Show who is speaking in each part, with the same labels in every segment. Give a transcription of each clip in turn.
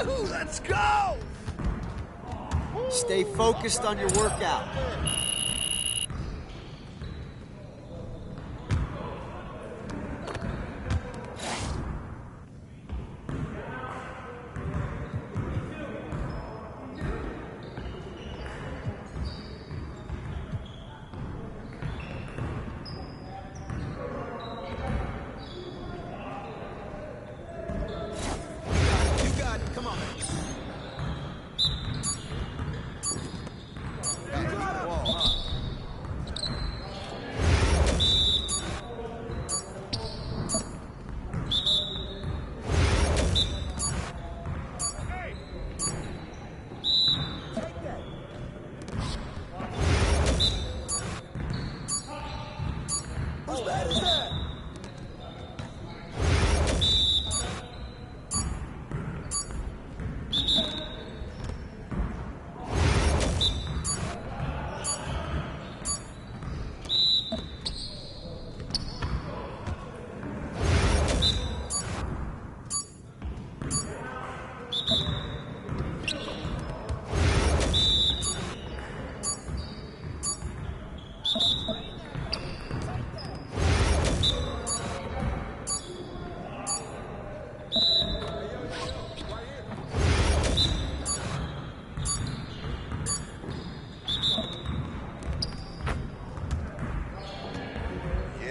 Speaker 1: Woo! Let's go!
Speaker 2: Stay focused on your workout.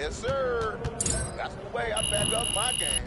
Speaker 1: Yes, sir. That's the way I back up my game.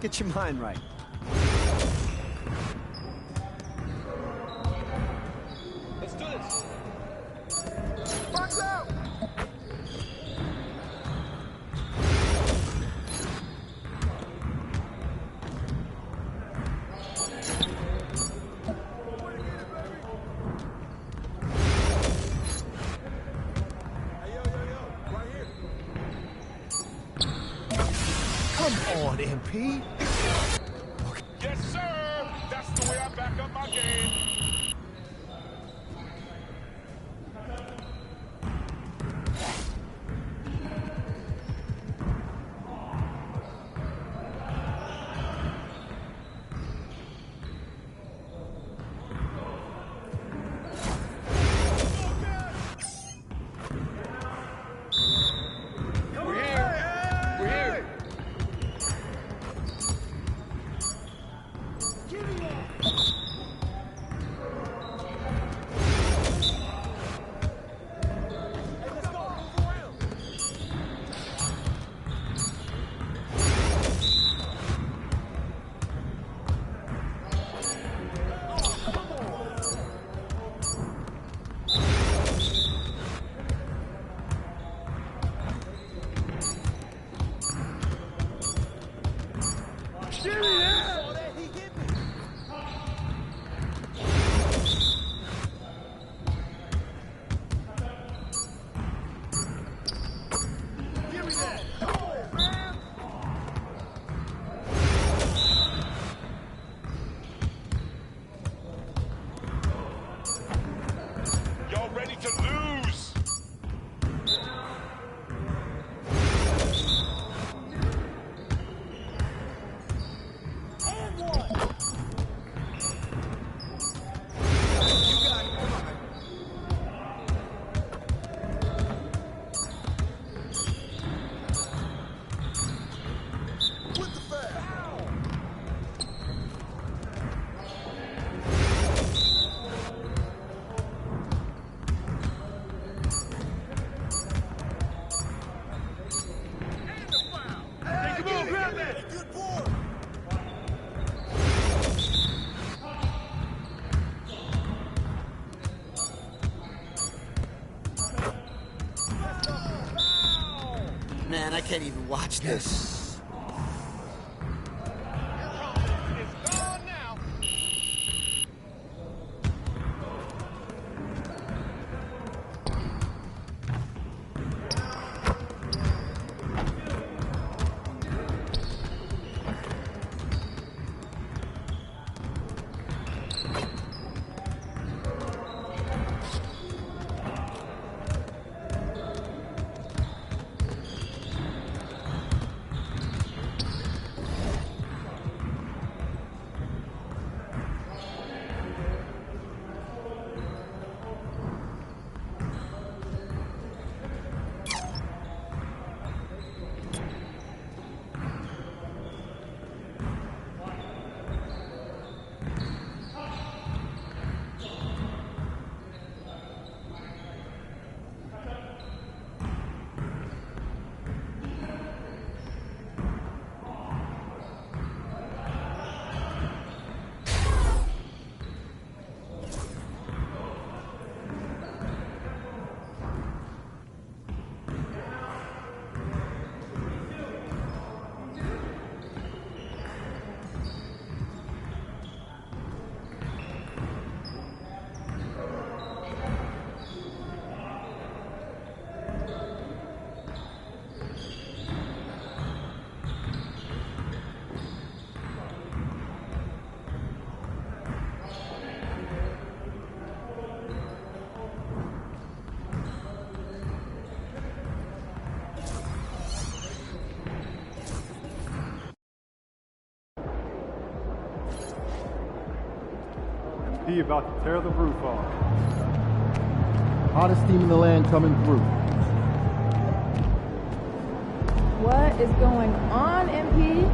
Speaker 2: Get your mind right.
Speaker 1: Let's do this.
Speaker 3: Box out!
Speaker 2: Come on, MP.
Speaker 1: Yes, sir. That's the way I back up my game. We're here.
Speaker 2: can't even watch this.
Speaker 4: He about to tear the roof off.
Speaker 5: Hottest team in the land coming through.
Speaker 6: What is going on, MP?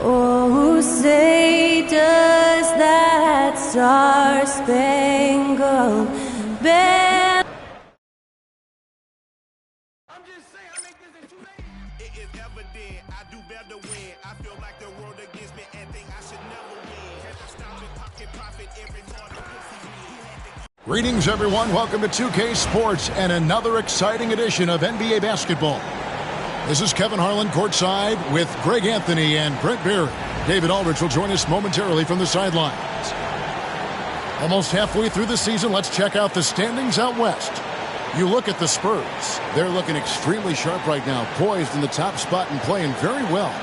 Speaker 7: Oh, say does that star-spangled banner.
Speaker 1: I'm just saying, I make this in 2 days. It is evident I do better when I feel like the world against me and think I should never win. Have to stop and pocket profit every morning.
Speaker 8: Greetings, everyone. Welcome to 2K Sports and another exciting edition of NBA basketball. This is Kevin Harlan courtside with Greg Anthony and Brent Barry. David Aldridge will join us momentarily from the sidelines. Almost halfway through the season, let's check out the standings out west. You look at the Spurs. They're looking extremely sharp right now, poised in the top spot and playing very well.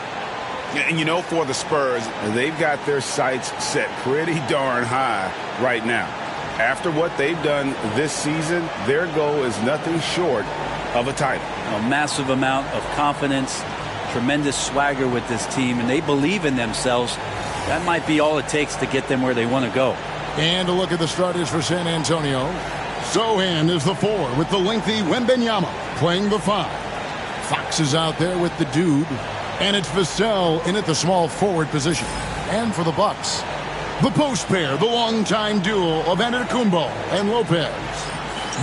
Speaker 9: And you know, for the Spurs, they've got their sights set pretty darn high right now. After what they've done this season, their goal is nothing short of a title.
Speaker 10: A massive amount of confidence, tremendous swagger with this team, and they believe in themselves. That might be all it takes to get them where they want to go.
Speaker 8: And a look at the starters for San Antonio. Sochan is the 4 with the lengthy Wembanyama playing the 5. Fox is out there with the dude. And it's Vassell in at the small forward position. And for the Bucks, the post pair, the longtime duo of Antetokounmpo and Lopez.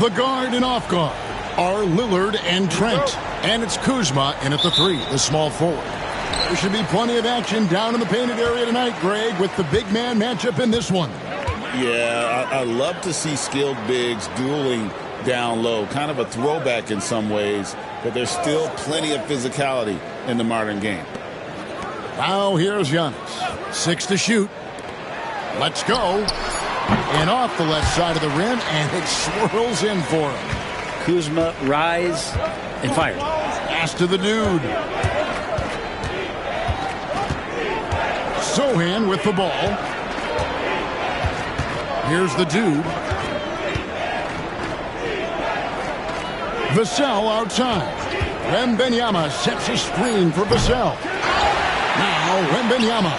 Speaker 8: The guard and off guard are Lillard and Trent. And it's Kuzma in at the 3, the small forward. There should be plenty of action down in the painted area tonight, Greg, with the big man matchup in this one.
Speaker 9: Yeah, I love to see skilled bigs dueling down low. Kind of a throwback in some ways, but there's still plenty of physicality in the modern game.
Speaker 8: Now here's Giannis. 6 to shoot. Let's go. And off the left side of the rim, and it swirls in for him.
Speaker 10: Kuzma, rise, and fire.
Speaker 8: Pass to the dude. Sohan with the ball. Here's the dude. Vassell outside. Wembanyama sets a screen for Vassell. Now Wembanyama.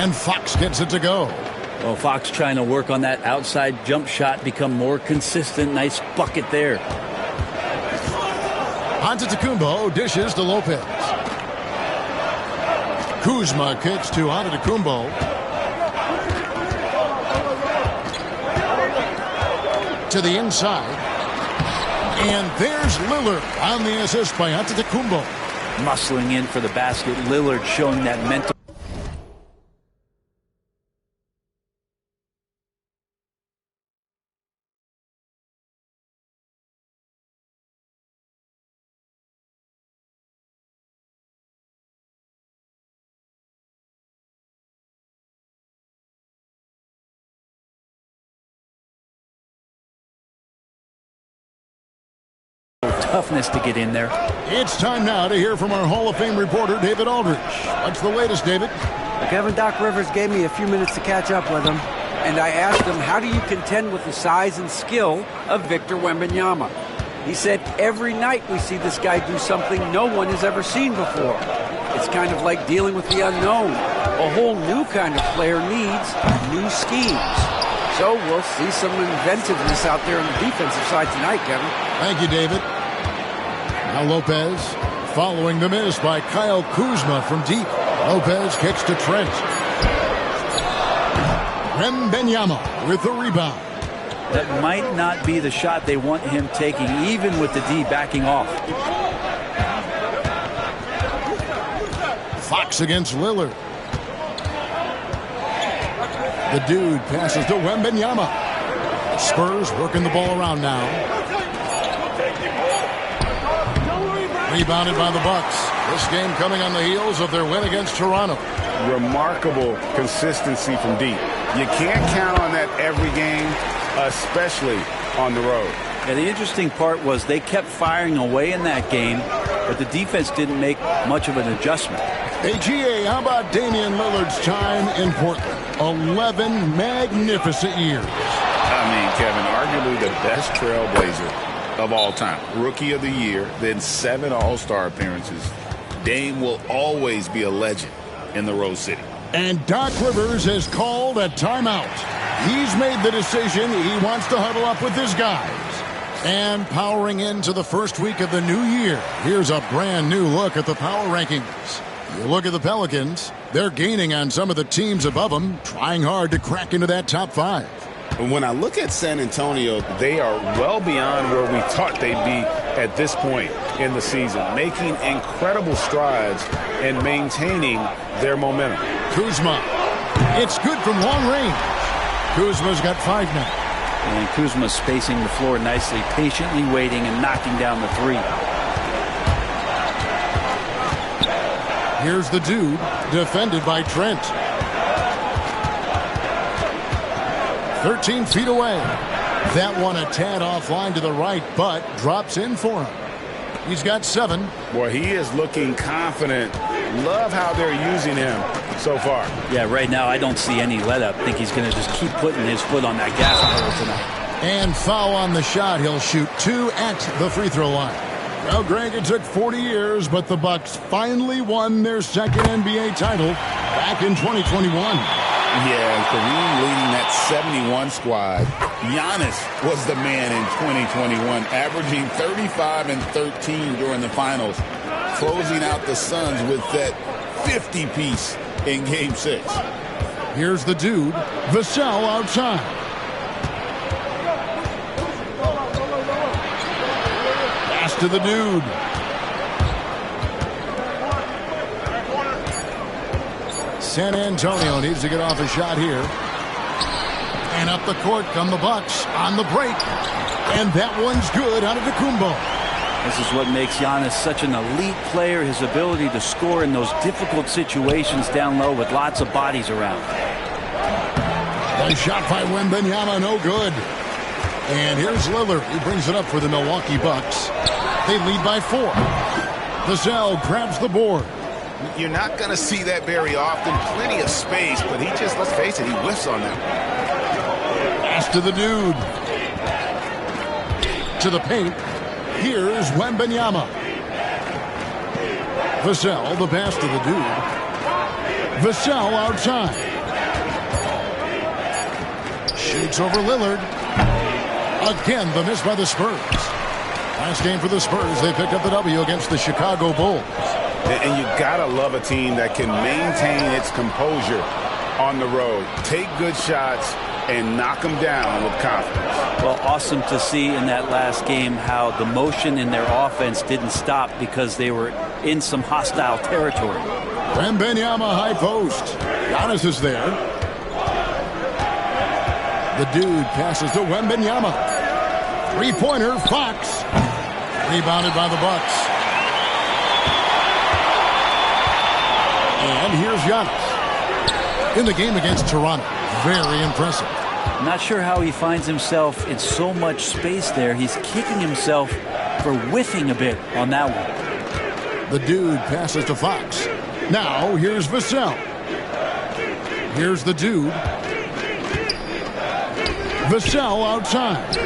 Speaker 8: And Fox gets it to go.
Speaker 10: Well, Fox trying to work on that outside jump shot, become more consistent. Nice bucket there.
Speaker 8: Antetokounmpo dishes to Lopez. Kuzma kicks to Antetokounmpo. To the inside. And there's Lillard on the assist by Antetokounmpo.
Speaker 10: Muscling in for the basket. Lillard showing that mental. Toughness to get in there.
Speaker 8: It's time now to hear from our Hall of Fame reporter, David Aldridge. What's the latest, David?
Speaker 5: Well, Kevin, Doc Rivers gave me a few minutes to catch up with him, and I asked him, how do you contend with the size and skill of Victor Wembanyama? He said, every night we see this guy do something no one has ever seen before. It's kind of like dealing with the unknown. A whole new kind of player needs new schemes. So we'll see some inventiveness out there on the defensive side tonight, Kevin.
Speaker 8: Thank you, David. Now Lopez following the miss by Kyle Kuzma from deep. Lopez kicks to Trent. Wembanyama with the rebound.
Speaker 10: That might not be the shot they want him taking, even with the D backing off.
Speaker 8: Fox against Lillard. The dude passes to Wembanyama. Spurs working the ball around now. Rebounded by the Bucks. This game coming on the heels of their win against Toronto.
Speaker 9: Remarkable consistency from deep. You can't count on that every game, especially on the road.
Speaker 10: Yeah, the interesting part was they kept firing away in that game, but the defense didn't make much of an adjustment.
Speaker 8: Hey, GA, how about Damian Lillard's time in Portland? 11 magnificent years.
Speaker 9: I mean, Kevin, arguably the best trailblazer of all time. Rookie of the year, then 7 All-Star appearances. Dame will always be a legend in the Rose City.
Speaker 8: And Doc Rivers has called a timeout. He's made the decision he wants to huddle up with his guys. And powering into the first week of the new year, here's a brand new look at the power rankings. You look at the Pelicans, they're gaining on some of the teams above them, trying hard to crack into that top 5.
Speaker 9: When I look at San Antonio, they are well beyond where we thought they'd be at this point in the season, making incredible strides and maintaining their momentum.
Speaker 8: Kuzma, it's good from long range. Kuzma's got 5 now.
Speaker 10: And Kuzma spacing the floor nicely, patiently waiting and knocking down the 3.
Speaker 8: Here's the dude, defended by Trent. 13 feet away. That one a tad offline to the right, but drops in for him. He's got 7.
Speaker 9: Boy, he is looking confident. Love how they're using him so far.
Speaker 10: Yeah, right now I don't see any let-up. I think he's going to just keep putting his foot on that gas pedal tonight.
Speaker 8: And foul on the shot. He'll shoot 2 at the free throw line. Well, Greg, it took 40 years, but the Bucks finally won their second NBA title back in 2021.
Speaker 9: Yeah, Kareem leading that 71 squad. Giannis was the man in 2021, averaging 35 and 13 during the finals, closing out the Suns with that 50-piece in Game 6.
Speaker 8: Here's the dude, Vassell outside. Pass to the dude. San Antonio needs to get off a shot here. And up the court come the Bucks on the break. And that one's good out of Antetokounmpo.
Speaker 10: This is what makes Giannis such an elite player, his ability to score in those difficult situations down low with lots of bodies around.
Speaker 8: Nice shot by Wembanyama, no good. And here's Lillard. He brings it up for the Milwaukee Bucks. They lead by 4. Vassell grabs the board.
Speaker 9: You're not going to see that very often. Plenty of space, but he just, let's face it, he whiffs on that.
Speaker 8: Pass to the dude. To the paint. Here's Wembanyama. Vassell, the pass to the dude. Vassell outside. Shoots over Lillard. Again, the miss by the Spurs. Last game for the Spurs, they picked up the W against the Chicago Bulls.
Speaker 9: And you gotta love a team that can maintain its composure on the road. Take good shots and knock them down with confidence.
Speaker 10: Well, awesome to see in that last game how the motion in their offense didn't stop because they were in some hostile territory.
Speaker 8: Wembanyama high post. Giannis is there. The dude passes to Wembanyama. Three-pointer, Fox. Rebounded by the Bucks. And here's Giannis. In the game against Toronto. Very impressive.
Speaker 10: I'm not sure how he finds himself in so much space there. He's kicking himself for whiffing a bit on that one.
Speaker 8: The dude passes to Fox. Now here's Vassell. Here's the dude. Vassell outside.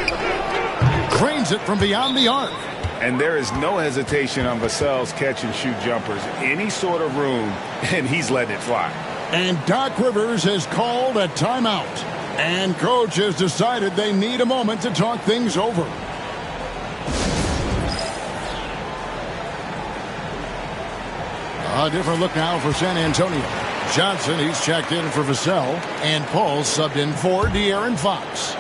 Speaker 8: Cranes it from beyond the arc.
Speaker 9: And there is no hesitation on Vassell's catch-and-shoot jumpers. Any sort of room, and he's letting it fly.
Speaker 8: And Doc Rivers has called a timeout. And coach has decided they need a moment to talk things over. A different look now for San Antonio. Johnson, he's checked in for Vassell. And Paul subbed in for De'Aaron Fox.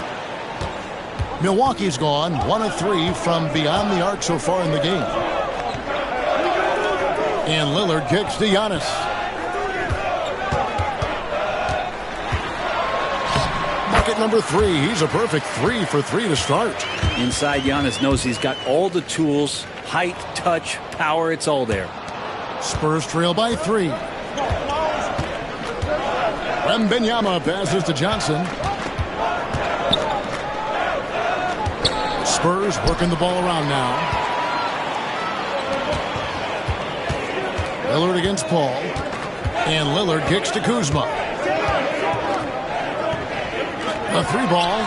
Speaker 8: Milwaukee's gone 1 of 3 from beyond the arc so far in the game. And Lillard kicks to Giannis. Bucket number 3. He's a perfect 3 for 3 to start.
Speaker 10: Inside, Giannis knows he's got all the tools, height, touch, power, it's all there.
Speaker 8: Spurs trail by 3. Wembanyama passes to Johnson. Spurs working the ball around now. Lillard against Paul. And Lillard kicks to Kuzma. A 3-ball.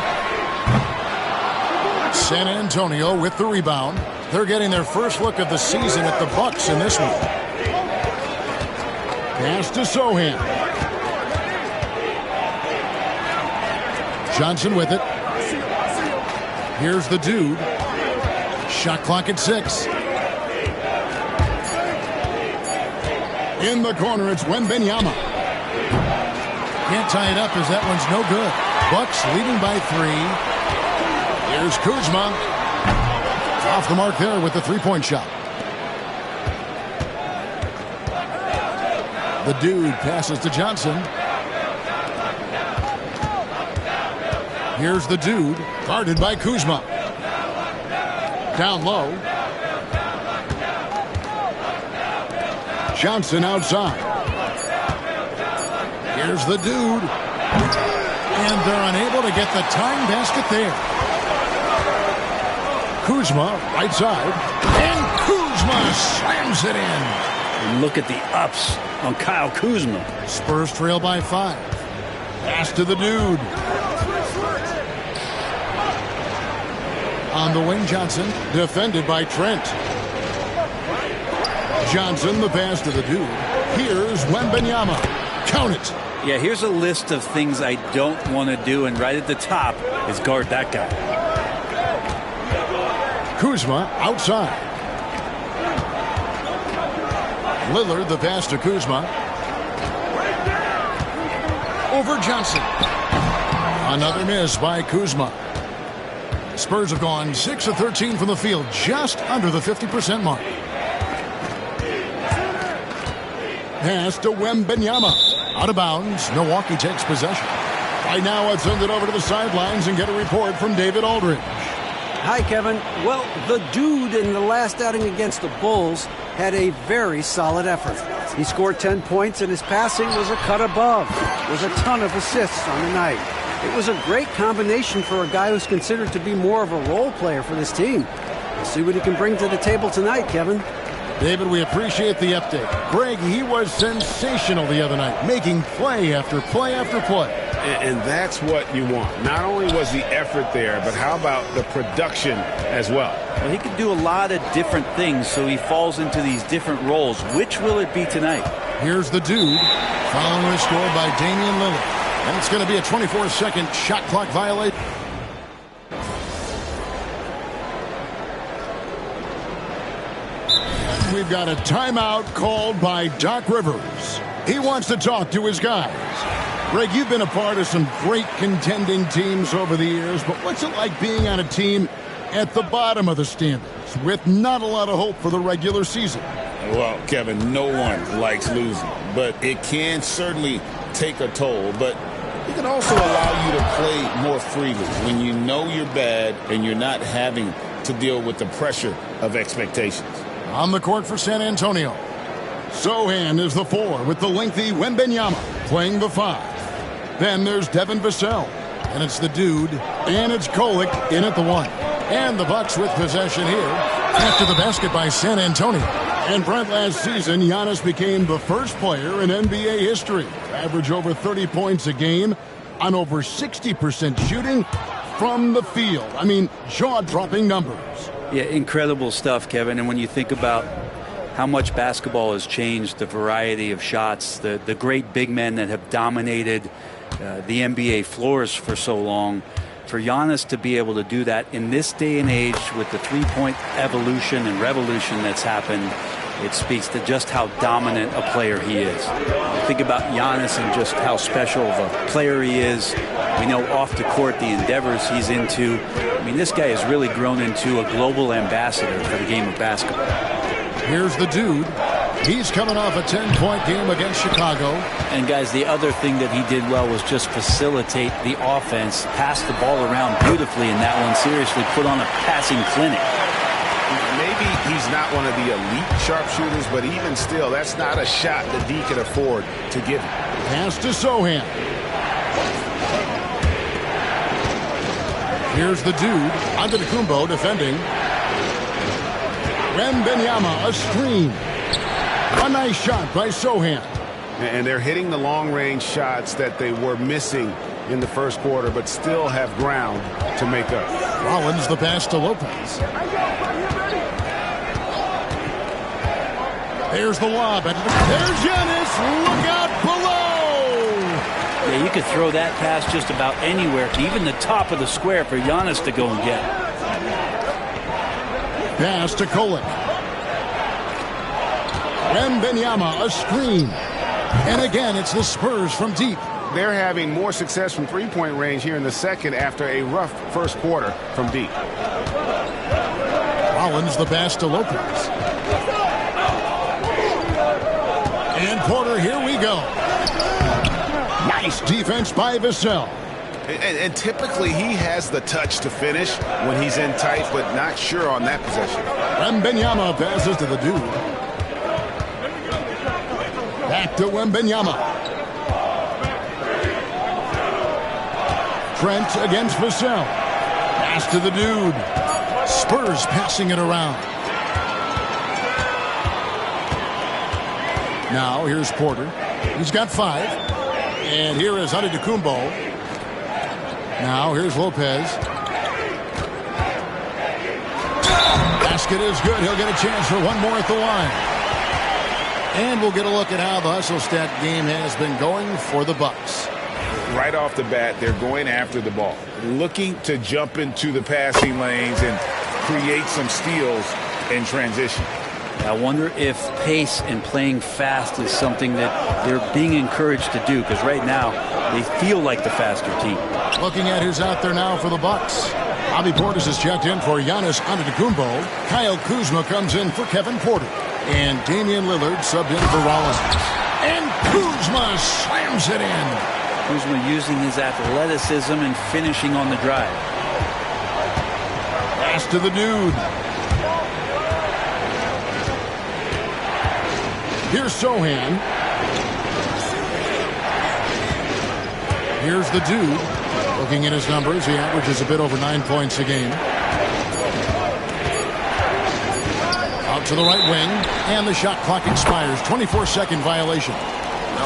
Speaker 8: San Antonio with the rebound. They're getting their first look of the season at the Bucks in this one. Pass to Sohan. Johnson with it. Here's the dude. Shot clock at 6. In the corner, it's Wembanyama. Can't tie it up as that one's no good. Bucks leading by 3. Here's Kuzma. Off the mark there with the 3-point shot. The dude passes to Johnson. Here's the dude, guarded by Kuzma. Down low. Johnson outside. Here's the dude. And they're unable to get the tying basket there. Kuzma, right side. And Kuzma slams it in.
Speaker 10: And look at the ups on Kyle Kuzma.
Speaker 8: Spurs trail by 5. Pass to the dude. On the wing, Johnson, defended by Trent. Johnson, the pass to the dude. Here's Wembanyama. Count it.
Speaker 10: Yeah, here's a list of things I don't want to do, and right at the top is guard that guy.
Speaker 8: Kuzma outside. Lillard, the pass to Kuzma. Over Johnson. Another miss by Kuzma. Spurs have gone 6 of 13 from the field, just under the 50% mark. Pass to Wembanyama. Out of bounds. Milwaukee takes possession. Right now, let's send it over to the sidelines and get a report from David Aldridge.
Speaker 5: Hi, Kevin. Well, the dude in the last outing against the Bulls had a very solid effort. He scored 10 points, and his passing was a cut above. With a ton of assists on the night. It was a great combination for a guy who's considered to be more of a role player for this team. We'll see what he can bring to the table tonight, Kevin.
Speaker 8: David, we appreciate the update. Greg, he was sensational the other night, making play after play after play.
Speaker 9: And that's what you want. Not only was the effort there, but how about the production as well?
Speaker 10: Well, he can do a lot of different things, so he falls into these different roles. Which will it be tonight?
Speaker 8: Here's the dude, following a score by Damian Lillard. And it's going to be a 24-second shot clock violation. We've got a timeout called by Doc Rivers. He wants to talk to his guys. Greg, you've been a part of some great contending teams over the years, but what's it like being on a team at the bottom of the standings with not a lot of hope for the regular season?
Speaker 9: Well, Kevin, no one likes losing, but it can certainly take a toll. But it can also allow you to play more freely when you know you're bad and you're not having to deal with the pressure of expectations.
Speaker 8: On the court for San Antonio, Sochan is the 4 with the lengthy Wembanyama playing the 5. Then there's Devin Vassell, and it's the dude, and it's Kolek in at the 1. And the Bucks with possession here after the basket by San Antonio. And Brent, last season, Giannis became the first player in NBA history to average over 30 points a game on over 60% shooting from the field. I mean, jaw-dropping numbers.
Speaker 10: Yeah, incredible stuff, Kevin. And when you think about how much basketball has changed, the variety of shots, the great big men that have dominated the NBA floors for so long, for Giannis to be able to do that in this day and age with the three-point evolution and revolution that's happened, it speaks to just how dominant a player he is. Think about Giannis and just how special of a player he is. We know off the court the endeavors he's into. I mean, this guy has really grown into a global ambassador for the game of basketball.
Speaker 8: Here's the dude. He's coming off a 10-point game against Chicago.
Speaker 10: And, guys, the other thing that he did well was just facilitate the offense, pass the ball around beautifully in that one, seriously put on a passing clinic.
Speaker 9: Maybe he's not one of the elite sharpshooters, but even still, that's not a shot that D can afford to give him.
Speaker 8: Pass to Sochan. Here's the dude, Antetokounmpo defending. Wembanyama, a screen. A nice shot by Sochan.
Speaker 9: And they're hitting the long-range shots that they were missing in the first quarter, but still have ground to make up.
Speaker 8: Rollins the pass to Lopez. There's the lob. And there's Giannis. Look out below.
Speaker 10: Yeah, you could throw that pass just about anywhere, to even the top of the square for Giannis to go and get.
Speaker 8: Pass to Kolek. Wembanyama, a screen. And again, it's the Spurs from deep.
Speaker 9: They're having more success from three-point range here in the second after a rough first quarter from deep.
Speaker 8: Rollins the pass to Lopez. And Porter, here we go. Nice defense by Vassell.
Speaker 9: And typically he has the touch to finish when he's in tight, but not sure on that possession.
Speaker 8: Wembanyama passes to the dude. Back to Wembanyama. Trent against Vassell. Pass to the dude. Spurs passing it around. Now here's Porter. He's got 5. And here is Antetokounmpo. Now here's Lopez. Basket is good. He'll get a chance for one more at the line. And we'll get a look at how the hustle stat game has been going for the Bucks.
Speaker 9: Right off the bat, they're going after the ball, looking to jump into the passing lanes and create some steals in transition.
Speaker 10: I wonder if pace and playing fast is something that they're being encouraged to do, because right now they feel like the faster team.
Speaker 8: Looking at who's out there now for the Bucks. Bobby Portis is checked in for Giannis Antetokounmpo. Kyle Kuzma comes in for Kevin Porter. And Damian Lillard subbed in for Rollins. And Kuzma slams it in.
Speaker 10: Kuzma using his athleticism and finishing on the drive.
Speaker 8: Pass to the dude. Here's Sohan. Here's the dude. Looking at his numbers, he averages a bit over 9 points a game. Out to the right wing, and the shot clock expires. 24-second violation.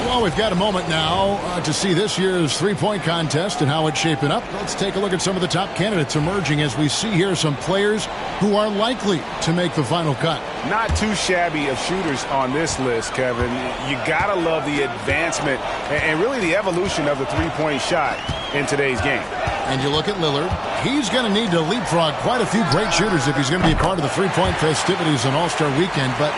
Speaker 8: Well, we've got a moment now to see this year's three-point contest and how it's shaping up. Let's take a look at some of the top candidates emerging as we see here some players who are likely to make the final cut.
Speaker 9: Not too shabby of shooters on this list, Kevin. You got to love the advancement and really the evolution of the three-point shot in today's game.
Speaker 8: And you look at Lillard, he's going to need to leapfrog quite a few great shooters if he's going to be a part of the three-point festivities on All-Star Weekend, but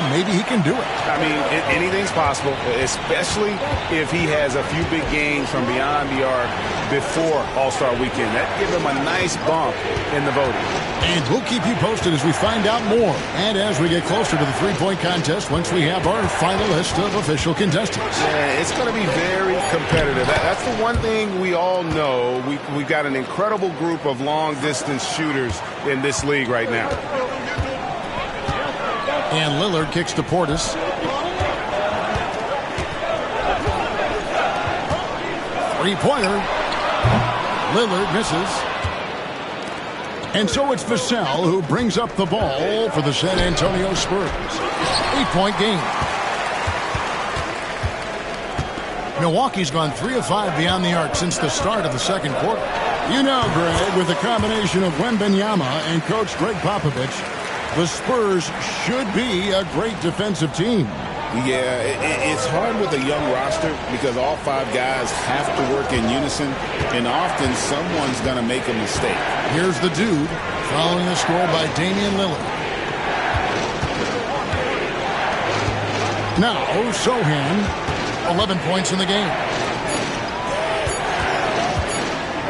Speaker 8: maybe he can do it.
Speaker 9: I mean, anything's possible, especially if he has a few big games from beyond the arc before All-Star Weekend. That gives him a nice bump in the voting.
Speaker 8: And we'll keep you posted as we find out more and as we get closer to the three-point contest once we have our final list of official contestants.
Speaker 9: Yeah, it's going to be very competitive. That's the one thing we all know. We've got an incredible group of long-distance shooters in this league right now.
Speaker 8: And Lillard kicks to Portis. Three-pointer. Lillard misses. And so it's Vassell who brings up the ball for the San Antonio Spurs. 8-point game. Milwaukee's gone 3 of 5 beyond the arc since the start of the second quarter. You know, Greg, with the combination of Wembanyama and coach Greg Popovich, the Spurs should be a great defensive team.
Speaker 9: Yeah, it's hard with a young roster because all 5 guys have to work in unison, and often someone's going to make a mistake.
Speaker 8: Here's the dude, following the score by Damian Lillard. Now, Sohan, 11 points in the game.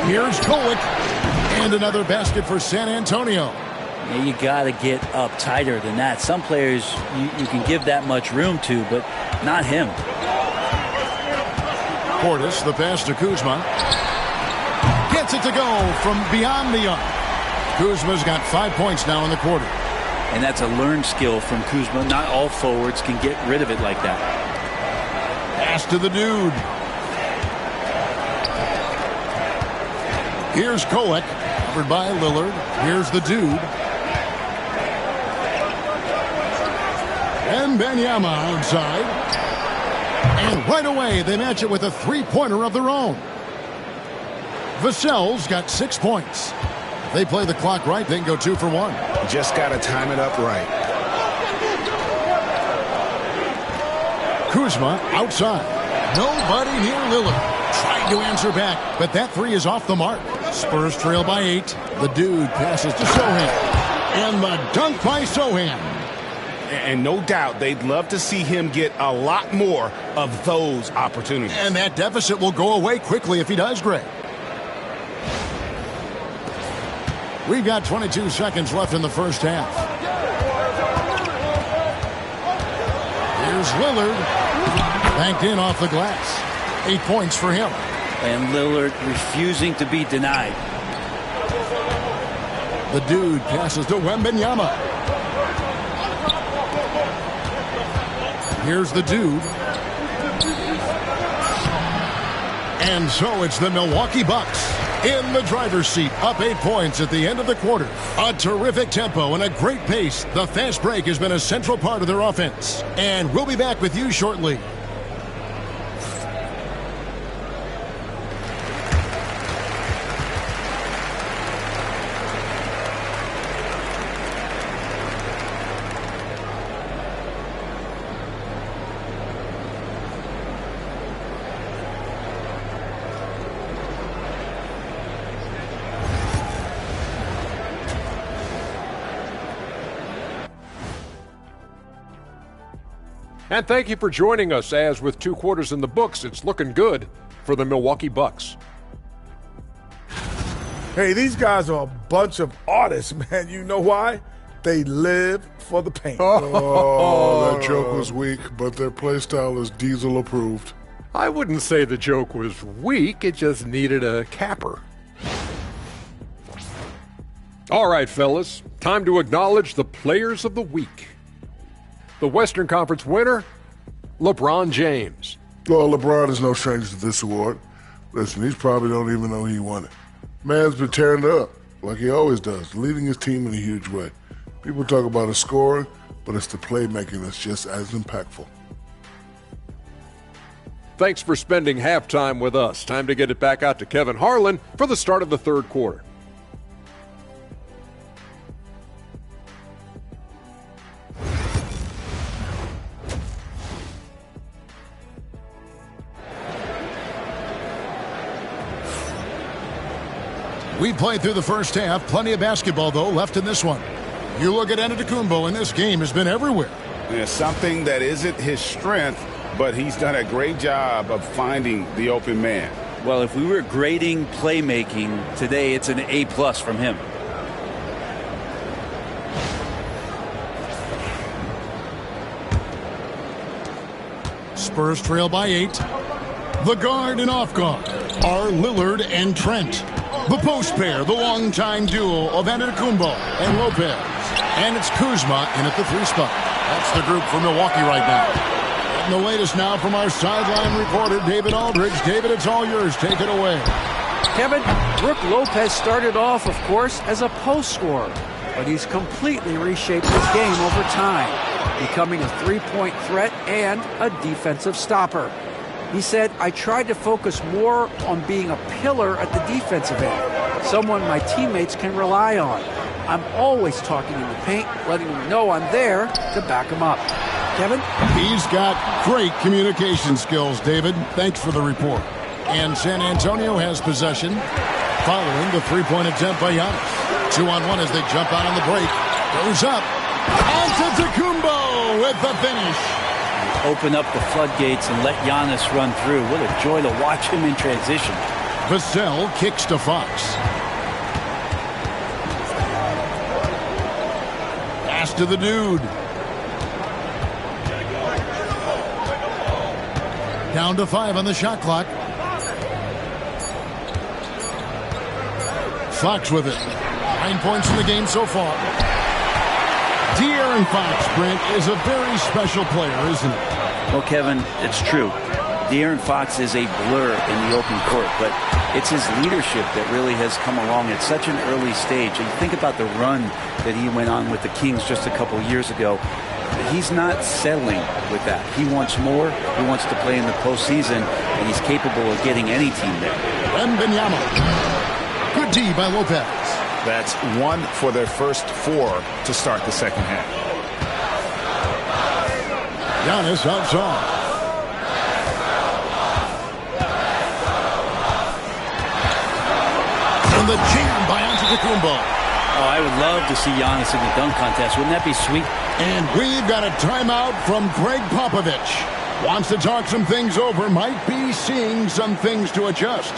Speaker 8: Here's Kolek, and another basket for San Antonio.
Speaker 10: You got to get up tighter than that. Some players you can give that much room to, but not him.
Speaker 8: Portis, the pass to Kuzma. Gets it to go from beyond the arc. Kuzma's got 5 points now in the quarter.
Speaker 10: And that's a learned skill from Kuzma. Not all forwards can get rid of it like that.
Speaker 8: Pass to the dude. Here's Kolek, covered by Lillard. Here's the dude. And Wembanyama outside. And right away, they match it with a three-pointer of their own. Vassell's got 6 points. If they play the clock right, they can go 2 for 1.
Speaker 9: Just got to time it up right.
Speaker 8: Kuzma outside. Nobody near Lillard. Tried to answer back, but that three is off the mark. Spurs trail by 8. The dude passes to Sohan. And the dunk by Sohan.
Speaker 9: And no doubt they'd love to see him get a lot more of those opportunities.
Speaker 8: And that deficit will go away quickly if he does, Greg. We've got 22 seconds left in the first half. Here's Lillard. Banked in off the glass. 8 points for him.
Speaker 10: And Lillard refusing to be denied.
Speaker 8: The dude passes to Wembanyama. Here's the dude. And so it's the Milwaukee Bucks in the driver's seat, up 8 points at the end of the quarter. A terrific tempo and a great pace. The fast break has been a central part of their offense. And we'll be back with you shortly.
Speaker 11: And thank you for joining us, as with 2 quarters in the books, it's looking good for the Milwaukee Bucks.
Speaker 3: Hey, these guys are a bunch of artists, man. You know why? They live for the paint.
Speaker 12: Oh, that joke was weak, but their play style is Diesel approved.
Speaker 11: I wouldn't say the joke was weak, it just needed a capper. All right, fellas, time to acknowledge the players of the week. The Western Conference winner, LeBron James.
Speaker 12: Well, LeBron is no stranger to this award. Listen, he probably don't even know he won it. Man's been tearing it up, like he always does, leading his team in a huge way. People talk about his scoring, but it's the playmaking that's just as impactful.
Speaker 11: Thanks for spending halftime with us. Time to get it back out to Kevin Harlan for the start of the third quarter.
Speaker 8: We played through the first half. Plenty of basketball, though, left in this one. You look at Antetokounmpo, and this game has been everywhere.
Speaker 9: Yeah, something that isn't his strength, but he's done a great job of finding the open man.
Speaker 10: Well, if we were grading playmaking today, it's an A+ from him.
Speaker 8: Spurs trail by 8. The guard and off guard are Lillard and Trent. The post pair, the longtime duo of Antetokounmpo and Lopez. And it's Kuzma in at the 3 spot. That's the group for Milwaukee right now. And the latest now from our sideline reporter, David Aldridge. David, it's all yours. Take it away.
Speaker 5: Kevin, Brook Lopez started off, of course, as a post scorer, but he's completely reshaped his game over time, becoming a three-point threat and a defensive stopper. He said, I tried to focus more on being a pillar at the defensive end, someone my teammates can rely on. I'm always talking in the paint, letting them know I'm there to back them up. Kevin?
Speaker 8: He's got great communication skills, David. Thanks for the report. And San Antonio has possession following the three-point attempt by Giannis. 2-on-1 as they jump out on the break. Goes up. Antetokounmpo with the finish.
Speaker 10: Open up the floodgates and let Giannis run through. What a joy to watch him in transition.
Speaker 8: Vassell kicks to Fox. Pass to the dude. Down to 5 on the shot clock. Fox with it. 9 points in the game so far. De'Aaron Fox, Brent, is a very special player, isn't he?
Speaker 10: Well, Kevin, it's true. De'Aaron Fox is a blur in the open court, but it's his leadership that really has come along at such an early stage. And think about the run that he went on with the Kings just a couple years ago. He's not settling with that. He wants more. He wants to play in the postseason, and he's capable of getting any team there.
Speaker 8: Wembanyama. Good D by Lopez.
Speaker 9: That's 1 for their first 4 to start the second half.
Speaker 8: Giannis outside. And the jam by Antetokounmpo.
Speaker 10: Oh, I would love to see Giannis in the dunk contest. Wouldn't that be sweet?
Speaker 8: And we've got a timeout from Greg Popovich. Wants to talk some things over. Might be seeing some things to adjust.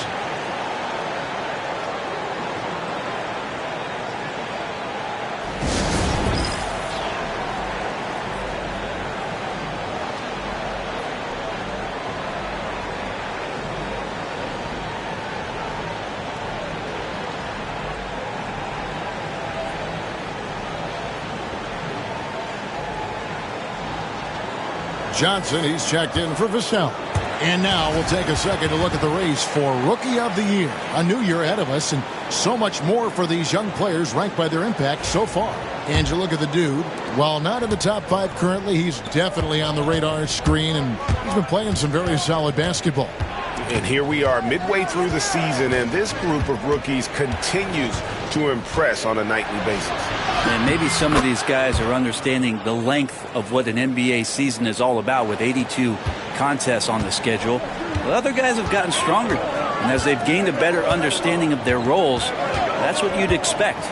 Speaker 8: Johnson, he's checked in for Vassell. And now we'll take a second to look at the race for Rookie of the Year. A new year ahead of us, and so much more for these young players ranked by their impact so far. And you look at the dude, while not in the top 5 currently, he's definitely on the radar screen, and he's been playing some very solid basketball.
Speaker 9: And here we are midway through the season, and this group of rookies continues to impress on a nightly basis.
Speaker 10: And maybe some of these guys are understanding the length of what an NBA season is all about with 82 contests on the schedule. But other guys have gotten stronger. And as they've gained a better understanding of their roles, that's what you'd expect.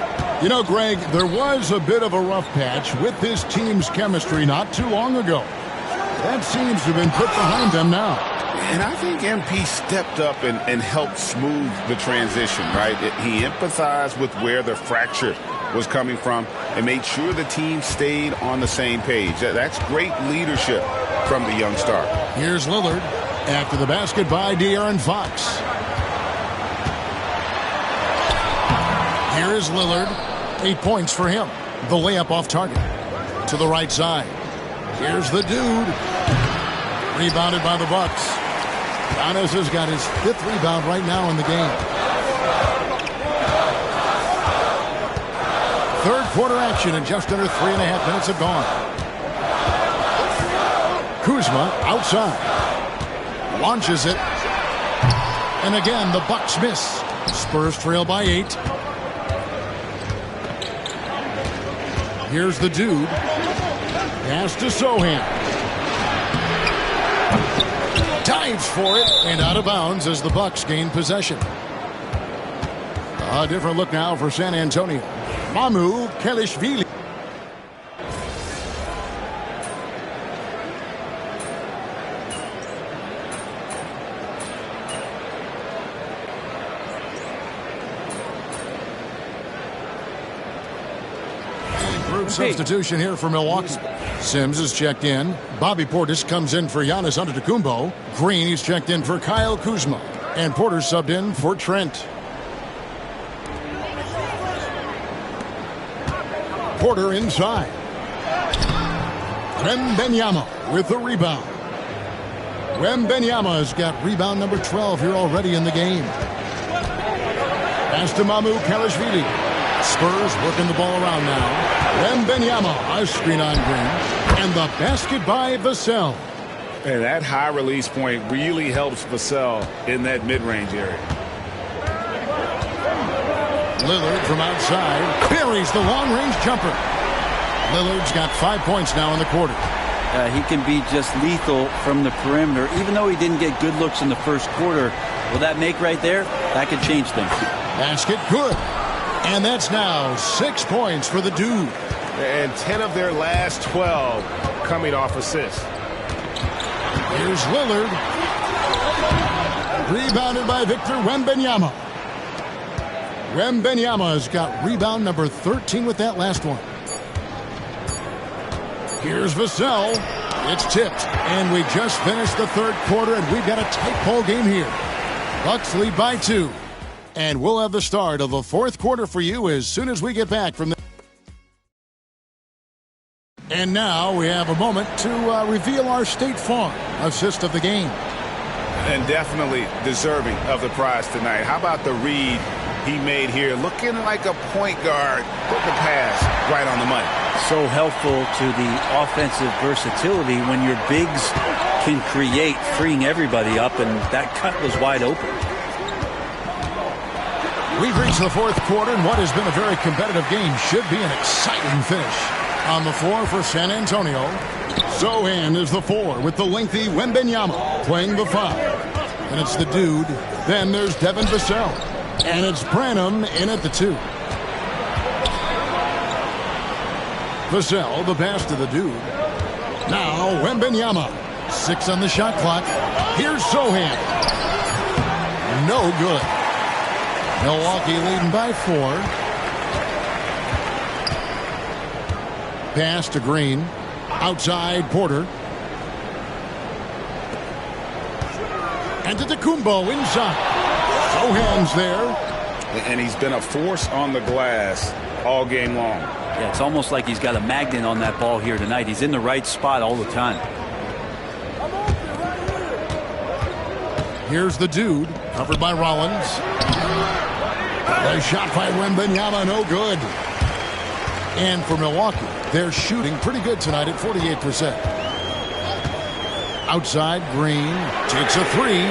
Speaker 8: You know, Greg, there was a bit of a rough patch with this team's chemistry not too long ago. That seems to have been put behind them now.
Speaker 9: And I think MP stepped up and helped smooth the transition, right? He empathized with where the fracture was coming from and made sure the team stayed on the same page. That's great leadership from the young star.
Speaker 8: Here's Lillard after the basket by De'Aaron Fox. Here is Lillard. 8 points for him. The layup off target. To the right side. Here's the dude. Rebounded by the Bucks. Giannis has got his 5th rebound right now in the game. Third quarter action and just under 3.5 minutes have gone. Kuzma outside. Launches it. And again, the Bucks miss. Spurs trail by 8. Here's the dude. Pass to Sohan. Dives for it and out of bounds as the Bucks gain possession. A different look now for San Antonio. Mamu Kelishvili. Substitution here for Milwaukee. Sims is checked in. Bobby Portis comes in for Giannis Antetokounmpo. Green, he's checked in for Kyle Kuzma. And Porter subbed in for Trent. Porter inside. Wembanyama with the rebound. Wembanyama has got rebound number 12 here already in the game. Pass to Mamu Kelishvili. Spurs working the ball around now. Wembanyama, a screen on Green. And the basket by Vassell.
Speaker 9: And that high release point really helps Vassell in that mid-range area.
Speaker 8: Lillard from outside buries the long-range jumper. Lillard's got 5 points now in the quarter.
Speaker 5: He can be just lethal from the perimeter. Even though he didn't get good looks in the first quarter, will that make right there? That could change things.
Speaker 8: Basket good. And that's now 6 points for the dude.
Speaker 13: And 10 of their last 12 coming off assists.
Speaker 8: Here's Lillard. Rebounded by Victor Wembanyama. Wembanyama has got rebound number 13 with that last one. Here's Vassell. It's tipped. And we just finished the third quarter, and we've got a tight ball game here. Bucks lead by 2. And we'll have the start of the fourth quarter for you as soon as we get back from the... And now we have a moment to reveal our State Farm assist of the game.
Speaker 9: And definitely deserving of the prize tonight. How about the read he made here? Looking like a point guard. Put the pass right on the money.
Speaker 10: So helpful to the offensive versatility when your bigs can create, freeing everybody up, and that cut was wide open.
Speaker 8: We've reached the fourth quarter, and what has been a very competitive game should be an exciting finish. On the floor for San Antonio, Sohan is the 4 with the lengthy Wembanyama playing the 5. And it's the dude. Then there's Devin Vassell. And it's Branham in at the 2. Vassell, the pass to the dude. Now Wembanyama. 6 on the shot clock. Here's Sohan. No good. Milwaukee leading by 4. Pass to Green. Outside Porter. And to Antetokounmpo inside. Sohan's there.
Speaker 9: And he's been a force on the glass all game long.
Speaker 10: Yeah, it's almost like he's got a magnet on that ball here tonight. He's in the right spot all the time.
Speaker 8: Here's the dude. Covered by Rollins. A shot by Wembanyama, no good. And for Milwaukee, they're shooting pretty good tonight at 48%. Outside, Green takes a 3.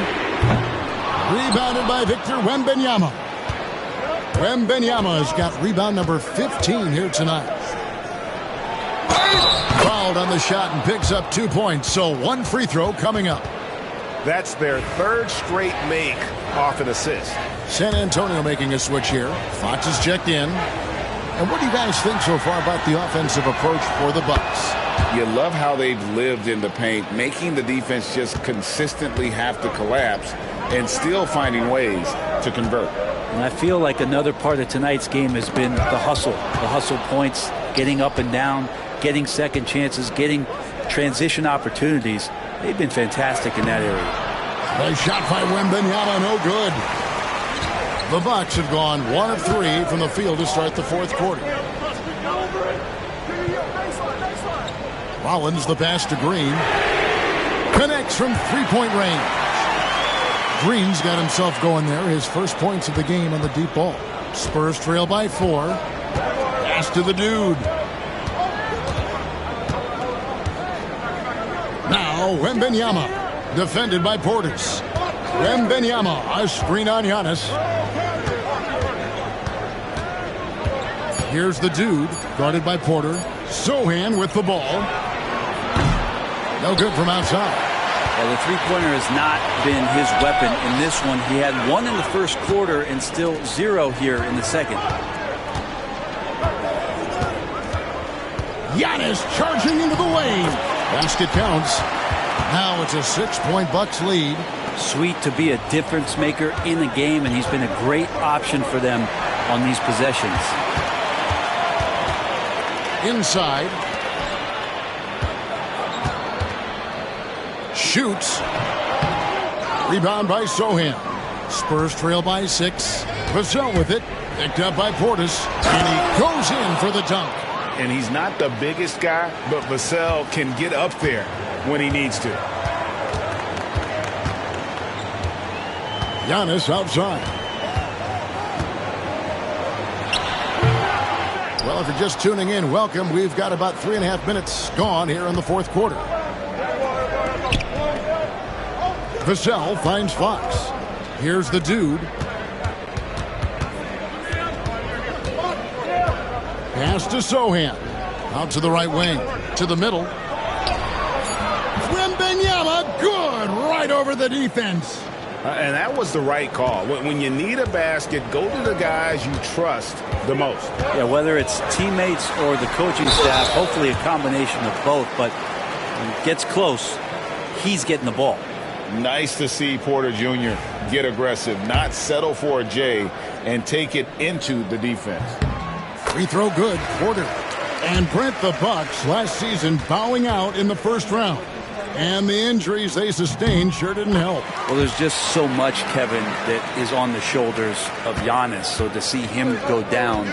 Speaker 8: Rebounded by Victor Wembanyama. Wembanyama has got rebound number 15 here tonight. Fouled on the shot and picks up 2 points, so 1 free throw coming up.
Speaker 13: That's their 3rd straight make off an assist.
Speaker 8: San Antonio making a switch here. Fox is checked in. And what do you guys think so far about the offensive approach for the Bucks?
Speaker 9: You love how they've lived in the paint, making the defense just consistently have to collapse and still finding ways to convert.
Speaker 10: And I feel like another part of tonight's game has been the hustle points, getting up and down, getting second chances, getting transition opportunities. They've been fantastic in that area.
Speaker 8: Nice shot by Wembanyama, no good. The Bucks have gone 1 of 3 from the field to start the fourth quarter. Rollins the pass to Green. Connects from three-point range. Green's got himself going there. His first points of the game on the deep ball. Spurs trail by 4. Pass to the dude. Now Wembanyama. Defended by Portis. Wembanyama. A screen on Giannis. Here's the dude. Guarded by Porter. Sochan with the ball. No good from outside.
Speaker 10: Well, the three-pointer has not been his weapon in this one. He had 1 in the first quarter and still 0 here in the second.
Speaker 8: Giannis charging into the lane. Basket counts. Now it's a 6-point Bucks lead.
Speaker 10: Sweet to be a difference maker in the game, and he's been a great option for them on these possessions.
Speaker 8: Inside. Shoots. Rebound by Sochan. Spurs trail by 6. Vassell with it. Picked up by Portis. And he goes in for the dunk.
Speaker 9: And he's not the biggest guy, but Vassell can get up there when he needs to.
Speaker 8: Giannis outside. Well, if you're just tuning in, welcome. We've got about 3.5 minutes gone here in the fourth quarter. Vassell finds Fox. Here's the dude. Pass to Sochan. Out to the right wing. To the middle. Wembanyama, good! Right over the defense.
Speaker 9: And that was the right call. When you need a basket, go to the guys you trust the most.
Speaker 10: Yeah, whether it's teammates or the coaching staff, hopefully a combination of both. But when it gets close, he's getting the ball.
Speaker 9: Nice to see Porter Jr. get aggressive, not settle for a J, and take it into the defense.
Speaker 8: Free throw good, Porter. And Brent, the Bucks last season bowing out in the first round. And the injuries they sustained sure didn't help.
Speaker 10: Well, there's just so much, Kevin, that is on the shoulders of Giannis. So to see him go down,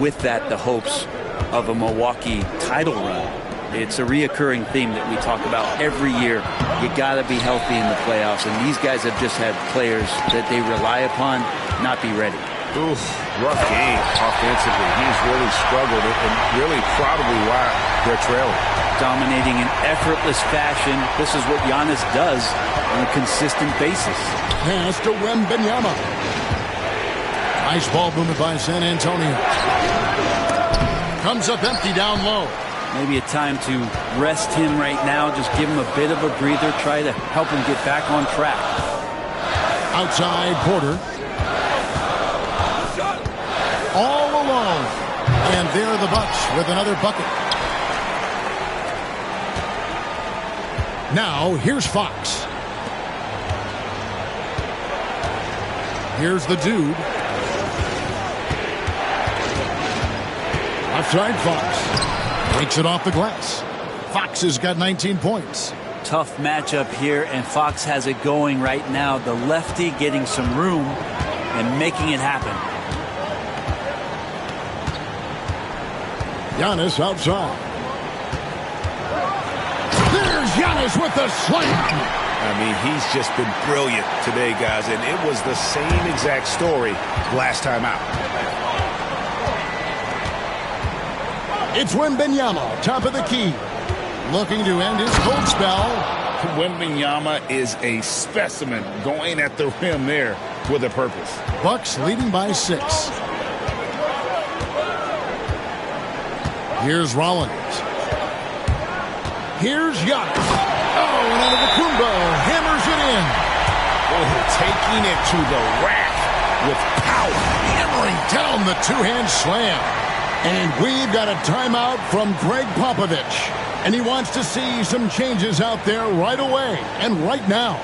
Speaker 10: with that, the hopes of a Milwaukee title run. It's a reoccurring theme that we talk about every year. You got to be healthy in the playoffs, and these guys have just had players that they rely upon not be ready.
Speaker 9: Oof, rough game offensively. He's really struggled, and really probably why they're trailing.
Speaker 10: Dominating in effortless fashion. This is what Giannis does on a consistent basis.
Speaker 8: Pass to Wembanyama. Nice ball movement by San Antonio. Comes up empty down low.
Speaker 10: Maybe a time to rest him right now. Just give him a bit of a breather. Try to help him get back on track.
Speaker 8: Outside Porter. All alone. And there are the Bucks with another bucket. Now, here's Fox. Here's the dude. Outside Fox. Takes it off the glass. Fox has got 19 points.
Speaker 10: Tough matchup here, and Fox has it going right now. The lefty getting some room and making it happen.
Speaker 8: Giannis outside. There's Giannis with the slam.
Speaker 9: I mean, he's just been brilliant today, guys, and it was the same exact story last time out. It's Wembanyama, top of the key. Looking to end his cold spell. Wembanyama is a specimen, going at the rim there with a purpose.
Speaker 8: Bucks leading by 6. Here's Rollins. Here's Giannis. Oh, and Antetokounmpo hammers it in.
Speaker 9: Oh, taking it to the rack with power.
Speaker 8: Hammering down the two-hand slam. And we've got a timeout from Greg Popovich. And he wants to see some changes out there right away and right now.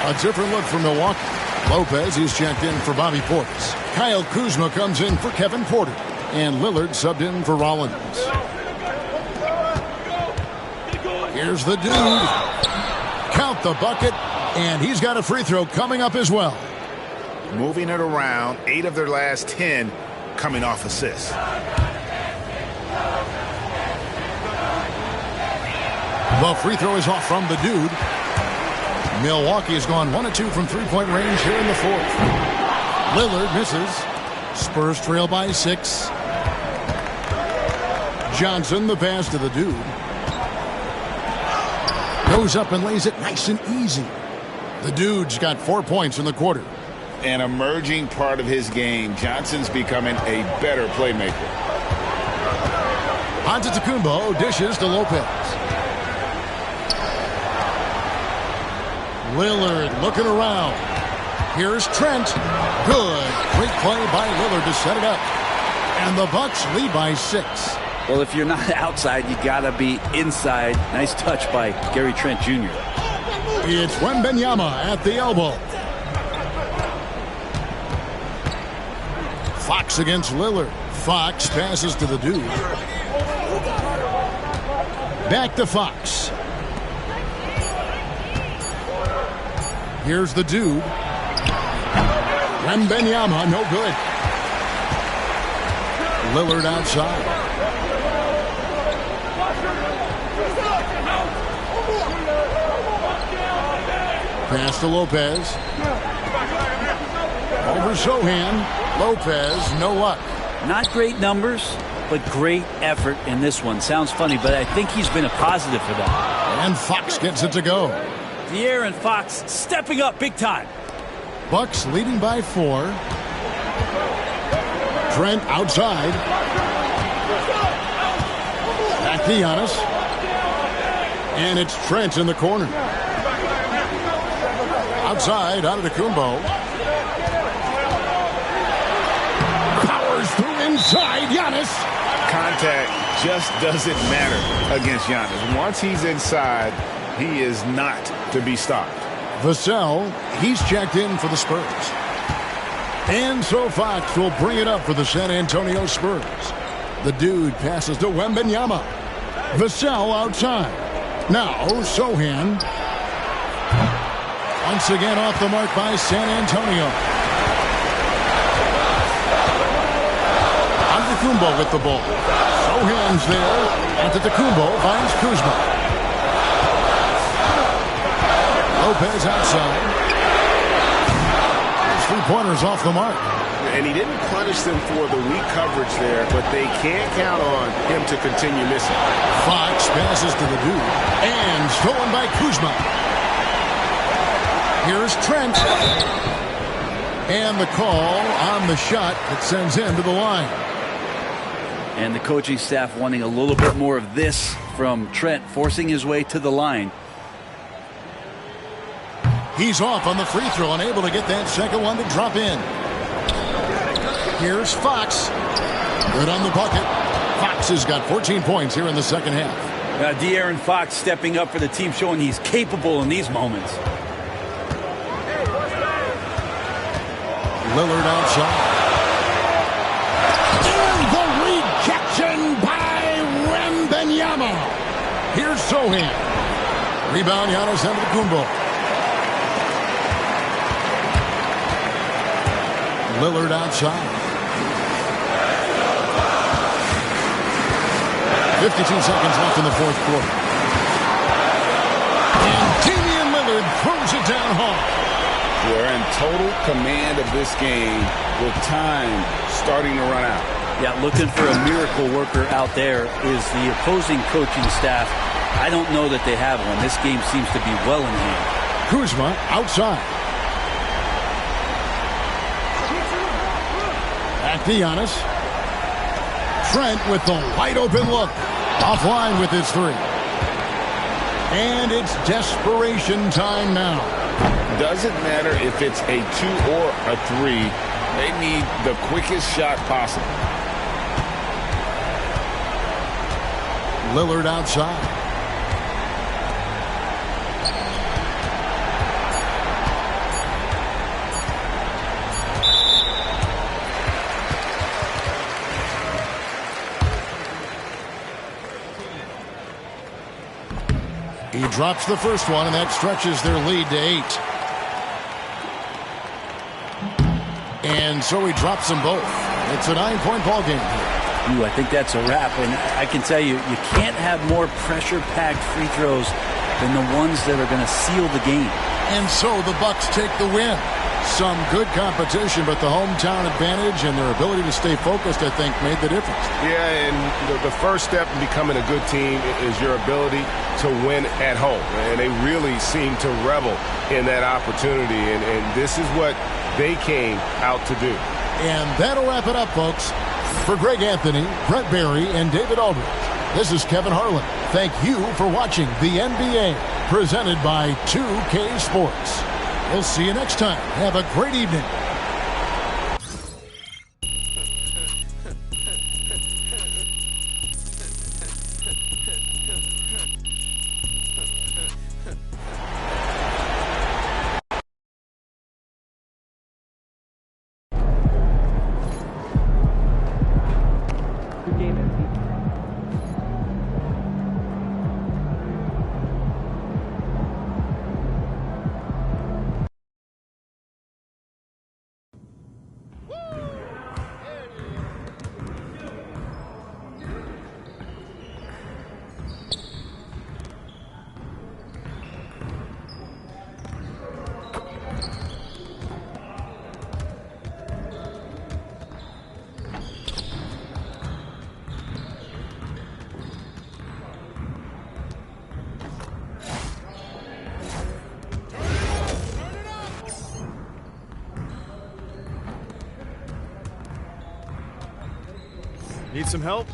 Speaker 8: A different look for Milwaukee. Lopez, he's checked in for Bobby Portis. Kyle Kuzma comes in for Kevin Porter. And Lillard subbed in for Rollins. Here's the dude. Count the bucket. And he's got a free throw coming up as well.
Speaker 9: Moving it around, 8 of their last 10 coming off assists.
Speaker 8: The free throw is off from the dude. Milwaukee has gone 1 of 2 from three-point range here in the fourth. Lillard misses. Spurs trail by 6. Johnson, the pass to the dude. Goes up and lays it nice and easy. The dude's got 4 points in the quarter.
Speaker 9: An emerging part of his game. Johnson's becoming a better playmaker.
Speaker 8: Antetokounmpo dishes to Lopez. Lillard looking around. Here's Trent. Good. Great play by Lillard to set it up. And the Bucks lead by 6.
Speaker 10: Well, if you're not outside, you got to be inside. Nice touch by Gary Trent Jr.
Speaker 8: It's Wembanyama at the elbow. Fox against Lillard. Fox passes to the dude. Back to Fox. Here's the dude. Wembanyama, no good. Lillard outside. Pass to Lopez. Over Sohan. Lopez, no luck.
Speaker 10: Not great numbers, but great effort in this one. Sounds funny, but I think he's been a positive for that.
Speaker 8: And Fox gets it to go.
Speaker 10: De'Aaron Fox stepping up big time.
Speaker 8: Bucks leading by 4. Trent outside. Back to Giannis. And it's Trent in the corner. Outside, Antetokounmpo. Powers through inside, Giannis.
Speaker 9: Contact just doesn't matter against Giannis. Once he's inside, he is not to be stopped.
Speaker 8: Vassell, he's checked in for the Spurs. And so Fox will bring it up for the San Antonio Spurs. The dude passes to Wembanyama. Vassell outside. Now Sohan. Once again off the mark by San Antonio. Antetokounmpo with the ball. Sohan's there. Antetokounmpo finds Kuzma. Lopez outside. His three-pointers off the mark.
Speaker 9: And he didn't punish them for the weak coverage there, but they can't count on him to continue missing.
Speaker 8: Fox passes to the dude. And stolen by Kuzma. Here's Trent. And the call on the shot that sends him to the line.
Speaker 10: And the coaching staff wanting a little bit more of this from Trent, forcing his way to the line.
Speaker 8: He's off on the free throw, unable to get that second one to drop in. Here's Fox. Good on the bucket. Fox has got 14 points here in the second half.
Speaker 10: De'Aaron Fox stepping up for the team, showing he's capable in these moments.
Speaker 8: Lillard outside. And the rejection by Wembanyama. Here's Sohan. Rebound, Giannis Antetokounmpo. Lillard outside. 52 seconds left in the fourth quarter. And Damian Lillard throws it down hard.
Speaker 9: We're in total command of this game with time starting to run out.
Speaker 10: Yeah, looking for a miracle worker out there is the opposing coaching staff. I don't know that they have one. This game seems to be well in hand.
Speaker 8: Kuzma outside. Back to Giannis. Trent with the wide open look. Offline with his three. And it's desperation time now.
Speaker 9: Doesn't matter if it's a 2 or a 3. They need the quickest shot possible.
Speaker 8: Lillard outside. He drops the first one, and that stretches their lead to 8. And so he drops them both. It's a 9-point ball game here.
Speaker 10: Ooh, I think that's a wrap. And I can tell you, you can't have more pressure-packed free throws than the ones that are going to seal the game.
Speaker 8: And so the Bucks take the win. Some good competition, but the hometown advantage and their ability to stay focused, I think, made the difference.
Speaker 13: Yeah, and the first step in becoming a good team is your ability to win at home. And they really seem to revel in that opportunity. And this is what they came out to do.
Speaker 8: And that'll wrap it up, folks. For Greg Anthony, Brett Barry, and David Aldridge, this is Kevin Harlan. Thank you for watching the NBA, presented by 2K Sports. We'll see you next time. Have a great evening.
Speaker 14: Need some help?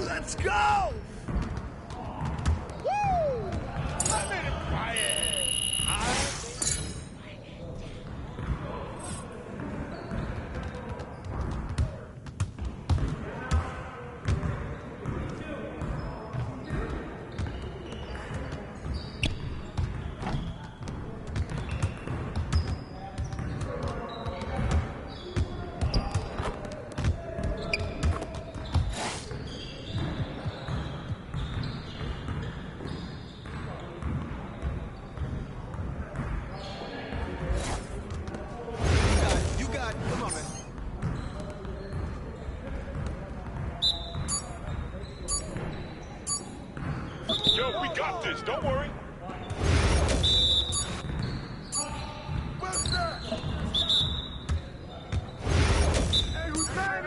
Speaker 1: Let's go! Woo! I made it quiet.
Speaker 15: Don't worry.
Speaker 1: Hey, who's that?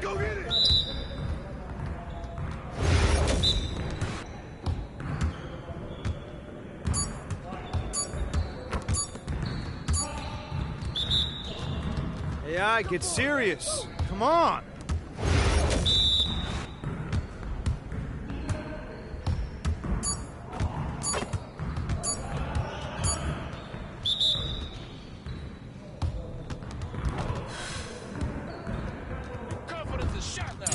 Speaker 1: go get it.
Speaker 2: AI, get serious. Come on.
Speaker 1: Confidence is shot now.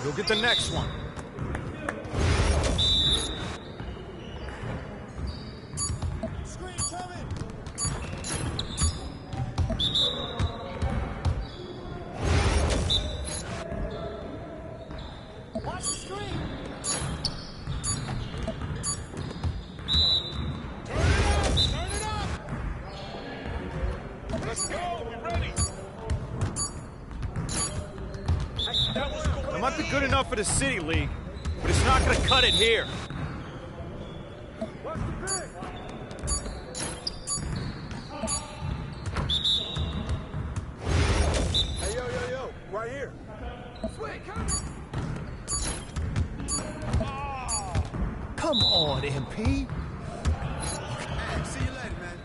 Speaker 2: You'll get the next one.
Speaker 1: Screen coming. Watch the screen. Turn it up. Let's go. We're ready.
Speaker 2: It might be good enough for the City League, but it's not going to cut it here.
Speaker 1: Hey, yo, right here. Swing, coming.
Speaker 2: Come on, MP.
Speaker 1: See you later, man.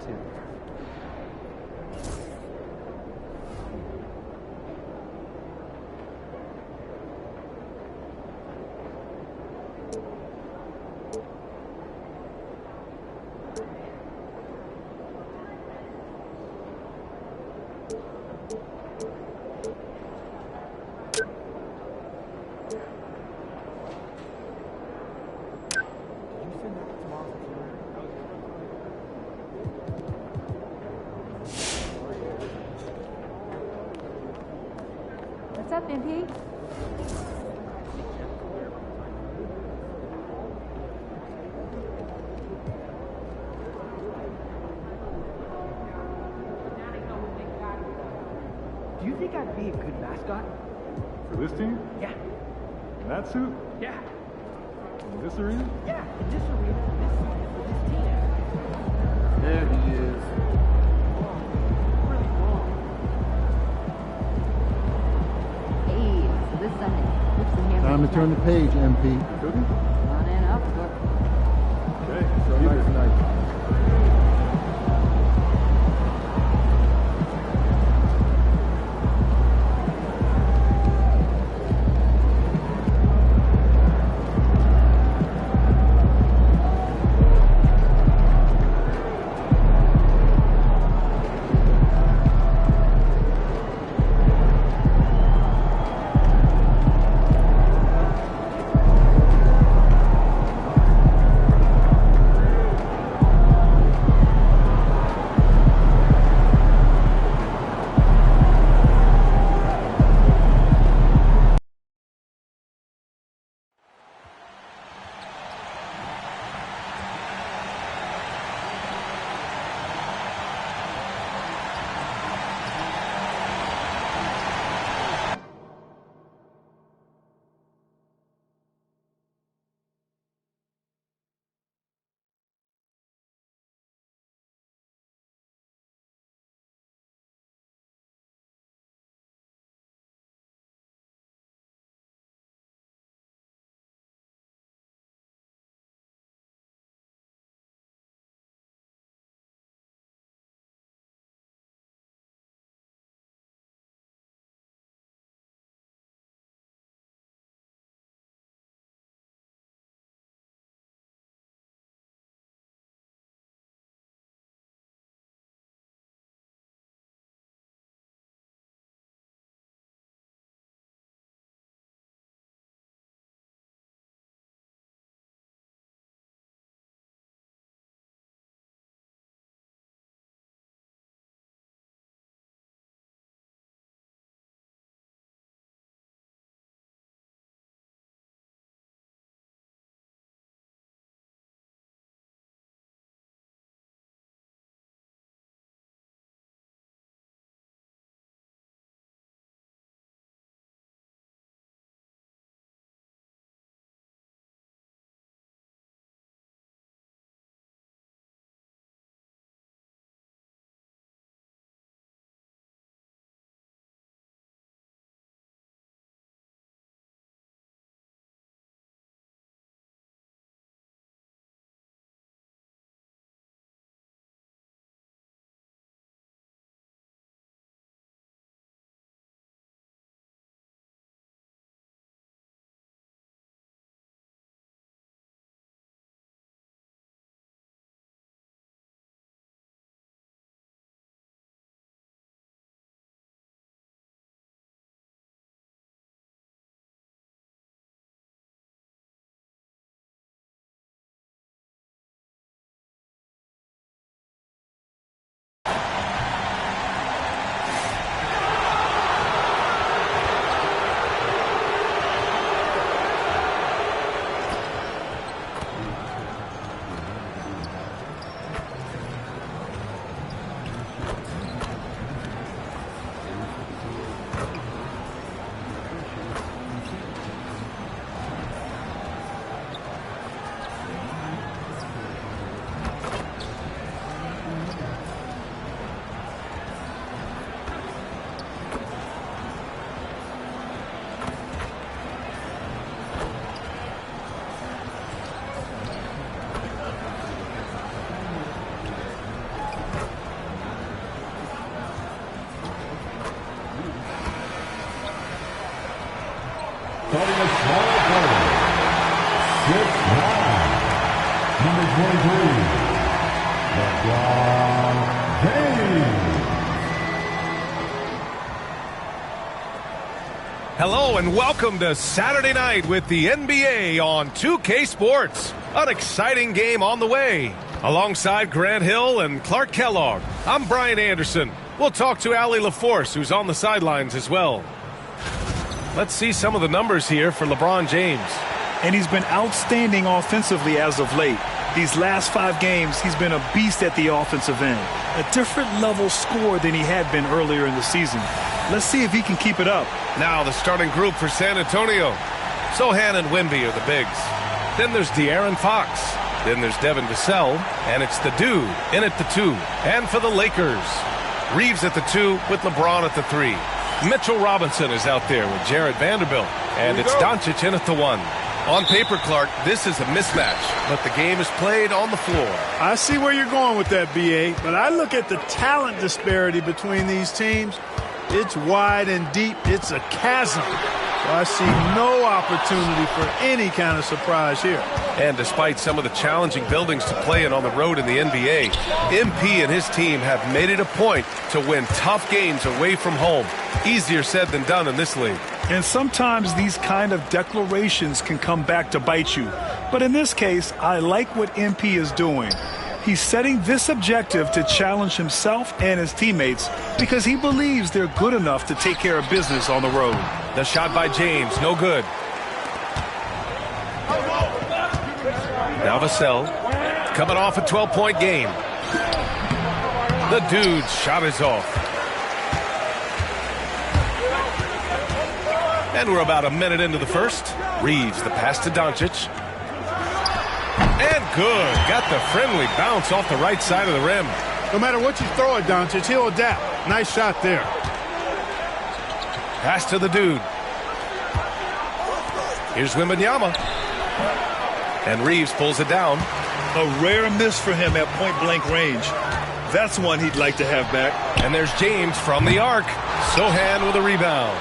Speaker 14: too.
Speaker 6: What's up, MP?
Speaker 14: Do you think I'd be a good mascot?
Speaker 4: For this team?
Speaker 14: Yeah.
Speaker 4: In that suit?
Speaker 14: Yeah.
Speaker 4: In this arena?
Speaker 14: Yeah, in this arena, for this team.
Speaker 4: There he is.
Speaker 14: Really wrong.
Speaker 16: Hey, so this Sunday, what's the hammer?
Speaker 17: Time to turn the page, MP.
Speaker 16: On and up.
Speaker 4: Okay, so nice tonight.
Speaker 13: Hello and welcome to Saturday night with the NBA on 2K Sports. An exciting game on the way. Alongside Grant Hill and Clark Kellogg, I'm Brian Anderson. We'll talk to Allie LaForce, who's on the sidelines as well. Let's see some of the numbers here for LeBron James.
Speaker 17: And he's been outstanding offensively as of late. These last 5 games, he's been a beast at the offensive end. A different level score than he had been earlier in the season. Let's see if he can keep it up.
Speaker 13: Now the starting group for San Antonio. Sohan and Wemby are the bigs. Then there's De'Aaron Fox. Then there's Devin Vassell. And it's the dude in at the 2. And for the Lakers, Reeves at the 2 with LeBron at the 3. Mitchell Robinson is out there with Jared Vanderbilt. And it's Doncic in at the 1. On paper, Clark, this is a mismatch, but the game is played on the floor.
Speaker 18: I see where you're going with that, B.A., but I look at the talent disparity between these teams. It's wide and deep. It's a chasm. So I see no opportunity for any kind of surprise here.
Speaker 13: And despite some of the challenging buildings to play in on the road in the NBA, MP and his team have made it a point to win tough games away from home. Easier said than done in this league.
Speaker 17: And sometimes these kind of declarations can come back to bite you. But in this case, I like what MP is doing. He's setting this objective to challenge himself and his teammates because he believes they're good enough to take care of business on the road.
Speaker 13: The shot by James, no good. Now Vassell, coming off a 12-point game. The dude's shot is off. And we're about a minute into the first. Reeves, the pass to Doncic. And good. Got the friendly bounce off the right side of the rim.
Speaker 18: No matter what you throw at Doncic, he'll adapt. Nice shot there.
Speaker 13: Pass to the dude. Here's Wembanyama. And Reeves pulls it down.
Speaker 17: A rare miss for him at point-blank range. That's one he'd like to have back.
Speaker 13: And there's James from the arc. Sohan with a rebound.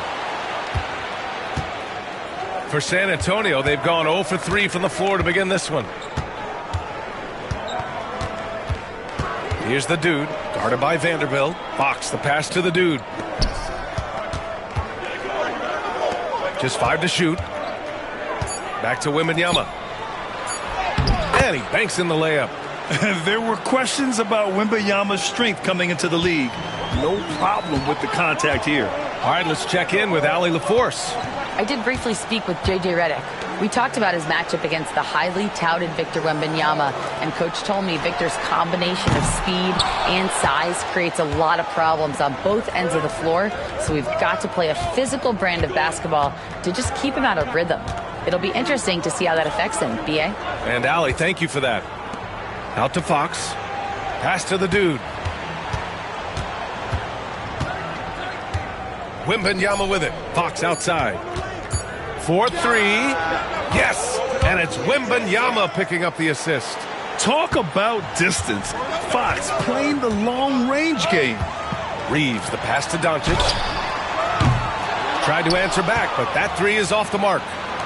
Speaker 13: For San Antonio, they've gone 0 for 3 from the floor to begin this one. Here's the dude, guarded by Vanderbilt. Fox, the pass to the dude. Just 5 to shoot. Back to Wembanyama. And he banks in the layup.
Speaker 17: There were questions about Wembanyama's strength coming into the league. No problem with the contact here.
Speaker 13: All right, let's check in with Allie LaForce.
Speaker 19: I did briefly speak with J.J. Redick. We talked about his matchup against the highly touted Victor Wembanyama, and Coach told me Victor's combination of speed and size creates a lot of problems on both ends of the floor, so we've got to play a physical brand of basketball to just keep him out of rhythm. It'll be interesting to see how that affects him, B.A.
Speaker 13: And Allie, thank you for that. Out to Fox. Pass to the dude. Wembanyama with it. Fox outside. 4-3. Yes! And it's Wembanyama picking up the assist.
Speaker 17: Talk about distance. Fox playing the long-range game.
Speaker 13: Reeves, the pass to Doncic. Tried to answer back, but that 3 is off the mark.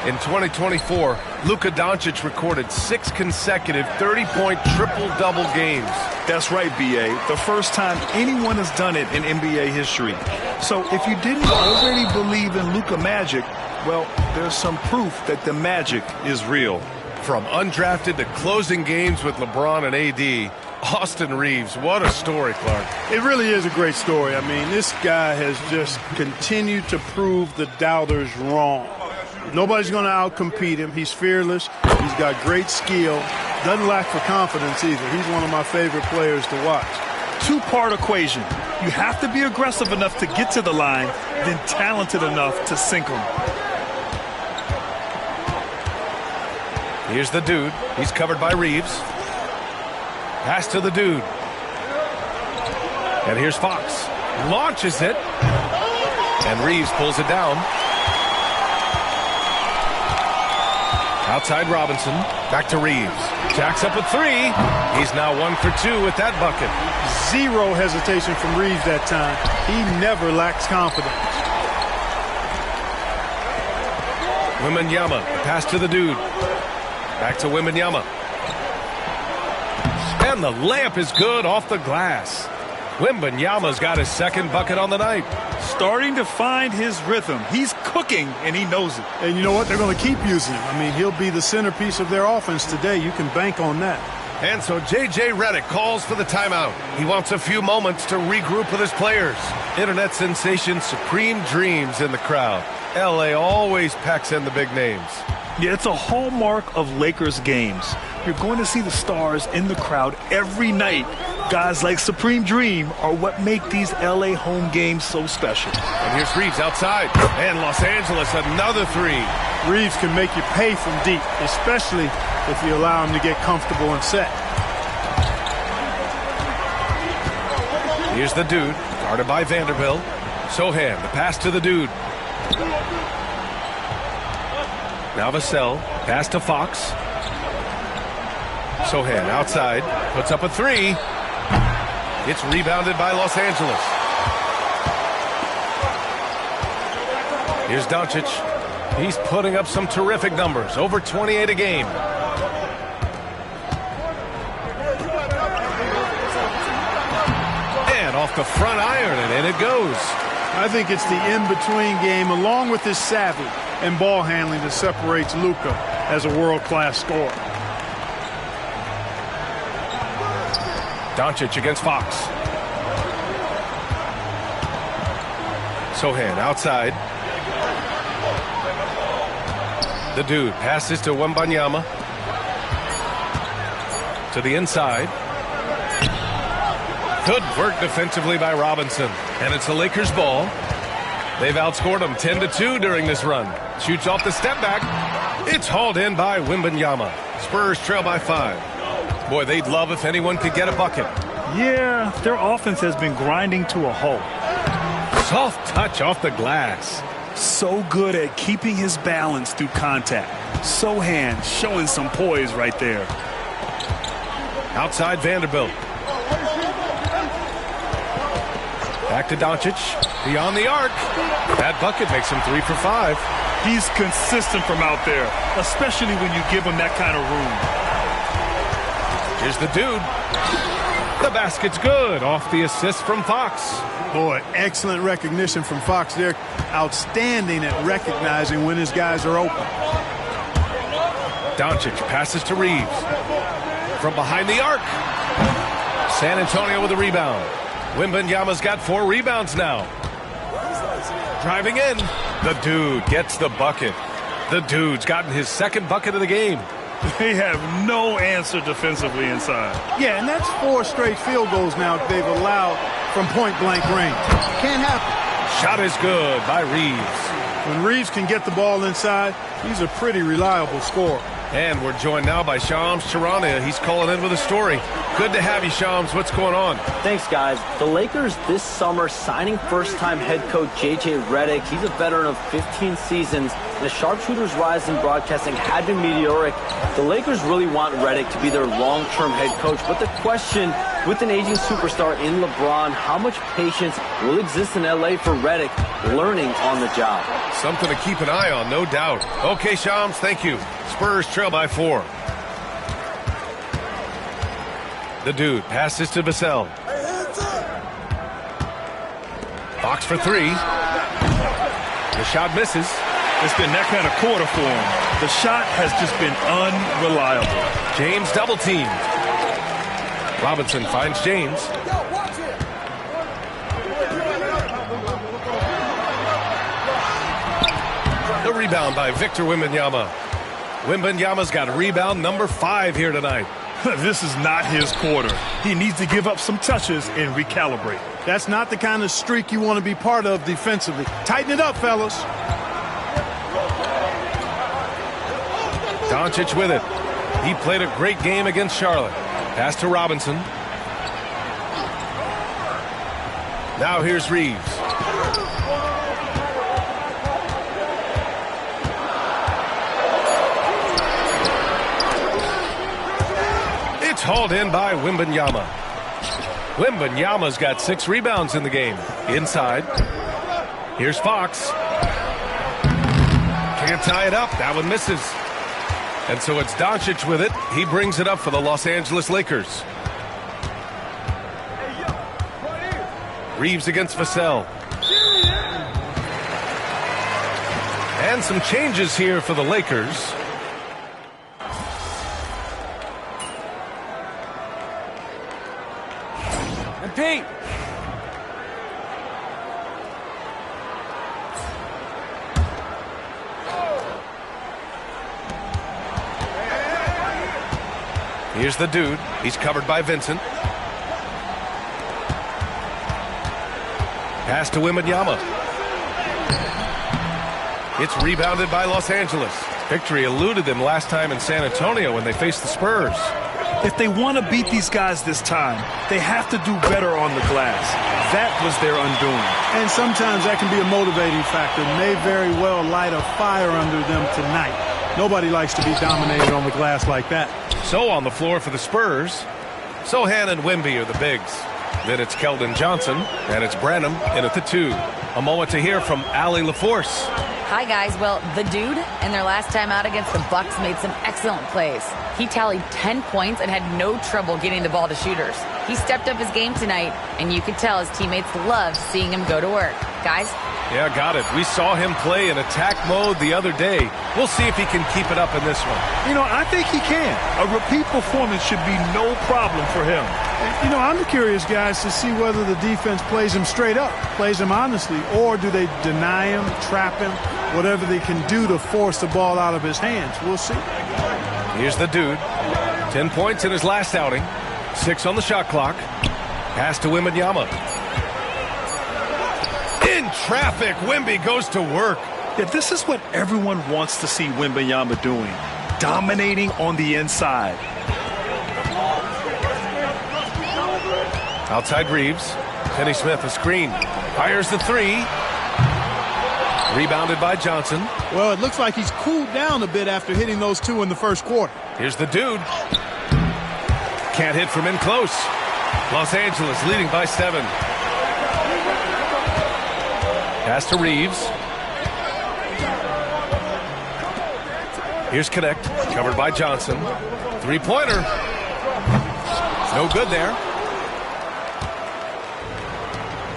Speaker 13: In 2024, Luka Doncic recorded 6 consecutive 30-point triple-double games.
Speaker 17: That's right, B.A. The first time anyone has done it in NBA history. So if you didn't already believe in Luka Magic, well, there's some proof that the magic is real.
Speaker 13: From undrafted to closing games with LeBron and AD, Austin Reeves, what a story, Clark.
Speaker 18: It really is a great story. I mean, this guy has just continued to prove the doubters wrong. Nobody's going to outcompete him. He's fearless. He's got great skill. Doesn't lack for confidence either. He's one of my favorite players to watch.
Speaker 17: Two-part equation. You have to be aggressive enough to get to the line, then talented enough to sink them.
Speaker 13: Here's the dude. He's covered by Reeves. Pass to the dude. And here's Fox. Launches it. And Reeves pulls it down. Outside Robinson. Back to Reeves. Jacks up a 3. He's now 1 for 2 with that bucket.
Speaker 18: Zero hesitation from Reeves that time. He never lacks confidence. Wembanyama.
Speaker 13: Pass to the dude. Back to Wembanyama. And the layup is good off the glass. Wembanyama's got his second bucket on the night.
Speaker 17: Starting to find his rhythm. He's cooking, and he knows it.
Speaker 18: And you know what? They're going to keep using him. I mean, he'll be the centerpiece of their offense today. You can bank on that.
Speaker 13: And so J.J. Redick calls for the timeout. He wants a few moments to regroup with his players. Internet sensation Supreme Dreams in the crowd. L.A. always packs in the big names.
Speaker 17: Yeah, it's a hallmark of Lakers games. You're going to see the stars in the crowd every night. Guys like Supreme Dream are what make these L.A. home games so special.
Speaker 13: And here's Reeves outside. And Los Angeles, another three.
Speaker 18: Reeves can make you pay from deep, especially if you allow him to get comfortable and set.
Speaker 13: Here's the Dude, guarded by Vanderbilt. Sohan, the pass to the Dude. Now Vassell, pass to Fox. Sohan outside, puts up a three. It's rebounded by Los Angeles. Here's Doncic. He's putting up some terrific numbers, over 28 a game. And off the front iron, and in it goes.
Speaker 18: I think it's the in-between game, along with his savvy and ball handling, that separates Luka as a world-class scorer.
Speaker 13: Doncic against Fox. Sohan outside. The Dude passes to Wembanyama. To the inside. Good work defensively by Robinson. And it's the Lakers' ball. They've outscored them 10-2 during this run. Shoots off the step back. It's hauled in by Wembanyama. Spurs trail by 5. Boy, they'd love if anyone could get a bucket.
Speaker 17: Yeah, their offense has been grinding to a halt.
Speaker 13: Soft touch off the glass.
Speaker 17: So good at keeping his balance through contact. Sohan showing some poise right there.
Speaker 13: Outside Vanderbilt. Back to Doncic. Beyond the arc. That bucket makes him 3 for 5.
Speaker 17: He's consistent from out there, especially when you give him that kind of room.
Speaker 13: Here's the Dude. The basket's good off the assist from Fox.
Speaker 18: Boy, excellent recognition from Fox. They're outstanding at recognizing when his guys are open.
Speaker 13: Doncic passes to Reeves. From behind the arc. San Antonio with a rebound. Wembanyama's got 4 rebounds now. Driving in. The Dude gets the bucket. The Dude's gotten his second bucket of the game.
Speaker 17: They have no answer defensively inside.
Speaker 18: Yeah, and that's 4 straight field goals now they've allowed from point-blank range. Can't happen.
Speaker 13: Shot is good by Reeves.
Speaker 18: When Reeves can get the ball inside, he's a pretty reliable scorer.
Speaker 13: And we're joined now by Shams Charania. He's calling in with a story. Good to have you, Shams. What's going on?
Speaker 20: Thanks, guys. The Lakers this summer signing first-time head coach J.J. Redick. He's a veteran of 15 seasons. And the sharpshooter's rise in broadcasting had been meteoric. The Lakers really want Redick to be their long-term head coach. But the question, with an aging superstar in LeBron, how much patience will exist in L.A. for Redick learning on the job?
Speaker 13: Something to keep an eye on, no doubt. Okay, Shams, thank you. Spurs trail by 4. The Dude passes to Vassell. Fox for 3. The shot misses.
Speaker 17: It's been that kind of quarter for him. The shot has just been unreliable.
Speaker 13: James double teamed. Robinson finds James. The rebound by Victor Wembanyama. Wembanyama's got rebound number 5 here tonight.
Speaker 17: This is not his quarter. He needs to give up some touches and recalibrate.
Speaker 18: That's not the kind of streak you want to be part of defensively. Tighten it up, fellas.
Speaker 13: Doncic with it. He played a great game against Charlotte. Pass to Robinson. Now here's Reeves. It's hauled in by Wembanyama. Wembanyama's got 6 rebounds in the game. Inside. Here's Fox. Can't tie it up. That one misses. And so it's Doncic with it. He brings it up for the Los Angeles Lakers.
Speaker 21: Reeves against Vassell. And some changes here for the Lakers.
Speaker 5: And Pete.
Speaker 21: Here's the dude. He's covered by Vincent. Pass to Wembanyama. It's rebounded by Los Angeles. Victory eluded them last time in San Antonio when they faced the Spurs.
Speaker 17: If they want to beat these guys this time, they have to do better on the glass. That was their undoing.
Speaker 18: And sometimes that can be a motivating factor. May very well light a fire under them tonight. Nobody likes to be dominated on the glass like that.
Speaker 21: So on the floor for the Spurs, Sohan and Wemby are the bigs. Then it's Keldon Johnson, and it's Branham in at the 2. A moment to hear from Allie LaForce.
Speaker 19: Hi, guys. Well, the dude, in their last time out against the Bucks, made some excellent plays. He tallied 10 points and had no trouble getting the ball to shooters. He stepped up his game tonight, and you could tell his teammates loved seeing him go to work. Guys?
Speaker 21: Yeah, got it. We saw him play in attack mode the other day. We'll see if he can keep it up in this one.
Speaker 17: You know, I think he can. A repeat performance should be no problem for him.
Speaker 18: You know, I'm curious, guys, to see whether the defense plays him straight up, plays him honestly, or do they deny him, trap him, whatever they can do to force the ball out of his hands. We'll see.
Speaker 21: Here's the dude. 10 points in his last outing. 6 on the shot clock. Pass to Wembanyama. In traffic, Wemby goes to work.
Speaker 17: Yeah, this is what everyone wants to see Wembanyama doing. Dominating on the inside.
Speaker 21: Outside Reeves. Finney Smith a screen. Fires the 3. Rebounded by Johnson.
Speaker 18: Well, it looks like he's cooled down a bit after hitting those 2 in the first quarter.
Speaker 21: Here's the dude. Can't hit from in close. Los Angeles leading by 7. Pass to Reeves. Here's Connect. Covered by Johnson. 3-pointer. No good there.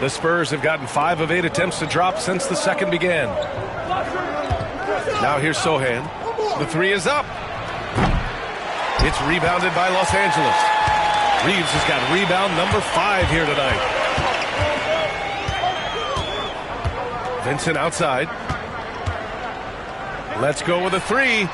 Speaker 21: The Spurs have gotten 5 of 8 attempts to drop since the second began. Now here's Sohan. The 3 is up. It's rebounded by Los Angeles. Reeves has got rebound number 5 here tonight. Vincent outside. Let's go with a 3.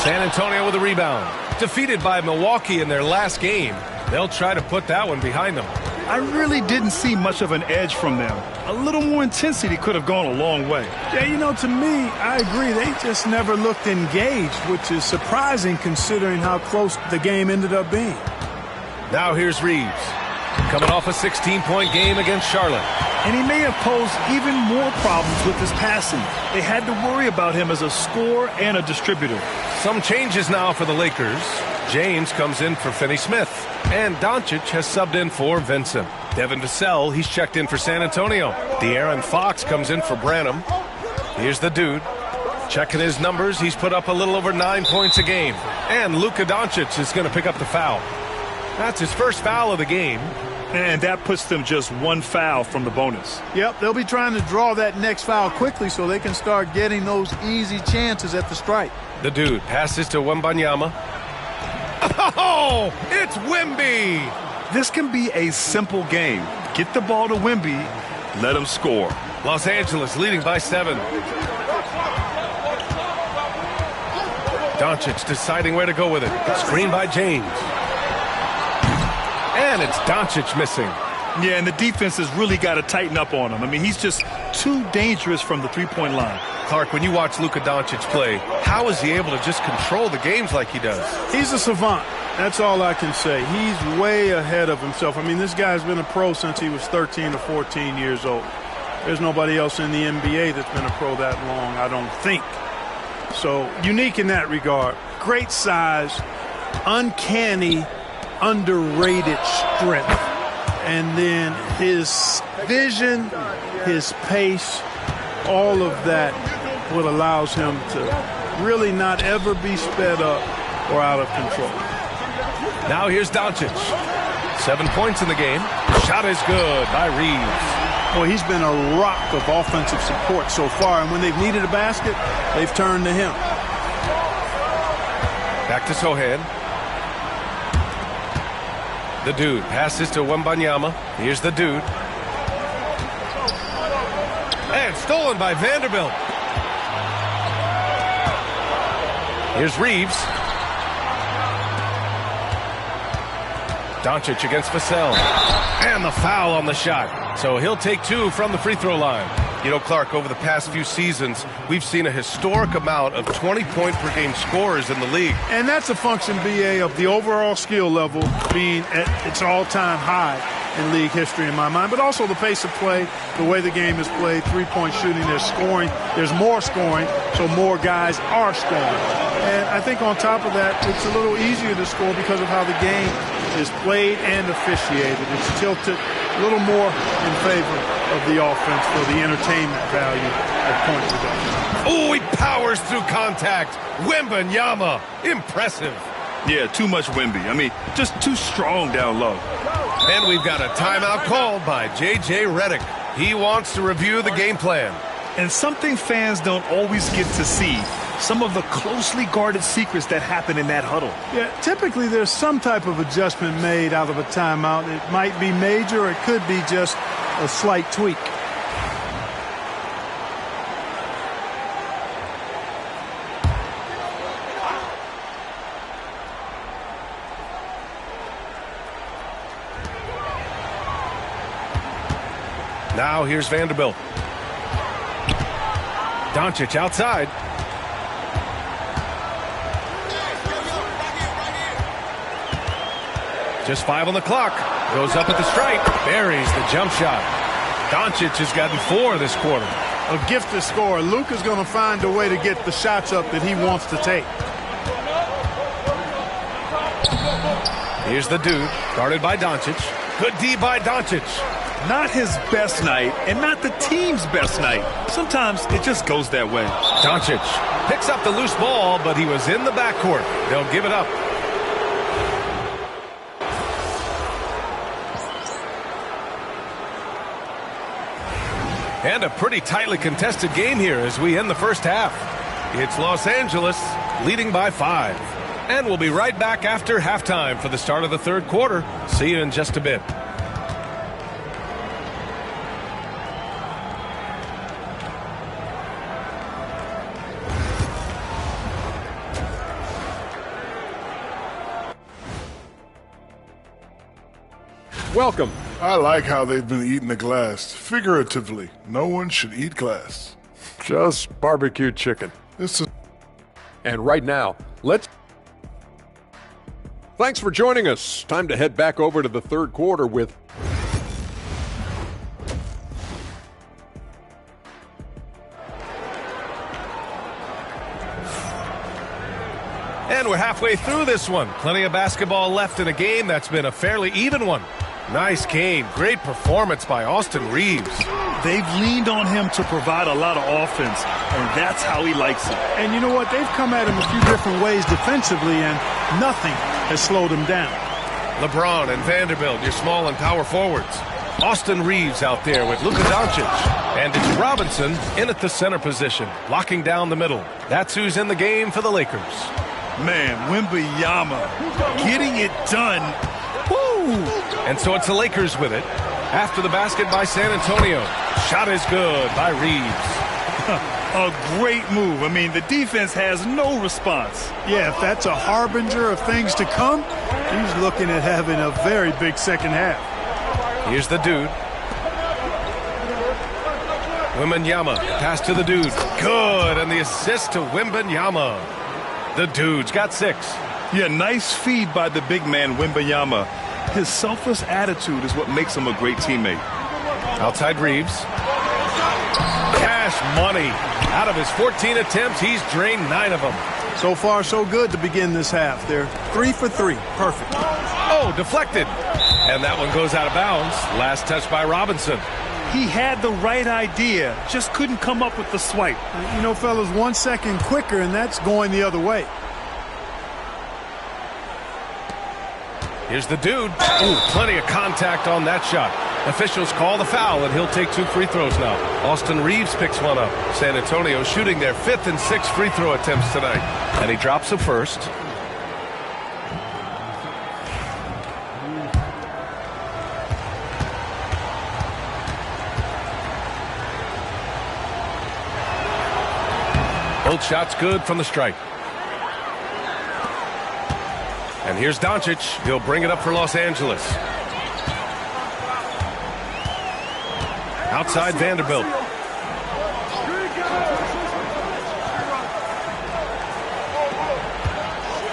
Speaker 21: San Antonio with a rebound. Defeated by Milwaukee in their last game. They'll try to put that one behind them.
Speaker 17: I really didn't see much of an edge from them. A little more intensity could have gone a long way.
Speaker 18: Yeah, you know, to me, I agree. They just never looked engaged, which is surprising considering how close the game ended up being.
Speaker 21: Now here's Reeves. Coming off a 16-point game against Charlotte.
Speaker 17: And he may have posed even more problems with his passing. They had to worry about him as a scorer and a distributor.
Speaker 21: Some changes now for the Lakers. James comes in for Finney Smith. And Doncic has subbed in for Vincent. Devin Vassell, he's checked in for San Antonio. De'Aaron Fox comes in for Branham. Here's the dude. Checking his numbers, he's put up a little over 9 points a game. And Luka Doncic is going to pick up the foul. That's his first foul of the game.
Speaker 17: And that puts them just 1 foul from the bonus.
Speaker 18: Yep, they'll be trying to draw that next foul quickly so they can start getting those easy chances at the stripe.
Speaker 21: The dude passes to Wembanyama. Oh, it's Wemby!
Speaker 17: This can be a simple game. Get the ball to Wemby, let him score.
Speaker 21: Los Angeles leading by 7. Doncic deciding where to go with it. Screen by James. And it's Doncic missing.
Speaker 17: Yeah, and the defense has really got to tighten up on him. I mean, he's just too dangerous from the three-point line.
Speaker 21: Clark, when you watch Luka Doncic play, how is he able to just control the games like he does?
Speaker 18: He's a savant. That's all I can say. He's way ahead of himself. I mean, this guy's been a pro since he was 13 or 14 years old. There's nobody else in the NBA that's been a pro that long, I don't think. So, unique in that regard. Great size, uncanny, underrated strength. And then his vision, his pace, all of that what allows him to really not ever be sped up or out of control.
Speaker 21: Now here's Doncic. 7 points in the game. Shot is good by Reeves.
Speaker 18: Well, he's been a rock of offensive support so far, and when they've needed a basket, they've turned to him.
Speaker 21: Back to Sohan. The Dude passes to Wembanyama. Here's the Dude. And stolen by Vanderbilt. Here's Reeves. Doncic against Vassell. And the foul on the shot. So he'll take 2 from the free throw line. You know, Clark, over the past few seasons, we've seen a historic amount of 20-point-per-game scorers in the league.
Speaker 18: And that's a function, B.A., of the overall skill level being at its all-time high in league history in my mind, but also the pace of play, the way the game is played, three-point shooting, there's scoring, there's more scoring, so more guys are scoring. And I think on top of that, it's a little easier to score because of how the game is played and officiated. It's tilted a little more in favor of the offense for the entertainment value of point production.
Speaker 21: Oh, he powers through contact. Wembanyama, impressive.
Speaker 7: Yeah, too much Wemby. I mean, just too strong down low.
Speaker 21: And we've got a timeout called by J.J. Redick. He wants to review the game plan.
Speaker 17: And something fans don't always get to see, some of the closely guarded secrets that happen in that huddle.
Speaker 18: Yeah, typically there's some type of adjustment made out of a timeout. It might be major, or it could be just a slight tweak.
Speaker 21: Now here's Vanderbilt. Doncic outside. Just 5 on the clock. Goes up at the stripe. Buries the jump shot. Doncic has gotten 4 this quarter.
Speaker 18: A gifted scorer. Luke is going to find a way to get the shots up that he wants to take.
Speaker 21: Here's the Dude, guarded by Doncic. Good D by Doncic.
Speaker 17: Not his best night, and not the team's best night. Sometimes it just goes that way.
Speaker 21: Doncic picks up the loose ball, but he was in the backcourt. They'll give it up. And a pretty tightly contested game here as we end the first half. It's Los Angeles leading by 5. And we'll be right back after halftime for the start of the third quarter. See you in just a bit.
Speaker 11: Welcome.
Speaker 12: I like how they've been eating the glass. Figuratively, no one should eat glass.
Speaker 11: Just barbecued chicken. And right now, Thanks for joining us. Time to head back over to the third quarter with
Speaker 21: And we're halfway through this one. Plenty of basketball left in a game that's been a fairly even one. Nice game. Great performance by Austin Reeves.
Speaker 17: They've leaned on him to provide a lot of offense, and that's how he likes it.
Speaker 18: And you know what? They've come at him a few different ways defensively, and nothing has slowed him down.
Speaker 21: LeBron and Vanderbilt, your small and power forwards. Austin Reeves out there with Luka Doncic. And it's Robinson in at the center position, locking down the middle. That's who's in the game for the Lakers.
Speaker 17: Man, Wembanyama getting it done. Woo!
Speaker 21: And so it's the Lakers with it. After the basket by San Antonio. Shot is good by Reeves.
Speaker 17: A great move. I mean, the defense has no response.
Speaker 18: Yeah, if that's a harbinger of things to come, he's looking at having a very big second half.
Speaker 21: Here's the Dude. Wembanyama, pass to the Dude. Good, and the assist to Wembanyama. The Dude's got 6.
Speaker 7: Yeah, nice feed by the big man, Wembanyama. His selfless attitude is what makes him a great teammate.
Speaker 21: Outside Reeves. Cash money. Out of his 14 attempts, he's drained 9 of them.
Speaker 18: So far, so good to begin this half. They're 3 for 3. Perfect.
Speaker 21: Oh, deflected. And that one goes out of bounds. Last touch by Robinson.
Speaker 17: He had the right idea, just couldn't come up with the swipe.
Speaker 18: You know, fellas, 1 second quicker, and that's going the other way.
Speaker 21: Here's the dude. Ooh, plenty of contact on that shot. Officials call the foul, and he'll take 2 free throws now. Austin Reeves picks one up. San Antonio shooting their 5th and 6th free throw attempts tonight. And he drops the first. Both shots good from the stripe. And here's Doncic. He'll bring it up for Los Angeles. Outside Vanderbilt.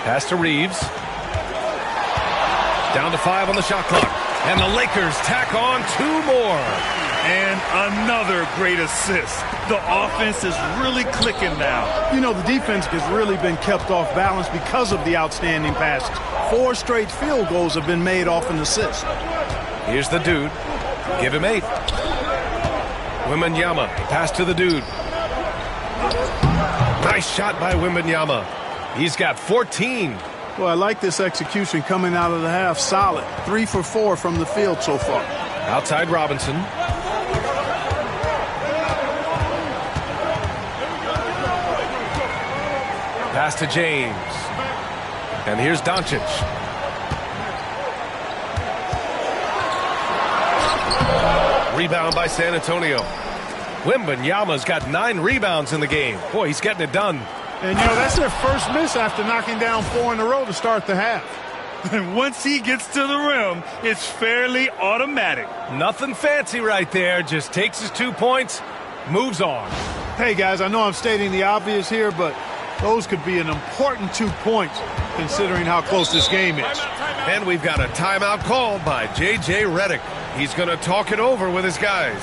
Speaker 21: Pass to Reeves. Down to 5 on the shot clock. And the Lakers tack on 2 more.
Speaker 17: And another great assist. The offense is really clicking now.
Speaker 18: You know, the defense has really been kept off balance because of the outstanding passes. 4 straight field goals have been made off an assist.
Speaker 21: Here's the dude. Give him 8. Wembanyama, pass to the dude. Nice shot by Wembanyama. He's got 14.
Speaker 18: Well, I like this execution coming out of the half. Solid. 3 for 4 from the field so far.
Speaker 21: Outside Robinson. Pass to James. And here's Doncic. Rebound by San Antonio. Wembanyama's got 9 rebounds in the game. Boy, he's getting it done.
Speaker 18: And, you know, that's their first miss after knocking down 4 in a row to start the half.
Speaker 17: And once he gets to the rim, it's fairly automatic.
Speaker 21: Nothing fancy right there. Just takes his 2 points, moves on.
Speaker 18: Hey, guys, I know I'm stating the obvious here, but those could be an important 2 points considering how close this game is.
Speaker 21: And we've got a timeout called by J.J. Redick. He's going to talk it over with his guys.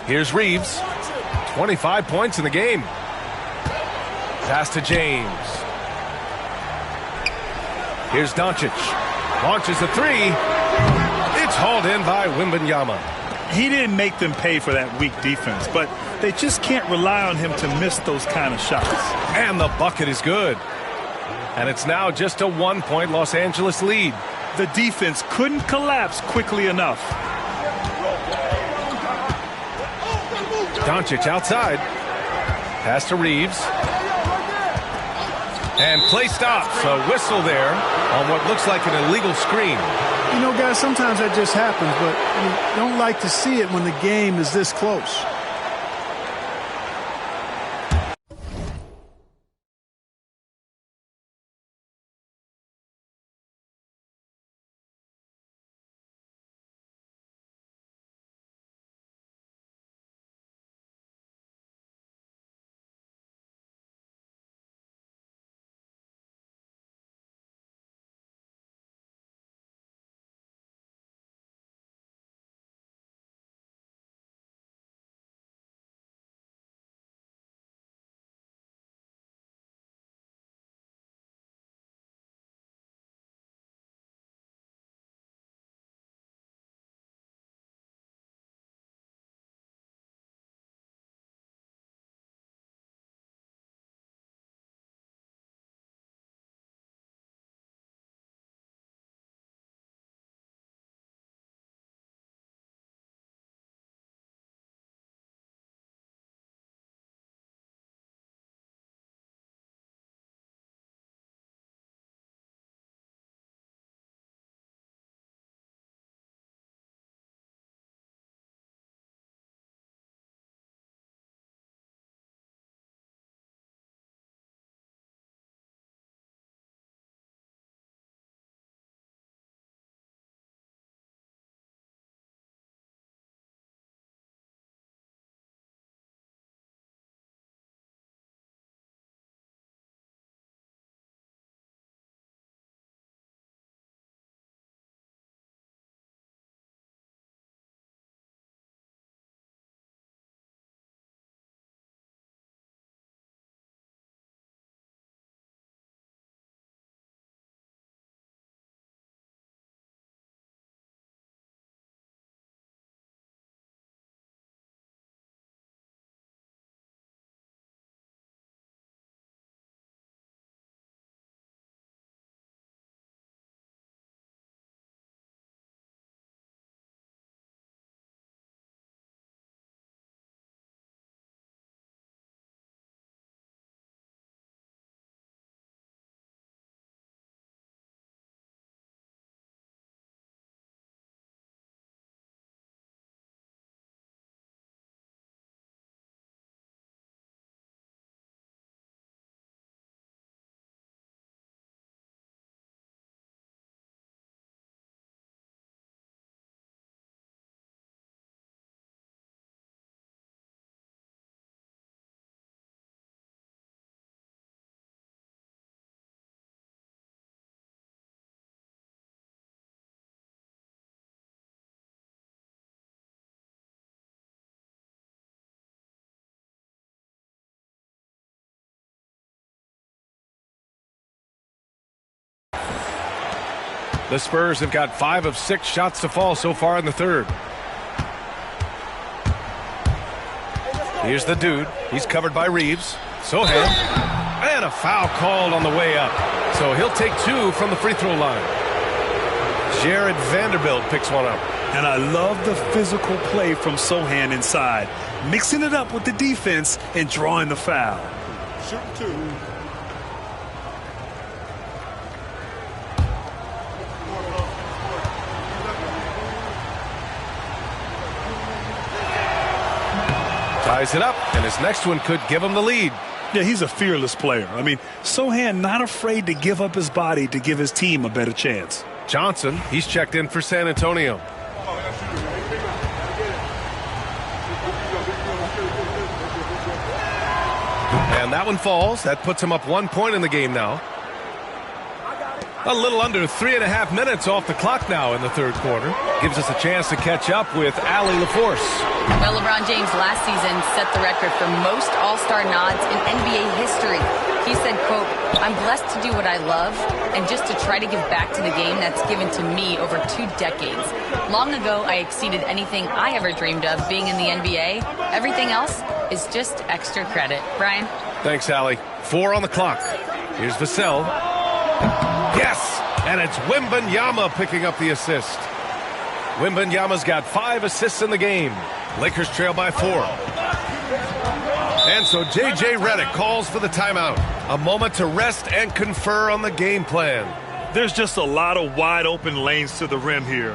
Speaker 21: Here's Reeves. 25 points in the game. Pass to James. Here's Doncic. Launches a 3. It's hauled in by Wembanyama.
Speaker 17: He didn't make them pay for that weak defense, but they just can't rely on him to miss those kind of shots.
Speaker 21: And the bucket is good. And it's now just a 1-point Los Angeles lead.
Speaker 17: The defense couldn't collapse quickly enough.
Speaker 21: Doncic outside. Pass to Reeves. And play stops. A whistle there on what looks like an illegal screen.
Speaker 18: You know, guys, sometimes that just happens, but you don't like to see it when the game is this close.
Speaker 21: The Spurs have got 5 of 6 shots to fall so far in the third. Here's the dude. He's covered by Reeves. Sohan. And a foul called on the way up. So he'll take 2 from the free throw line. Jared Vanderbilt picks one up.
Speaker 17: And I love the physical play from Sohan inside, mixing it up with the defense and drawing the foul.
Speaker 12: Shoot 2.
Speaker 21: Ties it up, and his next one could give him the lead.
Speaker 17: Yeah, he's a fearless player. I mean, Sohan not afraid to give up his body to give his team a better chance.
Speaker 21: Johnson, he's checked in for San Antonio. And that one falls. That puts him up 1 point in the game now. A little under 3.5 minutes off the clock now in the third quarter. Gives us a chance to catch up with Allie LaForce.
Speaker 19: Well, LeBron James last season set the record for most All-Star nods in NBA history. He said, quote, "I'm blessed to do what I love and just to try to give back to the game that's given to me over 2 decades. Long ago, I exceeded anything I ever dreamed of being in the NBA. Everything else is just extra credit." Brian?
Speaker 21: Thanks, Allie. 4 on the clock. Here's Vassell. Yes! And it's Wembanyama picking up the assist. Wembanyama's got 5 assists in the game. Lakers trail by 4. And so J.J. Redick calls for the timeout. A moment to rest and confer on the game plan.
Speaker 17: There's just a lot of wide open lanes to the rim here.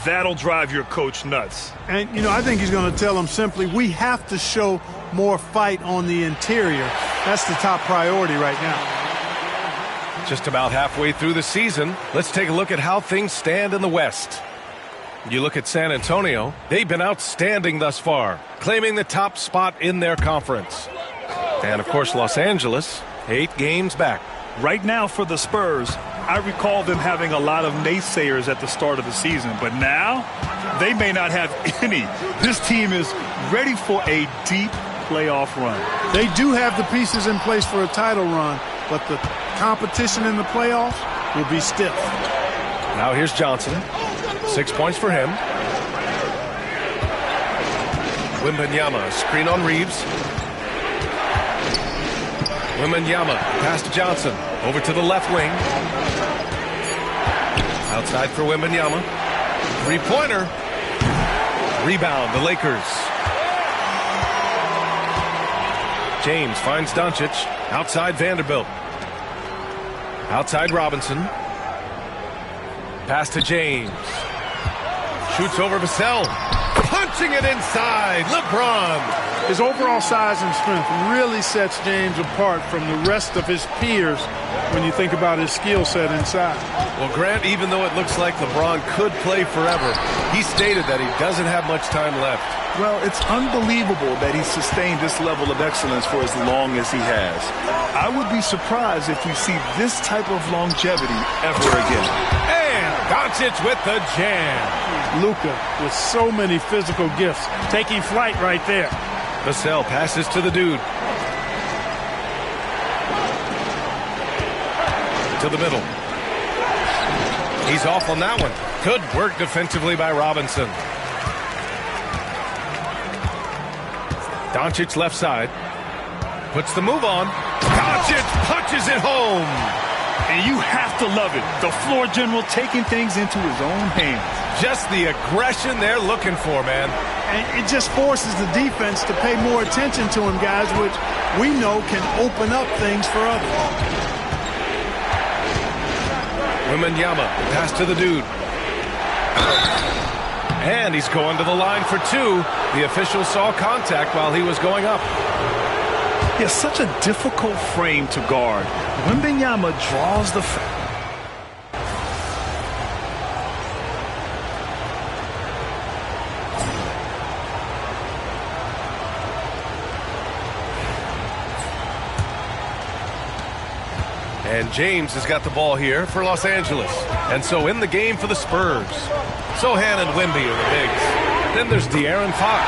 Speaker 17: That'll drive your coach nuts.
Speaker 18: And, you know, I think he's going to tell them simply, we have to show more fight on the interior. That's the top priority right now.
Speaker 21: Just about halfway through the season, let's take a look at how things stand in the West. You look at San Antonio, they've been outstanding thus far, claiming the top spot in their conference. And, of course, Los Angeles, 8 games back.
Speaker 17: Right now for the Spurs, I recall them having a lot of naysayers at the start of the season, but now they may not have any. This team is ready for a deep playoff run.
Speaker 18: They do have the pieces in place for a title run, but the competition in the playoffs will be stiff.
Speaker 21: Now here's Johnson. 6 points for him. Wembanyama, screen on Reeves. Wembanyama, pass to Johnson. Over to the left wing. Outside for Wembanyama. 3-pointer. Rebound, the Lakers. James finds Doncic. Outside Vanderbilt. Outside Robinson. Pass to James. Shoots over Vassell. Punching it inside. LeBron.
Speaker 18: His overall size and strength really sets James apart from the rest of his peers when you think about his skill set inside.
Speaker 21: Well, Grant, even though it looks like LeBron could play forever, he stated that he doesn't have much time left.
Speaker 17: Well, it's unbelievable that he sustained this level of excellence for as long as he has. I would be surprised if we see this type of longevity ever again.
Speaker 21: And Doncic with the jam.
Speaker 18: Luka with so many physical gifts, taking flight right there.
Speaker 21: Vassell passes to the dude. To the middle. He's off on that one. Good work defensively by Robinson. Doncic left side. Puts the move on. Doncic punches it home.
Speaker 17: And you have to love it. The floor general taking things into his own hands.
Speaker 21: Just the aggression they're looking for, man.
Speaker 18: And it just forces the defense to pay more attention to him, guys, which we know can open up things for others.
Speaker 21: Wembanyama, pass to the dude. And he's going to the line for 2. The official saw contact while he was going up.
Speaker 17: Yeah, such a difficult frame to guard. Wembanyama draws the foul.
Speaker 21: And James has got the ball here for Los Angeles. And so in the game for the Spurs, Sohan and Wemby are the bigs. Then there's De'Aaron Fox.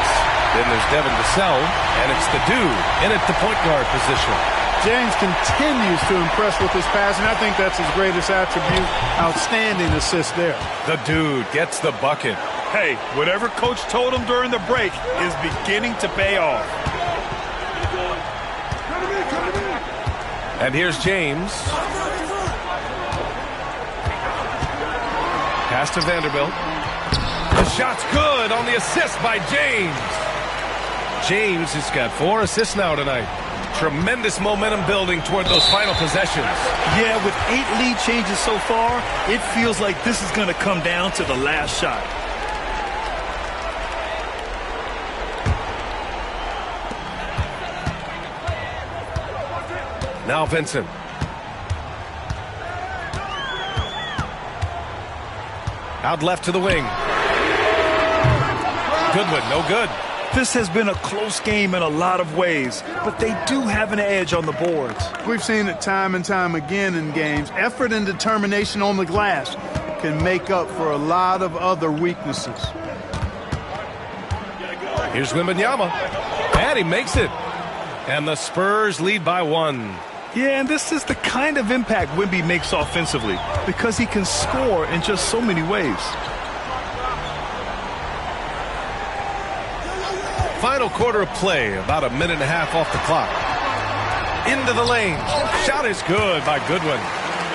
Speaker 21: Then there's Devin Vassell. And it's the dude in at the point guard position.
Speaker 18: James continues to impress with his passing. I think that's his greatest attribute. Outstanding assist there.
Speaker 21: The dude gets the bucket.
Speaker 17: Hey, whatever coach told him during the break is beginning to pay off.
Speaker 21: And here's James. Pass to Vanderbilt. The shot's good on the assist by James. James has got 4 assists now tonight. Tremendous momentum building toward those final possessions.
Speaker 17: Yeah, with 8 lead changes so far, it feels like this is going to come down to the last shot.
Speaker 21: Now Vincent. Out left to the wing. Goodwin, no good.
Speaker 17: This has been a close game in a lot of ways, but they do have an edge on the boards.
Speaker 18: We've seen it time and time again in games. Effort and determination on the glass can make up for a lot of other weaknesses.
Speaker 21: Here's Wembanyama. And he makes it. And the Spurs lead by 1.
Speaker 17: Yeah, and this is the kind of impact Wemby makes offensively because he can score in just so many ways.
Speaker 21: Final quarter of play, about a minute and a half off the clock. Into the lane. Shot is good by Goodwin.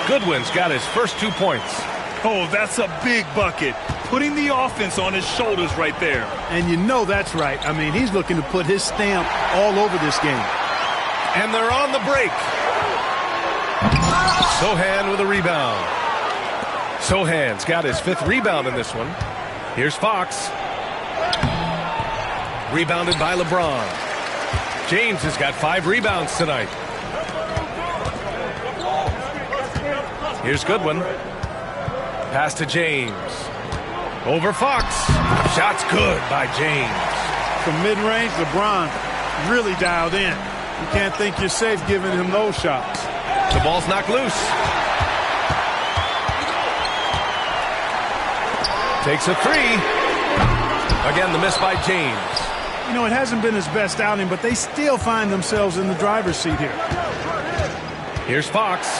Speaker 21: Goodwin's got his first 2 points.
Speaker 17: Oh, that's a big bucket. Putting the offense on his shoulders right there.
Speaker 18: And you know that's right. I mean, he's looking to put his stamp all over this game.
Speaker 21: And they're on the break. Sohan with a rebound. Sohan's got his 5th rebound in this one. Here's Fox. Rebounded by LeBron. James has got 5 rebounds tonight. Here's Goodwin. Pass to James. Over Fox. Shot's good by James.
Speaker 18: From mid-range, LeBron really dialed in. You can't think you're safe giving him those shots.
Speaker 21: The ball's knocked loose. Takes a 3. Again, the miss by James.
Speaker 18: You know, it hasn't been his best outing, but they still find themselves in the driver's seat here.
Speaker 21: Here's Fox.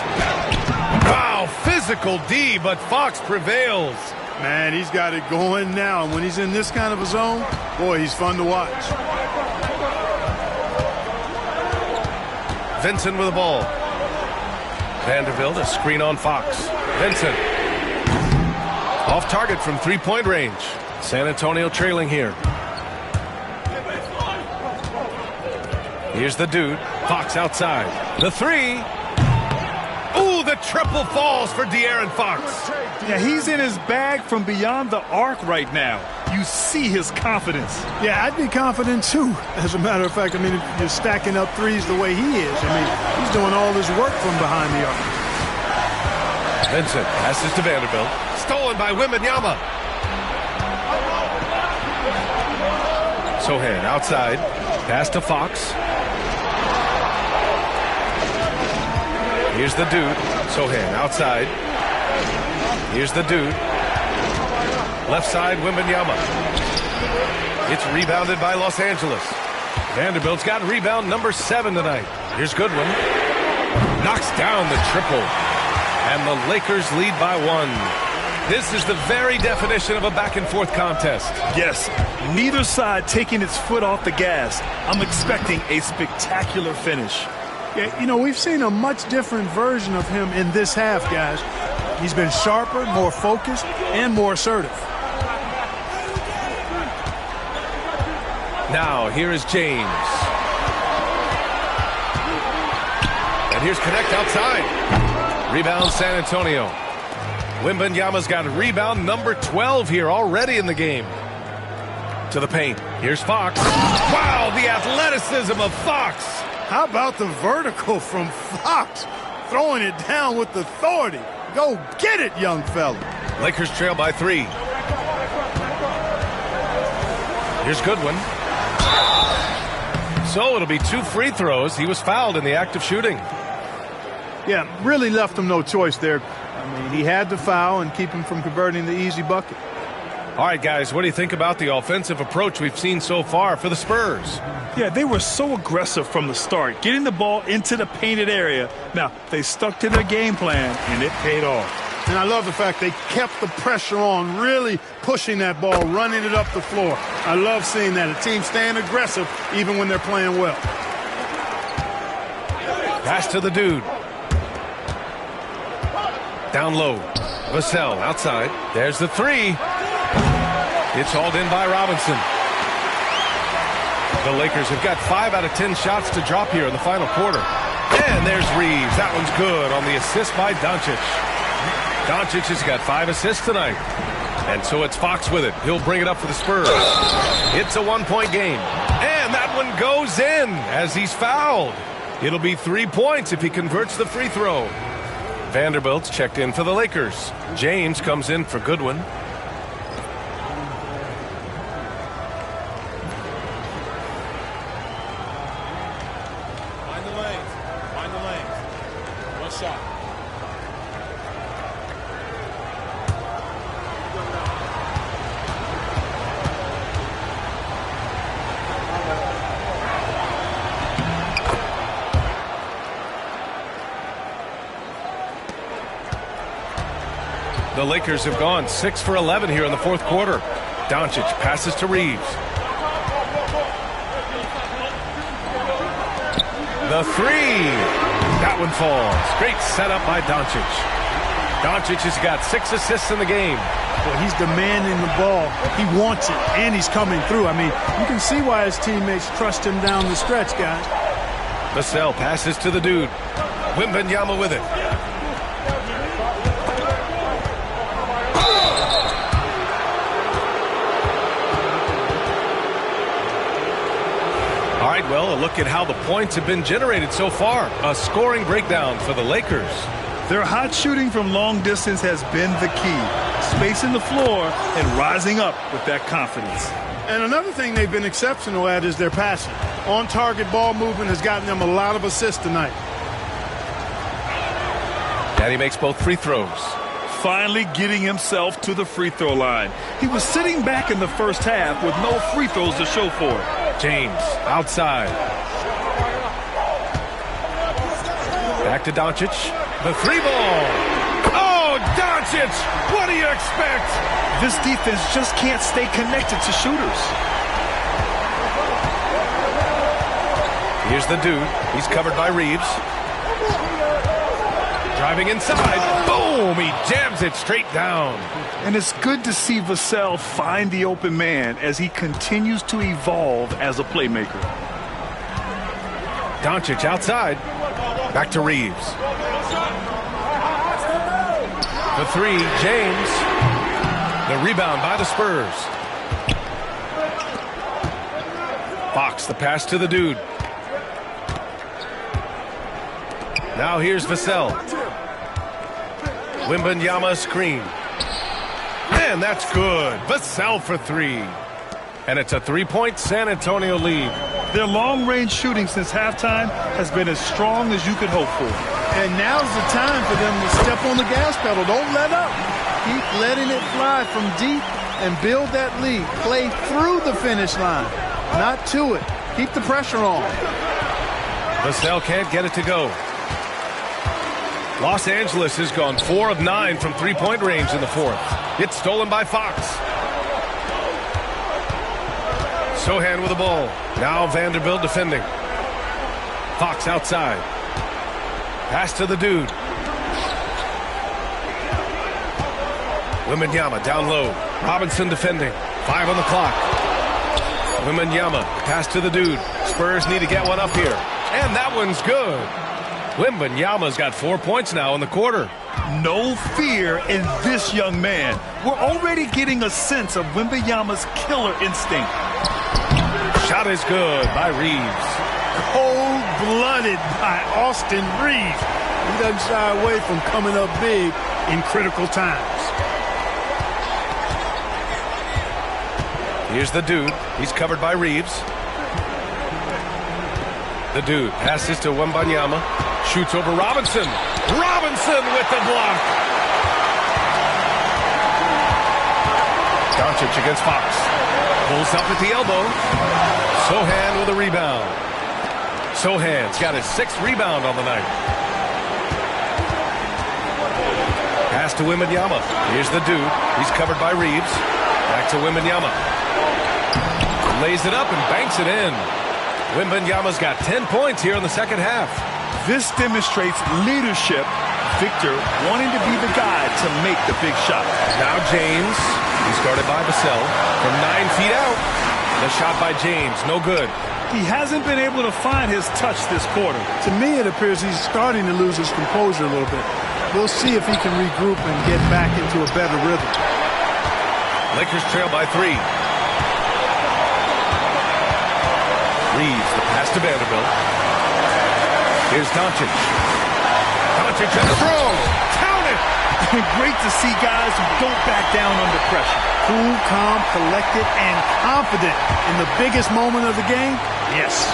Speaker 21: Wow, physical D, but Fox prevails.
Speaker 18: Man, he's got it going now. And when he's in this kind of a zone, boy, he's fun to watch.
Speaker 21: Vincent with the ball. Vanderbilt, a screen on Fox. Vincent. Off target from 3-point range. San Antonio trailing here. Here's the dude. Fox outside. The 3. Ooh, the triple falls for De'Aaron Fox.
Speaker 17: Yeah, he's in his bag from beyond the arc right now. You see his confidence.
Speaker 18: Yeah, I'd be confident too. As a matter of fact, I mean, if you're stacking up threes the way he is, I mean, he's doing all his work from behind the arc.
Speaker 21: Vincent passes to Vanderbilt. Stolen by Wembanyama. Sohan outside. Pass to Fox. Here's the dude. Sohan outside. Here's the dude. Left side, Wembanyama. It's rebounded by Los Angeles. Vanderbilt's got rebound number 7 tonight. Here's Goodwin. Knocks down the triple. And the Lakers lead by 1. This is the very definition of a back-and-forth contest.
Speaker 17: Yes, neither side taking its foot off the gas. I'm expecting a spectacular finish.
Speaker 18: Yeah, you know, we've seen a much different version of him in this half, guys. He's been sharper, more focused, and more assertive.
Speaker 21: Now, here is James. And here's Connect outside. Rebound San Antonio. Wembanyama's got rebound number 12 here already in the game. To the paint. Here's Fox. Wow, the athleticism of Fox.
Speaker 18: How about the vertical from Fox? Throwing it down with authority. Go get it, young fella.
Speaker 21: Lakers trail by 3. Here's Goodwin. So it'll be 2 free throws. He was fouled in the act of shooting.
Speaker 18: Yeah, really left him no choice there. I mean, he had to foul and keep him from converting the easy bucket.
Speaker 21: All right, guys, what do you think about the offensive approach we've seen so far for the Spurs?
Speaker 17: Yeah, they were so aggressive from the start, getting the ball into the painted area. Now, they stuck to their game plan, and it paid off.
Speaker 18: And I love the fact they kept the pressure on, really pushing that ball, running it up the floor. I love seeing that. A team staying aggressive even when they're playing well.
Speaker 21: Pass to the dude. Down low. Vassell outside. There's the three. It's hauled in by Robinson. The Lakers have got 5 out of 10 shots to drop here in the final quarter. And there's Reeves. That one's good on the assist by Doncic. Doncic has got 5 assists tonight. And so it's Fox with it. He'll bring it up for the Spurs. It's a 1-point game. And that one goes in as he's fouled. It'll be 3 points if he converts the free throw. Vanderbilt's checked in for the Lakers. James comes in for Goodwin.
Speaker 15: Find the lanes. Find the lanes. One shot.
Speaker 21: The Lakers have gone 6 for 11 here in the fourth quarter. Doncic passes to Reeves. The three. That one falls. Great setup by Doncic. Doncic has got 6 assists in the game.
Speaker 18: Well, he's demanding the ball. He wants it, and he's coming through. I mean, you can see why his teammates trust him down the stretch, guys.
Speaker 21: Vassell passes to the dude. Wembanyama with it. All right, well, a look at how the points have been generated so far. A scoring breakdown for the Lakers.
Speaker 17: Their hot shooting from long distance has been the key. Spacing the floor and rising up with that confidence.
Speaker 18: And another thing they've been exceptional at is their passing. On-target ball movement has gotten them a lot of assists tonight.
Speaker 21: And he makes both free throws.
Speaker 17: Finally getting himself to the free throw line. He was sitting back in the first half with no free throws to show for it.
Speaker 21: James outside. Back to Doncic. The three ball. Oh, Doncic! What do you expect?
Speaker 17: This defense just can't stay connected to shooters.
Speaker 21: Here's the dude. He's covered by Reeves. Driving inside. Boom! He jams it straight down.
Speaker 17: And it's good to see Vassell find the open man as he continues to evolve as a playmaker.
Speaker 21: Doncic outside. Back to Reeves. The three, James. The rebound by the Spurs. Fox, the pass to the dude. Now here's Vassell. Wembanyama screen. And that's good. Vassell for 3. And it's a 3-point San Antonio lead.
Speaker 17: Their long-range shooting since halftime has been as strong as you could hope for.
Speaker 18: And now's the time for them to step on the gas pedal. Don't let up. Keep letting it fly from deep and build that lead. Play through the finish line, not to it. Keep the pressure on.
Speaker 21: Vassell can't get it to go. Los Angeles has gone 4 of 9 from three-point range in the fourth. It's stolen by Fox. Sohan with the ball. Now Vanderbilt defending. Fox outside. Pass to the dude. Wembanyama down low. Robinson defending. 5 on the clock. Wembanyama pass to the dude. Spurs need to get one up here. And that one's good. Wembanyama's got 4 points now in the quarter.
Speaker 17: No fear in this young man. We're already getting a sense of Wembanyama's killer instinct.
Speaker 21: Shot is good by Reeves.
Speaker 18: Cold-blooded by Austin Reeves. He doesn't shy away from coming up big in critical times.
Speaker 21: Here's the dude. He's covered by Reeves. The dude passes to Wembanyama. Shoots over Robinson. Robinson with the block. Doncic against Fox. Pulls up at the elbow. Sohan with a rebound. Sohan's got his 6th rebound on the night. Pass to Wembanyama. Here's the dude. He's covered by Reeves. Back to Wembanyama. Lays it up and banks it in. Wembanyama's got 10 points here in the second half.
Speaker 17: This demonstrates leadership. Victor wanting to be the guy to make the big shot.
Speaker 21: Now James. He's guarded by Vassell from 9 feet out. The shot by James, no good.
Speaker 17: He hasn't been able to find his touch this quarter.
Speaker 18: To me, it appears he's starting to lose his composure a little bit. We'll see if he can regroup and get back into a better rhythm.
Speaker 21: Lakers trail by 3. Reeves, the pass to Vanderbilt. Here's Doncic. Doncic and the throw. Count it!
Speaker 17: Great to see guys who don't back down under pressure.
Speaker 18: Cool, calm, collected, and confident in the biggest moment of the game.
Speaker 17: Yes.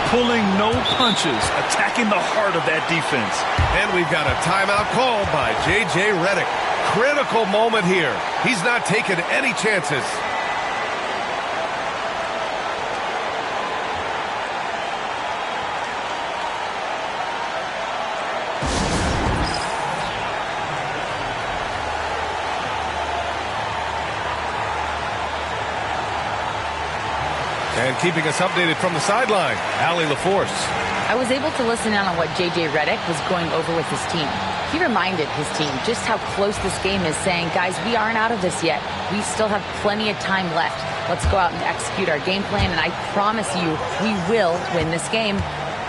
Speaker 17: Pulling no punches, attacking the heart of that defense.
Speaker 21: And we've got a timeout called by J.J. Redick. Critical moment here. He's not taking any chances. And keeping us updated from the sideline, Allie LaForce.
Speaker 19: I was able to listen in on what J.J. Redick was going over with his team. He reminded his team just how close this game is, saying, guys, we aren't out of this yet. We still have plenty of time left. Let's go out and execute our game plan, and I promise you we will win this game.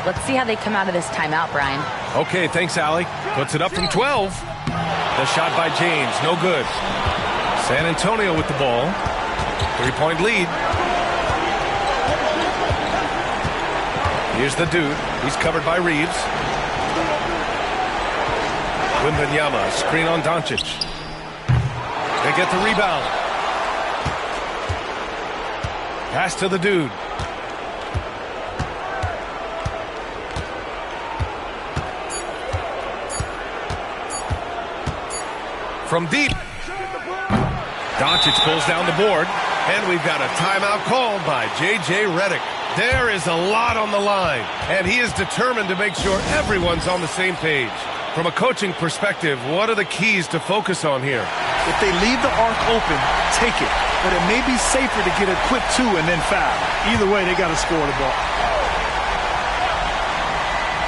Speaker 19: Let's see how they come out of this timeout, Brian.
Speaker 21: Okay, thanks, Allie. Puts it up from 12. The shot by James, no good. San Antonio with the ball. 3-point lead. Here's the dude. He's covered by Reeves. Wembanyama, screen on Doncic. They get the rebound. Pass to the dude. From deep. Doncic pulls down the board. And we've got a timeout called by J.J. Redick. There is a lot on the line, and he is determined to make sure everyone's on the same page. From a coaching perspective, what are the keys to focus on here?
Speaker 17: If they leave the arc open, take it. But it may be safer to get a quick 2 and then foul.
Speaker 18: Either way, they got to score the ball.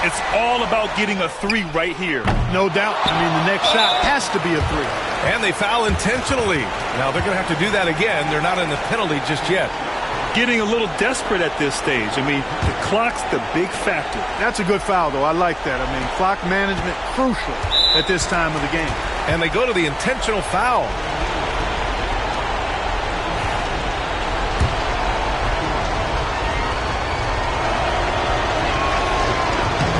Speaker 17: It's all about getting a 3 right here.
Speaker 18: No doubt. I mean, the next shot has to be a 3.
Speaker 21: And they foul intentionally. Now, they're going to have to do that again. They're not in the penalty just yet.
Speaker 17: Getting a little desperate at this stage. I mean, the clock's the big factor.
Speaker 18: That's a good foul, though. I like that. I mean, clock management crucial at this time of the game.
Speaker 21: And they go to the intentional foul.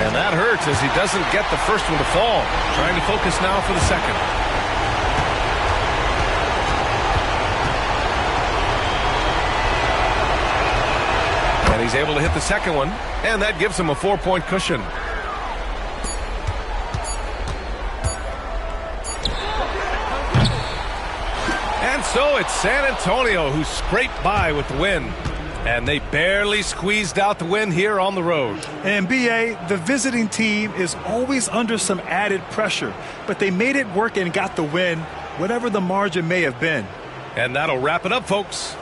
Speaker 21: And that hurts as he doesn't get the first one to fall. Trying to focus now for the second. And he's able to hit the second one, and that gives him a 4-point cushion. And so it's San Antonio who scraped by with the win. And they barely squeezed out the win here on the road.
Speaker 17: And B.A., the visiting team is always under some added pressure, but they made it work and got the win, whatever the margin may have been.
Speaker 21: And that'll wrap it up, folks.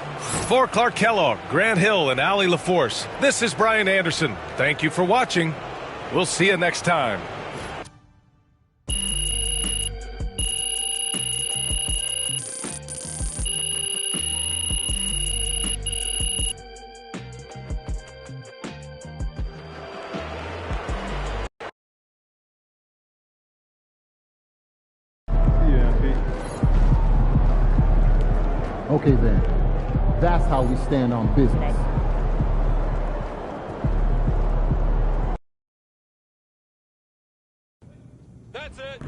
Speaker 21: For Clark Kellogg, Grant Hill, and Allie LaForce, this is Brian Anderson. Thank you for watching. We'll see you next time.
Speaker 3: Okay then, that's how we stand on business.
Speaker 11: That's it.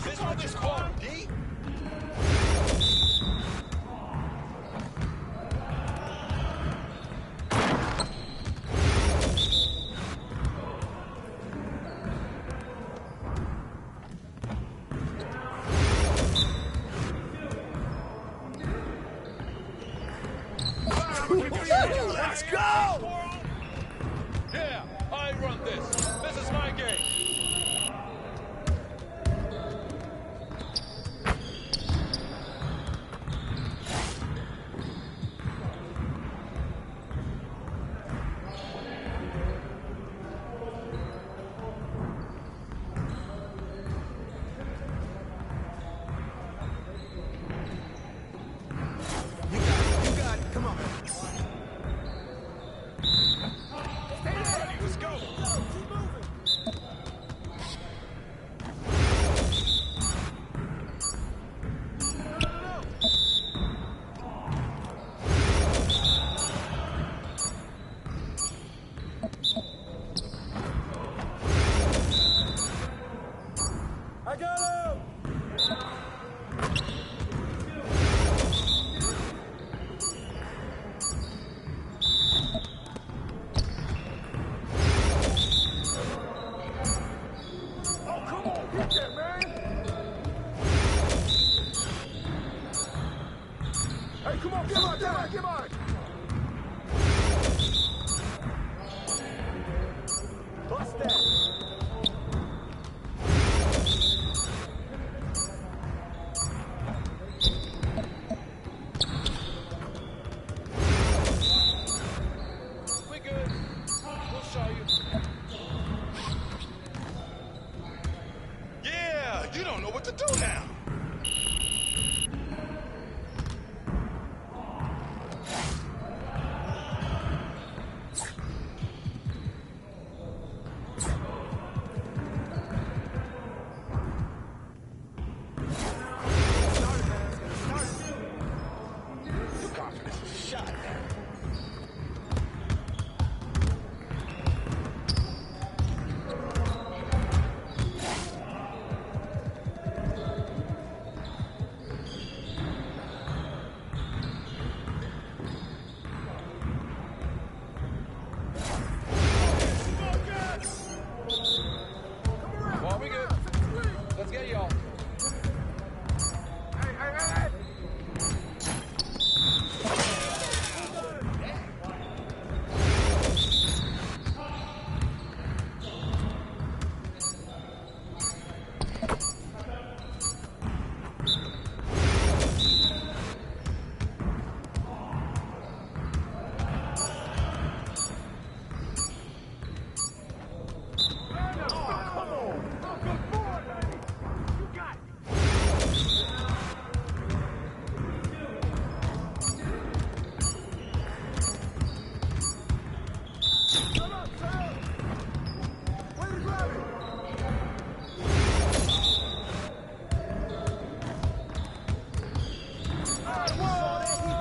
Speaker 15: This one is called D.
Speaker 1: Let's go!
Speaker 15: Yeah, I run this. This is my game.
Speaker 1: You got it. Come on.
Speaker 15: Let's go.
Speaker 1: I got him! Oh, come on, get that, man! Hey, come on, get on! Bust that!
Speaker 15: We good. We'll show you.
Speaker 1: Yeah, you don't know what to do now. Your confidence is shot.
Speaker 15: Well, we good. Let's get y'all.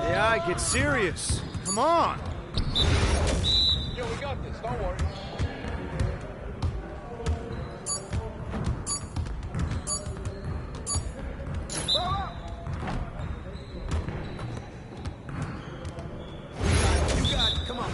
Speaker 2: Yeah, get serious. Come on.
Speaker 15: Yo, we got this. Don't worry.
Speaker 1: You got it. Come on.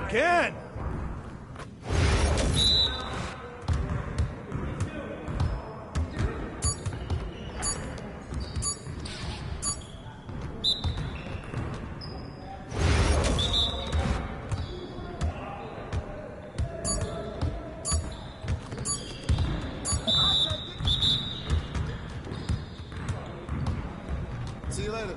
Speaker 2: Again.
Speaker 1: See you later.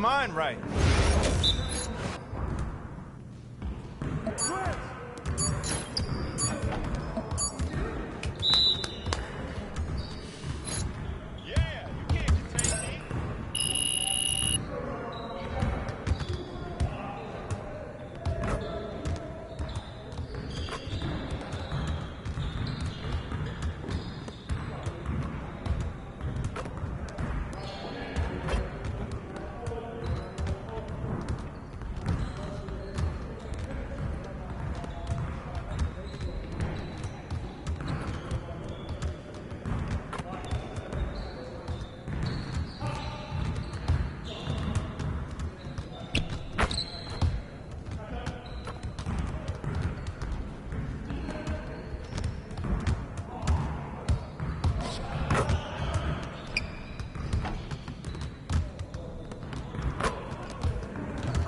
Speaker 2: mind right.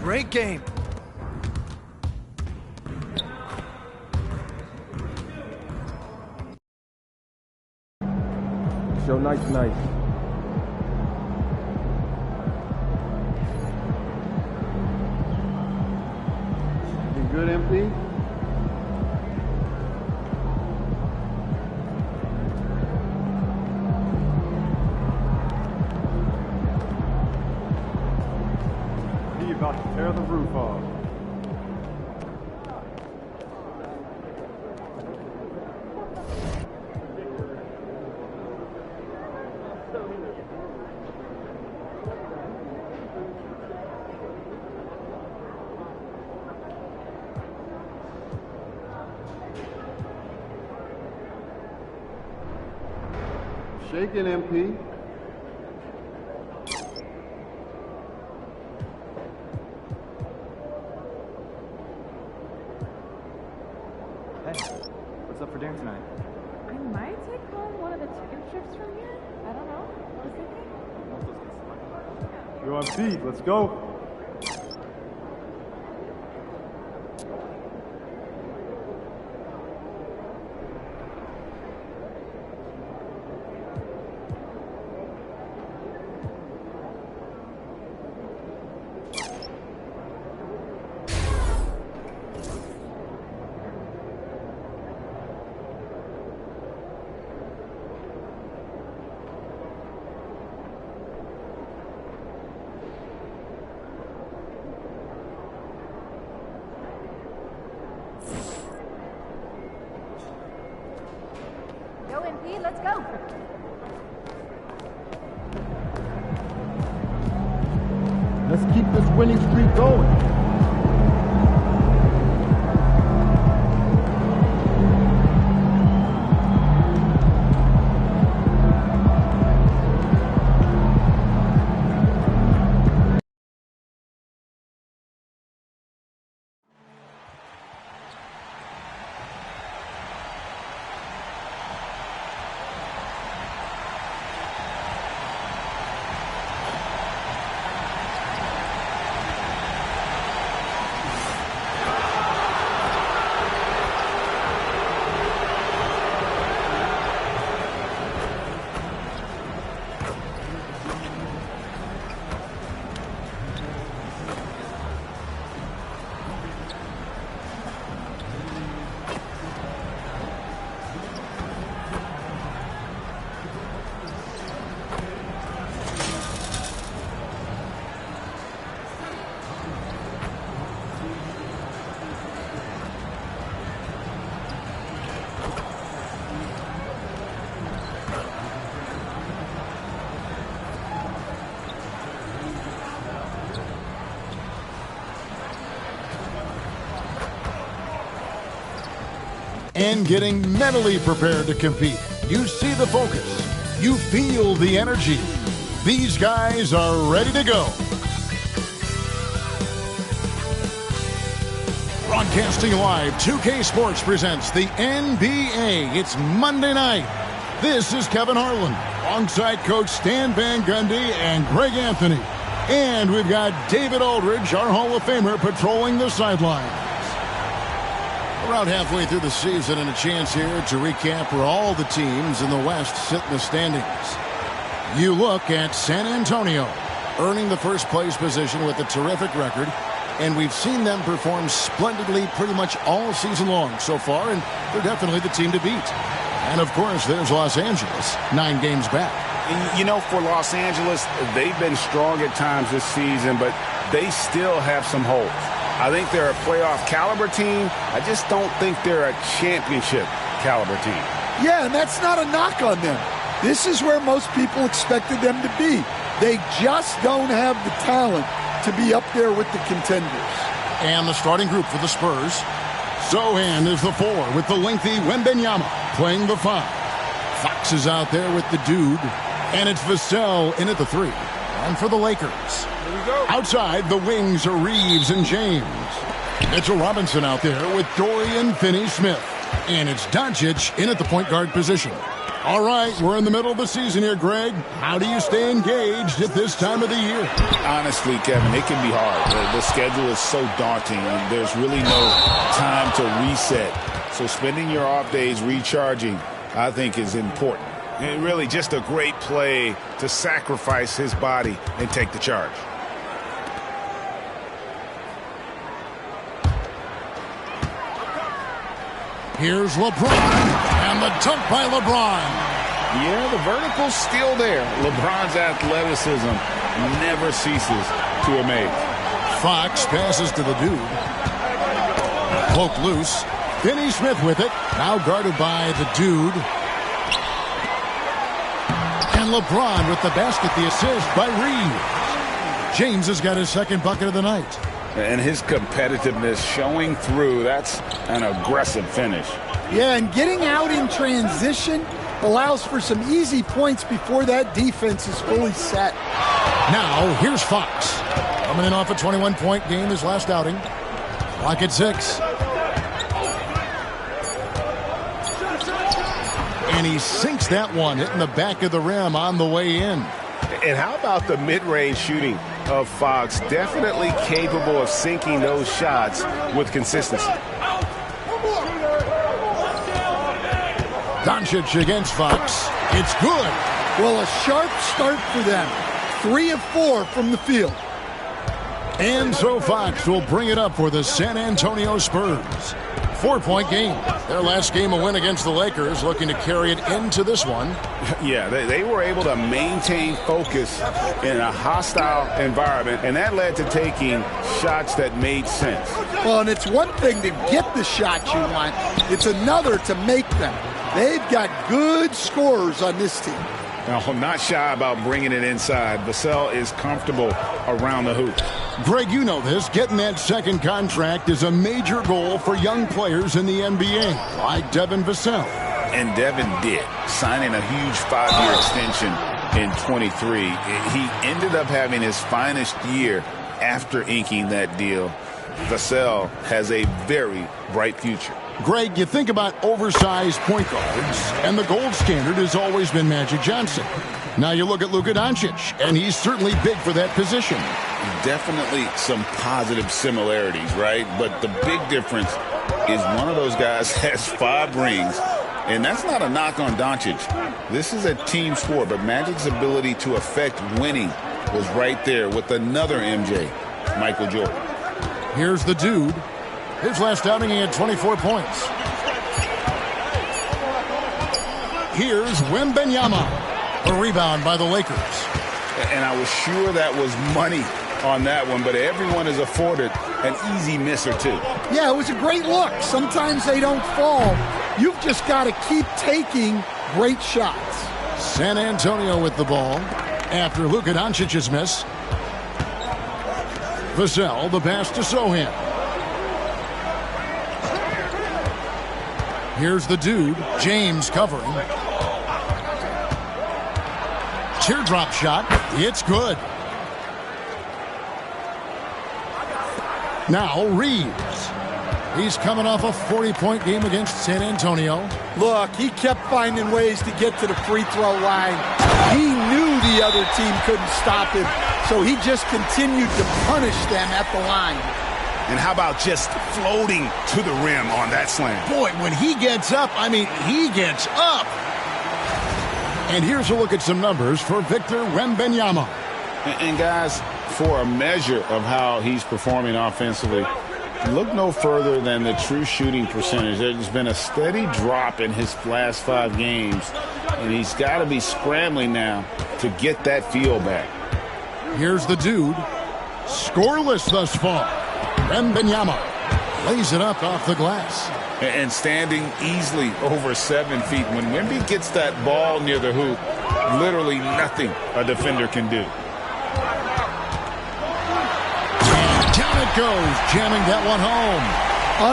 Speaker 9: Great game.
Speaker 4: Show nice night. You good, MP? About to tear the roof off. Shake it, MP.
Speaker 22: What's up for dinner tonight?
Speaker 6: I might take home one of the chicken strips from here. I don't know. I was thinking.
Speaker 4: You're on feet. Let's go.
Speaker 16: Go, MP, let's go.
Speaker 3: Let's keep this winning streak going.
Speaker 8: And getting mentally prepared to compete. You see the focus. You feel the energy. These guys are ready to go. Broadcasting live, 2K Sports presents the NBA. It's Monday night. This is Kevin Harlan, alongside Coach Stan Van Gundy and Greg Anthony. And we've got David Aldridge, our Hall of Famer, patrolling the sidelines. Around halfway through the season, and a chance here to recap where all the teams in the West sit in the standings. You look at San Antonio. earning the first place position with a terrific record. And we've seen them perform splendidly pretty much all season long so far, and they're definitely the team to beat. And, of course, there's Los Angeles, 9 games back.
Speaker 13: You know, for Los Angeles, they've been strong at times this season, but they still have some holes. I think they're a playoff caliber team. I just don't think they're a championship caliber team.
Speaker 10: Yeah, and that's not a knock on them. This is where most people expected them to be. They just don't have the talent to be up there with the contenders.
Speaker 8: And the starting group for the Spurs. Sochan is the 4 with the lengthy Wembanyama playing the 5. Fox is out there with the dude. And it's Vassell in at the 3. And for the Lakers, outside the wings are Reeves and James. Mitchell Robinson out there with Dorian Finney-Smith. And it's Doncic in at the point guard position. All right, we're in the middle of the season here, Greg. How do you stay engaged at this time of the year?
Speaker 22: Honestly, Kevin, it can be hard. The schedule is so daunting, and there's really no time to reset. So spending your off days recharging, I think, is important. And really just a great play to sacrifice his body and take the charge.
Speaker 8: Here's LeBron, and the dunk by LeBron.
Speaker 22: Yeah, the vertical's still there. LeBron's athleticism never ceases to amaze.
Speaker 8: Fox passes to the dude. Poked loose. Finney-Smith with it. Now guarded by the dude. And LeBron with the basket, the assist by Reeves. James has got his second bucket of the night.
Speaker 22: And his competitiveness showing through. That's an aggressive finish.
Speaker 10: Yeah, and getting out in transition allows for some easy points before that defense is fully set.
Speaker 8: Now, here's Fox. Coming in off a 21-point game his last outing. Clock at 6. And he sinks that one, hitting the back of the rim on the way in.
Speaker 13: And how about the mid-range shooting of Fox? Definitely capable of sinking those shots with consistency.
Speaker 8: Doncic against Fox. It's good.
Speaker 10: Well, a sharp start for them. 3 of 4 from the field.
Speaker 8: And so Fox will bring it up for the San Antonio Spurs. 4-point game. Their last game a win against the Lakers, looking to carry it into this one.
Speaker 22: Yeah, they were able to maintain focus in a hostile environment, and that led to taking shots that made sense.
Speaker 10: Well, and it's one thing to get the shots you want. It's another to make them. They've got good scorers on this team.
Speaker 22: Now, not shy about bringing it inside. Vassell is comfortable around the hoop.
Speaker 8: Greg, you know this. Getting that second contract is a major goal for young players in the NBA, like Devin Vassell.
Speaker 22: And Devin did, signing a huge 5-year extension in 23. He ended up having his finest year after inking that deal. Vassell has a very bright future.
Speaker 8: Greg, you think about oversized point guards, and the gold standard has always been Magic Johnson. Now you look at Luka Doncic, and he's certainly big for that position.
Speaker 22: Definitely some positive similarities, right? But the big difference is one of those guys has 5 rings, and that's not a knock on Doncic. This is a team sport, but Magic's ability to affect winning was right there with another MJ, Michael Jordan.
Speaker 8: Here's the dude. His last outing, he had 24 points. Here's Wembanyama. A rebound by the Lakers.
Speaker 22: And I was sure that was money on that one, but everyone is afforded an easy miss or two.
Speaker 10: Yeah, it was a great look. Sometimes they don't fall. You've just got to keep taking great shots.
Speaker 8: San Antonio with the ball after Luka Doncic's miss. Vassell, the pass to Sochan. Here's the dude, James covering. Teardrop shot, it's good. Now Reeves. He's coming off a 40-point game against San Antonio.
Speaker 10: Look, he kept finding ways to get to the free throw line. He knew the other team couldn't stop him, so he just continued to punish them at the line.
Speaker 13: And how about just floating to the rim on that slam?
Speaker 8: Boy, when he gets up, I mean, he gets up. And here's a look at some numbers for Victor Wembanyama.
Speaker 22: And guys, for a measure of how he's performing offensively, look no further than the true shooting percentage. There's been a steady drop in his last 5 games, and he's got to be scrambling now to get that feel back.
Speaker 8: Here's the dude, scoreless thus far. Wembanyama lays it up off the glass.
Speaker 22: And standing easily over 7 feet. When Wemby gets that ball near the hoop, literally nothing a defender can do.
Speaker 8: And down it goes, jamming that one home.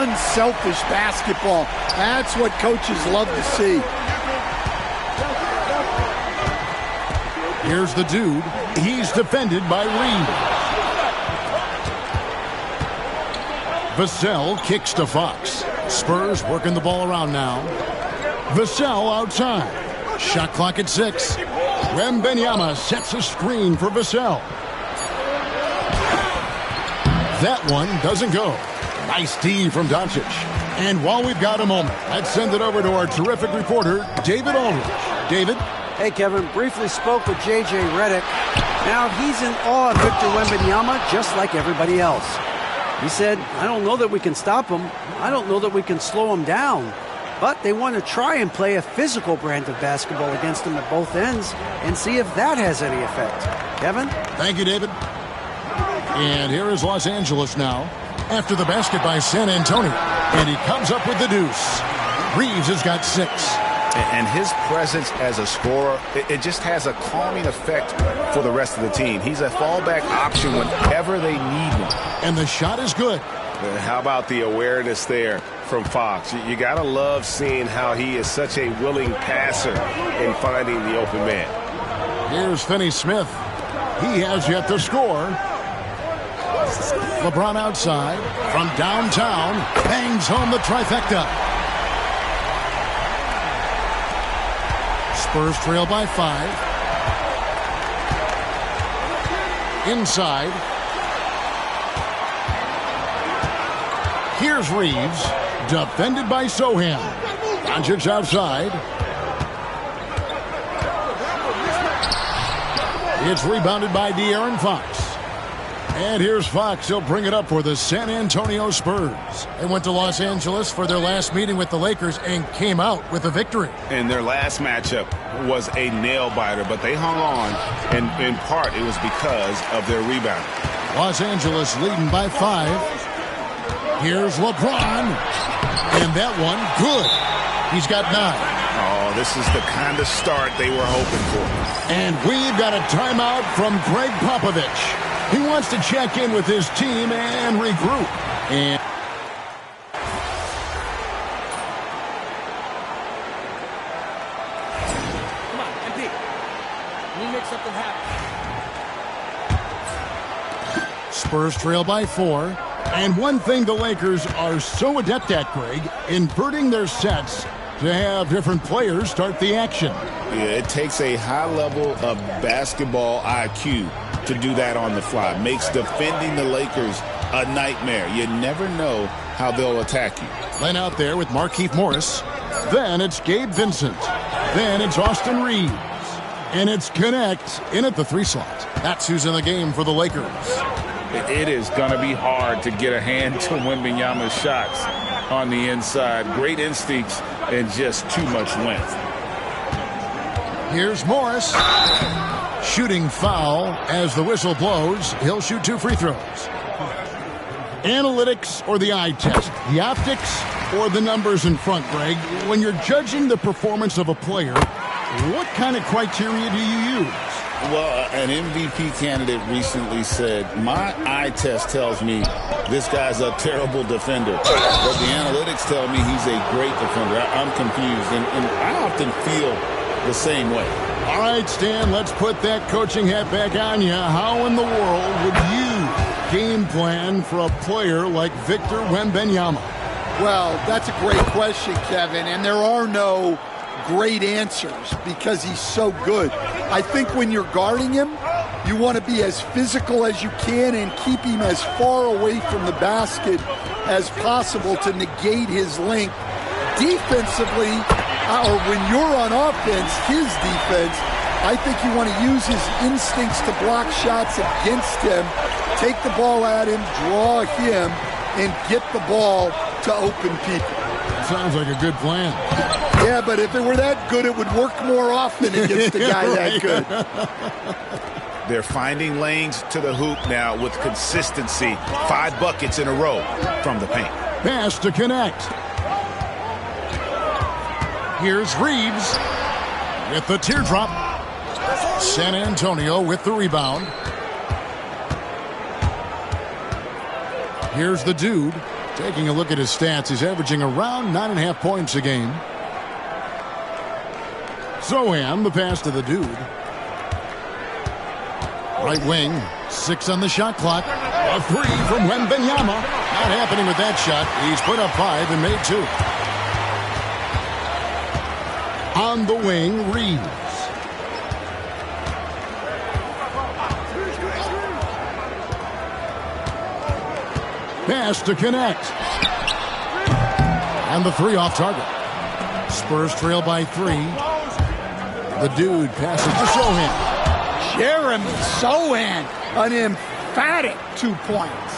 Speaker 10: Unselfish basketball. That's what coaches love to see.
Speaker 8: Here's the dude. He's defended by Reed. Vassell kicks to Fox. Spurs working the ball around now. Vassell outside. Shot clock at 6. Wembanyama sets a screen for Vassell. That one doesn't go. Nice D from Doncic. And while we've got a moment, let's send it over to our terrific reporter, David Aldridge. David?
Speaker 5: Hey, Kevin. Briefly spoke with J.J. Redick. Now he's in awe of Victor Wembanyama just like everybody else. He said, I don't know that we can stop him. I don't know that we can slow him down. But they want to try and play a physical brand of basketball against him at both ends and see if that has any effect. Kevin?
Speaker 8: Thank you, David. And here is Los Angeles now after the basket by San Antonio. And he comes up with the deuce. Reeves has got 6.
Speaker 13: And his presence as a scorer, it just has a calming effect for the rest of the team. He's a fallback option whenever they need him.
Speaker 8: And the shot is good.
Speaker 13: How about the awareness there from Fox? You got to love seeing how he is such a willing passer in finding the open man.
Speaker 8: Here's Finney Smith. He has yet to score. LeBron outside from downtown bangs home the trifecta. Spurs trail by 5. Inside. Here's Reeves, defended by Sohan. Doncic outside. It's rebounded by De'Aaron Fox. And here's Fox. He'll bring it up for the San Antonio Spurs. They went to Los Angeles for their last meeting with the Lakers and came out with a victory.
Speaker 22: And their last matchup was a nail-biter, but they hung on, and in part it was because of their rebound.
Speaker 8: Los Angeles leading by 5. Here's LeBron. And that one, good. He's got 9.
Speaker 22: Oh, this is the kind of start they were hoping for.
Speaker 8: And we've got a timeout from Greg Popovich. He wants to check in with his team and regroup. And
Speaker 9: come on, MP. Can you make something happen?
Speaker 8: Spurs trail by 4. And one thing the Lakers are so adept at, Greg, inverting their sets to have different players start the action.
Speaker 22: Yeah, it takes a high level of basketball IQ to do that on the fly. Makes defending the Lakers a nightmare. You never know how they'll attack you.
Speaker 8: Len out there with Markieff Morris. Then it's Gabe Vincent. Then it's Austin Reeves. And it's Connect in at the 3 slot. That's who's in the game for the Lakers.
Speaker 22: It is going to be hard to get a hand to Wembanyama's shots on the inside. Great instincts and just too much length.
Speaker 8: Here's Morris. Shooting foul as the whistle blows. He'll shoot 2 free throws. Analytics or the eye test? The optics or the numbers in front, Greg? When you're judging the performance of a player, what kind of criteria do you use?
Speaker 22: Well, an MVP candidate recently said, my eye test tells me this guy's a terrible defender, but the analytics tell me he's a great defender. I'm confused, and I often feel the same way.
Speaker 8: All right, Stan, let's put that coaching hat back on you. How in the world would you game plan for a player like Victor Wembanyama?
Speaker 10: Well, that's a great question, Kevin, and there are no great answers because he's so good. I think when you're guarding him, you want to be as physical as you can and keep him as far away from the basket as possible to negate his length. Defensively, or when you're on offense, his defense, I think you want to use his instincts to block shots against him, take the ball at him, draw him, and get the ball to open people.
Speaker 8: Sounds like a good plan.
Speaker 10: Yeah, but if it were that good, it would work more often against a guy that good.
Speaker 22: They're finding lanes to the hoop now with consistency. 5 buckets in a row from the paint.
Speaker 8: Pass to connect. Here's Reeves with the teardrop. San Antonio with the rebound. Here's the dude. Taking a look at his stats, he's averaging around 9.5 points a game. Sochan, the pass to the dude. Right wing, 6 on the shot clock. A 3 from Wembanyama. Not happening with that shot. He's put up 5 and made 2. On the wing, Reeves. Pass to connect. And the 3 off target. Spurs trail by 3. The dude passes to Sochan.
Speaker 10: Jeremy Sochan, an emphatic 2 points.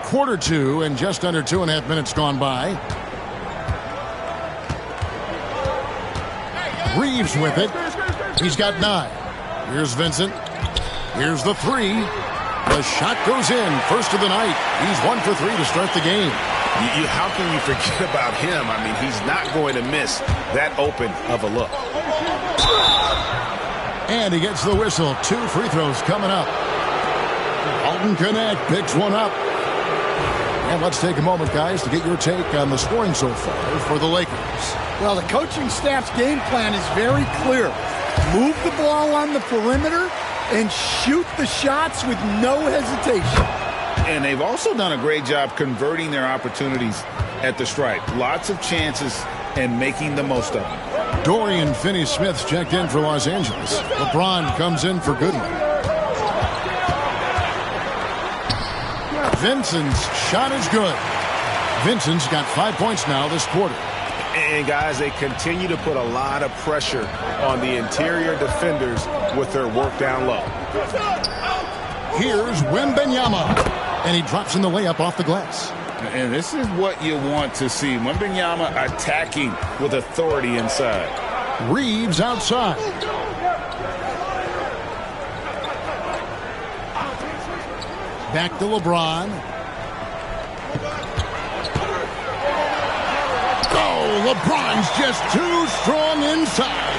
Speaker 8: Quarter 2 and just under 2.5 minutes gone by. Reeves with it. He's got 9. Here's Vincent. Here's the 3. The shot goes in. First of the night. He's 1 for 3 to start the game.
Speaker 22: How can you forget about him? I mean, he's not going to miss that open of a look.
Speaker 8: And he gets the whistle. 2 free throws coming up. Alton Connect picks one up. And let's take a moment, guys, to get your take on the scoring so far for the Lakers.
Speaker 10: Well, the coaching staff's game plan is very clear. Move the ball on the perimeter and shoot the shots with no hesitation.
Speaker 22: And they've also done a great job converting their opportunities at the stripe. Lots of chances and making the most of them.
Speaker 8: Dorian Finney-Smith's checked in for Los Angeles. LeBron comes in for Goodwin. Vincent's shot is good. Vincent's got 5 points now this quarter.
Speaker 22: And, guys, they continue to put a lot of pressure on the interior defenders with their work down low.
Speaker 8: Here's Wembanyama. And he drops in the layup off the glass.
Speaker 22: And this is what you want to see. Wembanyama attacking with authority inside.
Speaker 8: Reeves outside. Back to LeBron. Oh, LeBron's just too strong inside.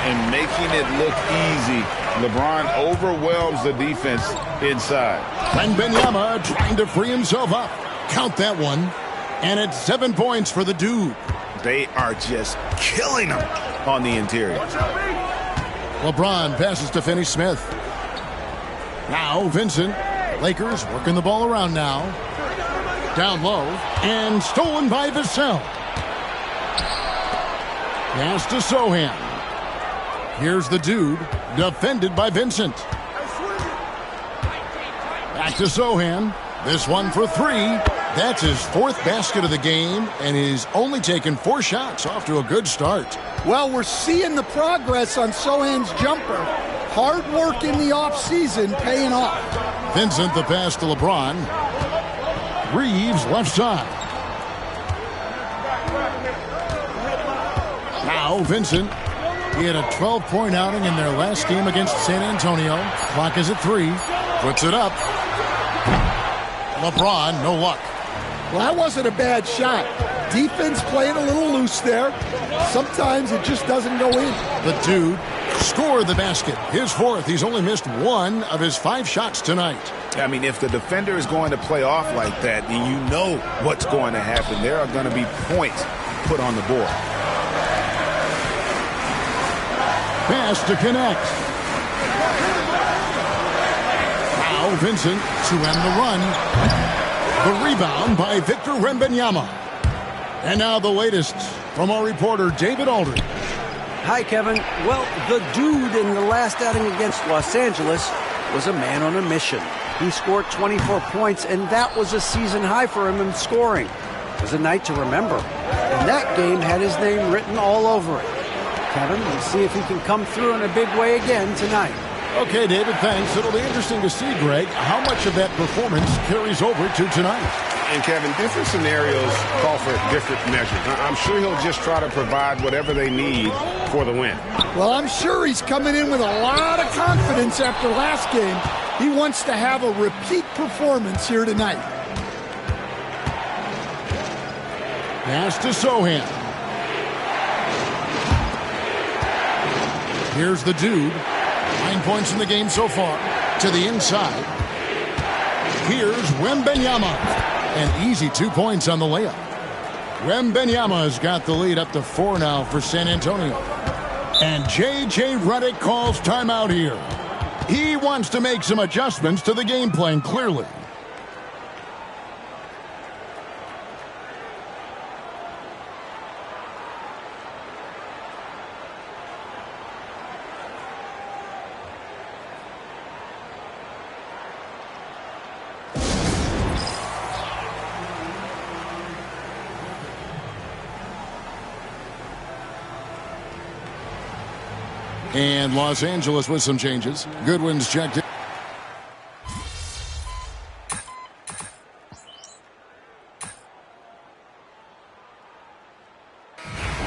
Speaker 22: And making it look easy. LeBron overwhelms the defense inside.
Speaker 8: Wembanyama trying to free himself up. Count that one. And it's 7 points for the dude.
Speaker 22: They are just killing him on the interior.
Speaker 8: LeBron passes to Finney-Smith. Now Vincent. Lakers working the ball around now. Down low. And stolen by Vassell. Pass to Sochan. Here's the dude. Defended by Vincent. Back to Sochan. This one for 3. That's his 4th basket of the game, and he's only taken 4 shots. Off to a good start.
Speaker 10: Well, we're seeing the progress on Sochan's jumper. Hard work in the offseason paying off.
Speaker 8: Vincent the pass to LeBron. Reeves left side. Now Vincent. He had a 12-point outing in their last game against San Antonio. Clock is at 3. Puts it up. LeBron, no luck.
Speaker 10: Well, that wasn't a bad shot. Defense playing a little loose there. Sometimes it just doesn't go in.
Speaker 8: The dude scored the basket. His 4th. He's only missed 1 of his 5 shots tonight.
Speaker 22: I mean, if the defender is going to play off like that, then you know what's going to happen. There are going to be points put on the board.
Speaker 8: Pass to connect. Now Vincent to end the run. The rebound by Victor Wembanyama. And now the latest from our reporter, David Aldridge.
Speaker 5: Hi, Kevin. Well, the dude in the last outing against Los Angeles was a man on a mission. He scored 24 points, and that was a season high for him in scoring. It was a night to remember. And that game had his name written all over it. Kevin, we'll see if he can come through in a big way again tonight.
Speaker 8: Okay, David, thanks. It'll be interesting to see, Greg, how much of that performance carries over to tonight.
Speaker 13: And, Kevin, different scenarios call for different measures. I'm sure he'll just try to provide whatever they need for the win.
Speaker 10: Well, I'm sure he's coming in with a lot of confidence after last game. He wants to have a repeat performance here tonight.
Speaker 8: Pass to Sohan. Here's the dude. 9 points in the game so far. To the inside. Here's Wembanyama. An easy 2 points on the layup. Wembanyama's got the lead up to 4 now for San Antonio. And J.J. Redick calls timeout here. He wants to make some adjustments to the game plan, clearly. And Los Angeles with some changes. Goodwin's checked in.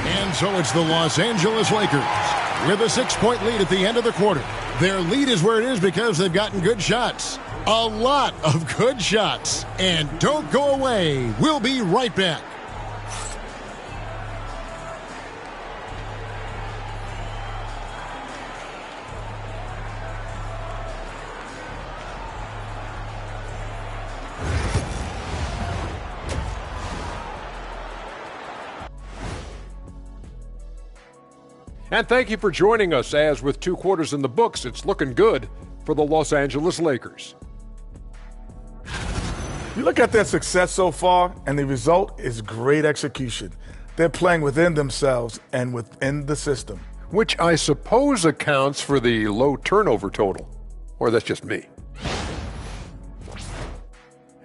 Speaker 8: And so it's the Los Angeles Lakers with a 6-point lead at the end of the quarter. Their lead is where it is because they've gotten good shots. A lot of good shots. And don't go away. We'll be right back.
Speaker 11: And thank you for joining us, as with 2 quarters in the books, it's looking good for the Los Angeles Lakers.
Speaker 14: You look at their success so far, and the result is great execution. They're playing within themselves and within the system.
Speaker 11: Which I suppose accounts for the low turnover total. Or that's just me.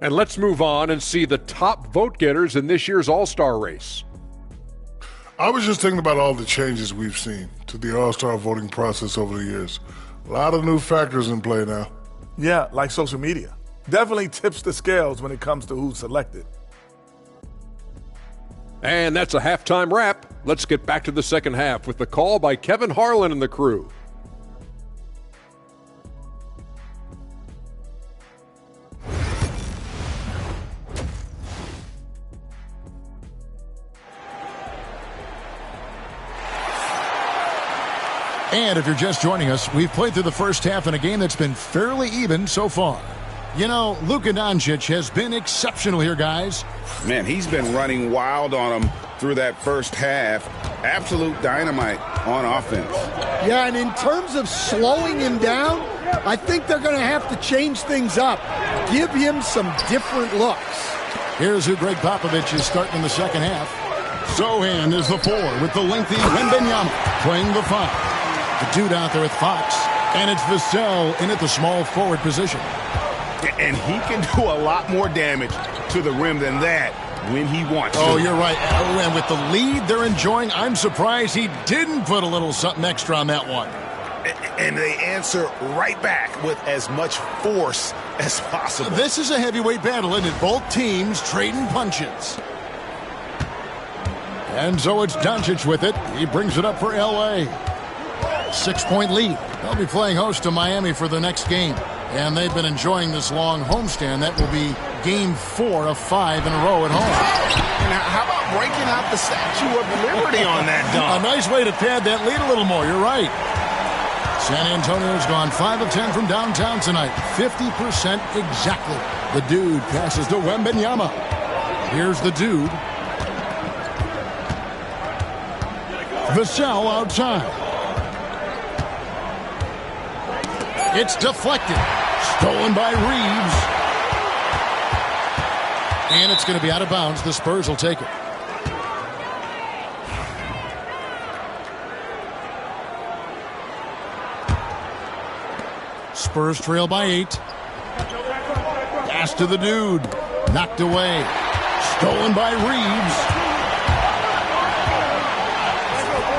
Speaker 11: And let's move on and see the top vote getters in this year's All-Star race.
Speaker 12: I was just thinking about all the changes we've seen to the All-Star voting process over the years. A lot of new factors in play now.
Speaker 14: Yeah, like social media. Definitely tips the scales when it comes to who's selected.
Speaker 11: And that's a halftime wrap. Let's get back to the second half with the call by Kevin Harlan and the crew.
Speaker 8: And if you're just joining us, we've played through the first half in a game that's been fairly even so far. You know, Luka Doncic has been exceptional here, guys.
Speaker 22: Man, he's been running wild on them through that first half. Absolute dynamite on offense.
Speaker 10: Yeah, and in terms of slowing him down, I think they're going to have to change things up. Give him some different looks.
Speaker 8: Here's who Greg Popovich is starting in the second half. Sohan is the 4 with the lengthy Wembanyama playing the 5. The dude out there with Fox, and it's Vassell in at the small forward position.
Speaker 13: And he can do a lot more damage to the rim than that when he wants to.
Speaker 8: Oh, you're right. Oh, and with the lead they're enjoying, I'm surprised he didn't put a little something extra on that one.
Speaker 13: And they answer right back with as much force as possible.
Speaker 8: This is a heavyweight battle, isn't it? Both teams trading punches. And so it's Doncic with it. He brings it up for L.A. 6-point lead. They'll be playing host to Miami for the next game. And they've been enjoying this long homestand. That will be game 4 of 5 in a row at home.
Speaker 13: Now, how about breaking out the Statue of Liberty on that dunk?
Speaker 8: A nice way to pad that lead a little more. You're right. San Antonio's gone 5 of 10 from downtown tonight. 50% exactly. The dude passes to Wembanyama. Here's the dude. Vassell outside. It's deflected. Stolen by Reeves. And it's going to be out of bounds. The Spurs will take it. Spurs trail by 8. Pass to the dude. Knocked away. Stolen by Reeves.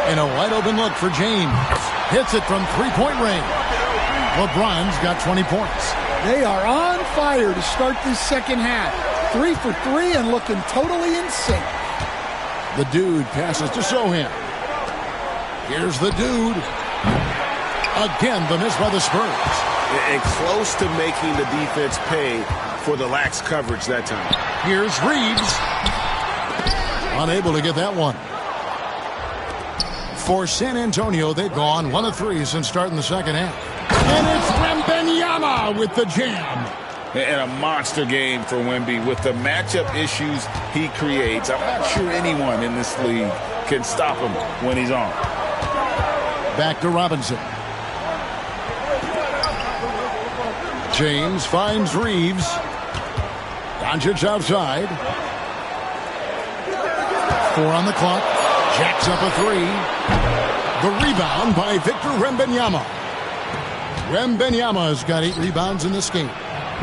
Speaker 8: And a wide open look for James. Hits it from three-point range. LeBron's got 20 points.
Speaker 10: They are on fire to start this second half. 3 for 3 and looking totally in sync.
Speaker 8: The dude passes to Sohan. Here's the dude. Again, the miss by the Spurs.
Speaker 22: And close to making the defense pay for the lax coverage that time.
Speaker 8: Here's Reeves. Unable to get that one. For San Antonio, they've gone 1 of 3 since starting the second half. And it's Wembanyama with the jam.
Speaker 22: And a monster game for Wemby with the matchup issues he creates. I'm not sure anyone in this league can stop him when he's on.
Speaker 8: Back to Robinson. James finds Reeves. Doncic outside. 4 on the clock. Jacks up a 3. The rebound by Victor Wembanyama. Wembanyama's got 8 rebounds in this game.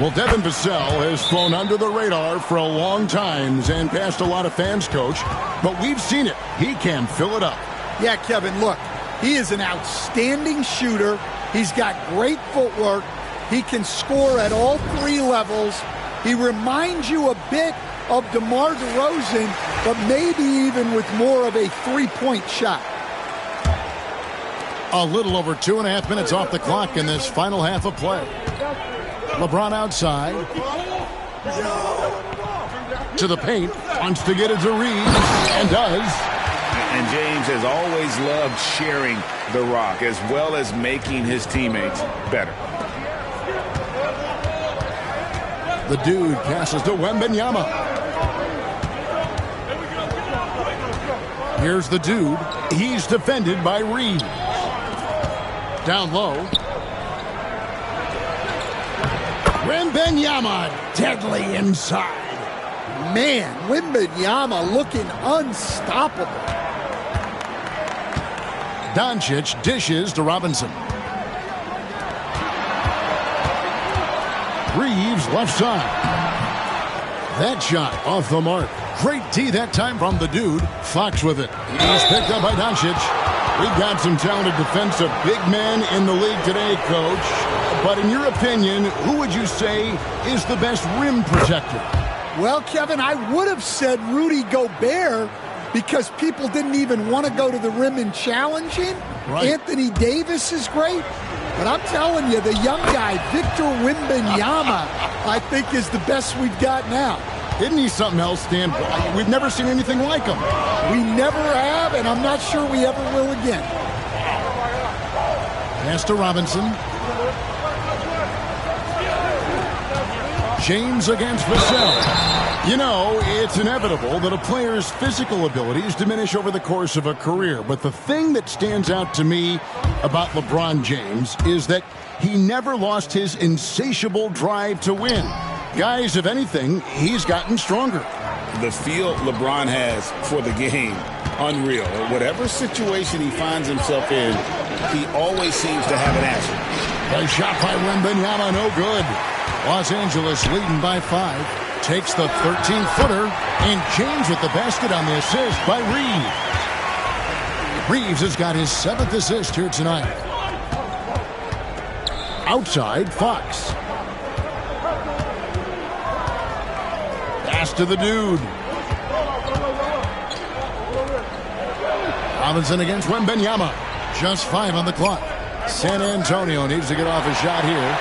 Speaker 8: Well, Devin Vassell has flown under the radar for a long time and passed a lot of fans, Coach. But we've seen it. He can fill it up.
Speaker 10: Yeah, Kevin, look. He is an outstanding shooter. He's got great footwork. He can score at all 3 levels. He reminds you a bit of DeMar DeRozan, but maybe even with more of a 3-point shot.
Speaker 8: A little over 2.5 minutes off the clock in this final half of play. LeBron outside. To the paint. Wants to get it to Reeves. And does.
Speaker 22: And James has always loved sharing the rock as well as making his teammates better.
Speaker 8: The dude passes to Wembanyama. Here's the dude. He's defended by Reeves. Down low. Wembanyama deadly inside.
Speaker 10: Man, Wembanyama looking unstoppable.
Speaker 8: Doncic dishes to Robinson. Reeves left side. That shot off the mark. Great D that time from the dude. Fox with it. He's picked up by Doncic. We've got some talented defensive big men in the league today, Coach. But in your opinion, who would you say is the best rim protector?
Speaker 10: Well, Kevin, I would have said Rudy Gobert because people didn't even want to go to the rim and challenge him.
Speaker 8: Right.
Speaker 10: Anthony Davis is great. But I'm telling you, the young guy, Victor Wembanyama, I think is the best we've got now.
Speaker 8: Isn't he something else, Stan? We've never seen anything like him.
Speaker 10: We never have, and I'm not sure we ever will again.
Speaker 8: Pass to Robinson. James against Vassell. You know, it's inevitable that a player's physical abilities diminish over the course of a career. But the thing that stands out to me about LeBron James is that he never lost his insatiable drive to win. Guys, if anything, he's gotten stronger.
Speaker 22: The feel LeBron has for the game, unreal. Whatever situation he finds himself in, he always seems to have an answer.
Speaker 8: A shot by Wembanyama, no good. Los Angeles leading by 5. Takes the 13-footer, and James with the basket on the assist by Reeves. Reeves has got his 7th assist here tonight. Outside, Fox. Pass to the dude. Robinson against Wembanyama. Just 5 on the clock. San Antonio needs to get off a shot here.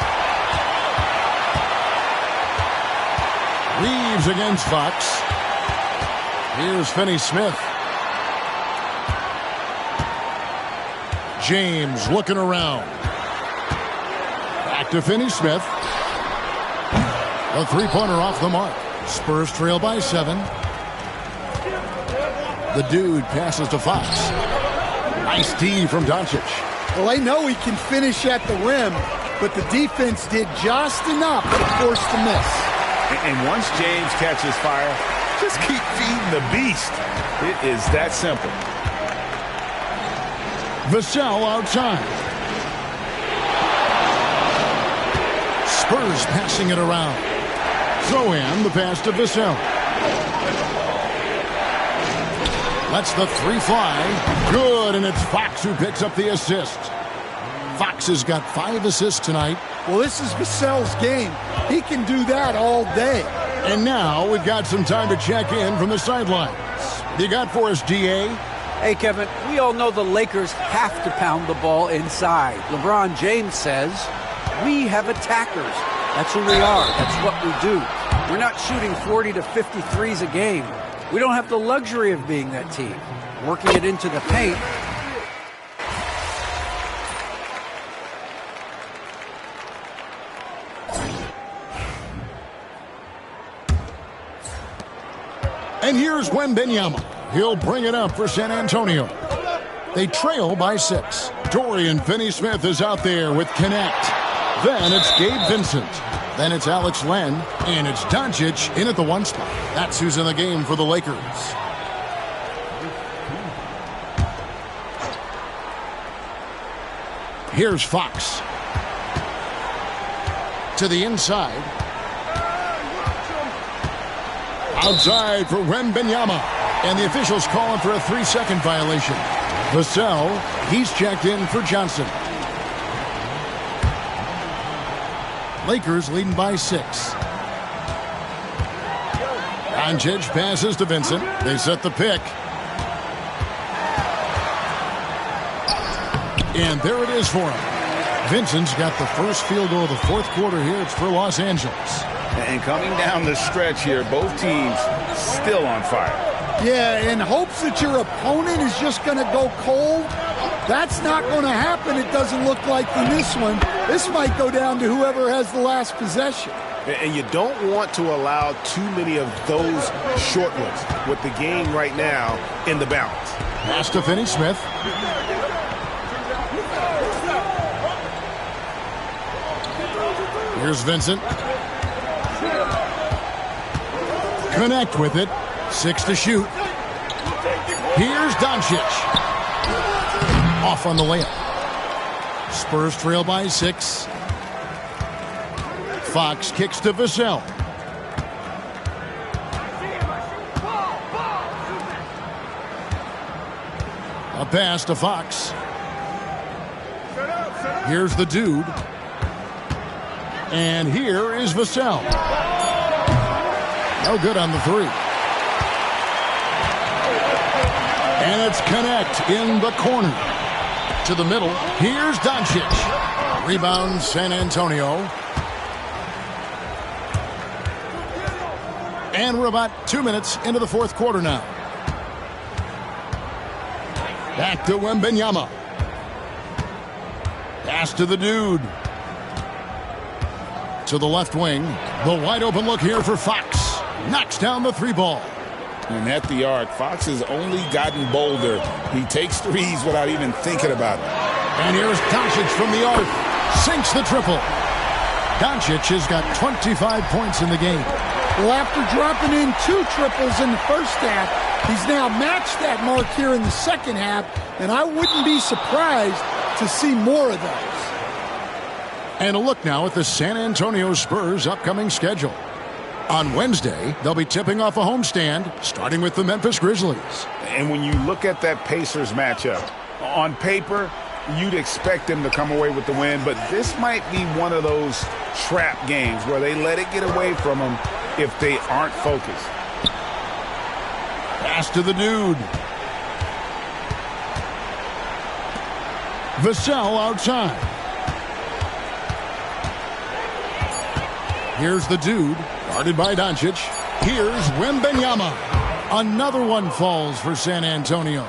Speaker 8: Reeves against Fox. Here's Finney-Smith. James looking around. Back to Finney-Smith. A 3-pointer off the mark. Spurs trail by 7. The dude passes to Fox. Nice D from Doncic.
Speaker 10: Well, I know he can finish at the rim, but the defense did just enough to force the miss.
Speaker 22: And once James catches fire, just keep feeding the beast. It is that simple.
Speaker 8: Vassell outside. Spurs passing it around. Throw in the pass to Vassell. Lets the three fly. Good, and it's Fox who picks up the assist. Fox has got 5 assists tonight.
Speaker 10: Well, this is Vassell's game. He can do that all day.
Speaker 8: And now we've got some time to check in from the sidelines. You got for us, GA?
Speaker 5: Hey, Kevin, we all know the Lakers have to pound the ball inside. LeBron James says, we have attackers. That's who we are. That's what we do. We're not shooting 40 to 50 threes a game. We don't have the luxury of being that team. Working it into the paint.
Speaker 8: And here's Wembanyama. He'll bring it up for San Antonio. They trail by 6. Dorian Finney-Smith is out there with Connect. Then it's Gabe Vincent. Then it's Alex Len. And it's Doncic in at the 1 spot. That's who's in the game for the Lakers. Here's Fox. To the inside. Outside for Wembanyama. And the officials calling for a 3-second violation. Vassell, he's checked in for Johnson. Lakers leading by 6. Doncic passes to Vincent. They set the pick. And there it is for him. Vincent's got the first field goal of the 4th quarter here. It's for Los Angeles.
Speaker 22: And coming down the stretch here, both teams still on fire.
Speaker 10: Yeah, in hopes that your opponent is just going to go cold. That's not going to happen, it doesn't look like, in this one. This might go down to whoever has the last possession.
Speaker 13: And you don't want to allow too many of those short ones with the game right now in the balance.
Speaker 8: Pass to Finney-Smith. Here's Vincent. Connect with it. 6 to shoot. Here's Doncic. Off on the layup. Spurs trail by 6. Fox kicks to Vassell. A pass to Fox. Here's the dude. And here is Vassell. No good on the 3. And it's Connect in the corner. To the middle. Here's Doncic. Rebound San Antonio. And we're about 2 minutes into the 4th quarter now. Back to Wembanyama. Pass to the dude. To the left wing. The wide open look here for Fox. Knocks down the 3 ball.
Speaker 22: And at the arc, Fox has only gotten bolder. He takes threes without even thinking about it.
Speaker 8: And here's Doncic from the arc. Sinks the triple. Doncic has got 25 points in the game.
Speaker 10: Well, after dropping in 2 triples in the first half, he's now matched that mark here in the second half, and I wouldn't be surprised to see more of those.
Speaker 8: And a look now at the San Antonio Spurs' upcoming schedule. On Wednesday, they'll be tipping off a homestand, starting with the Memphis Grizzlies.
Speaker 13: And when you look at that Pacers matchup, on paper, you'd expect them to come away with the win, but this might be one of those trap games where they let it get away from them if they aren't focused.
Speaker 8: Pass to the dude. Vassell outside. Here's the dude, guarded by Doncic. Here's Wembanyama. Another one falls for San Antonio.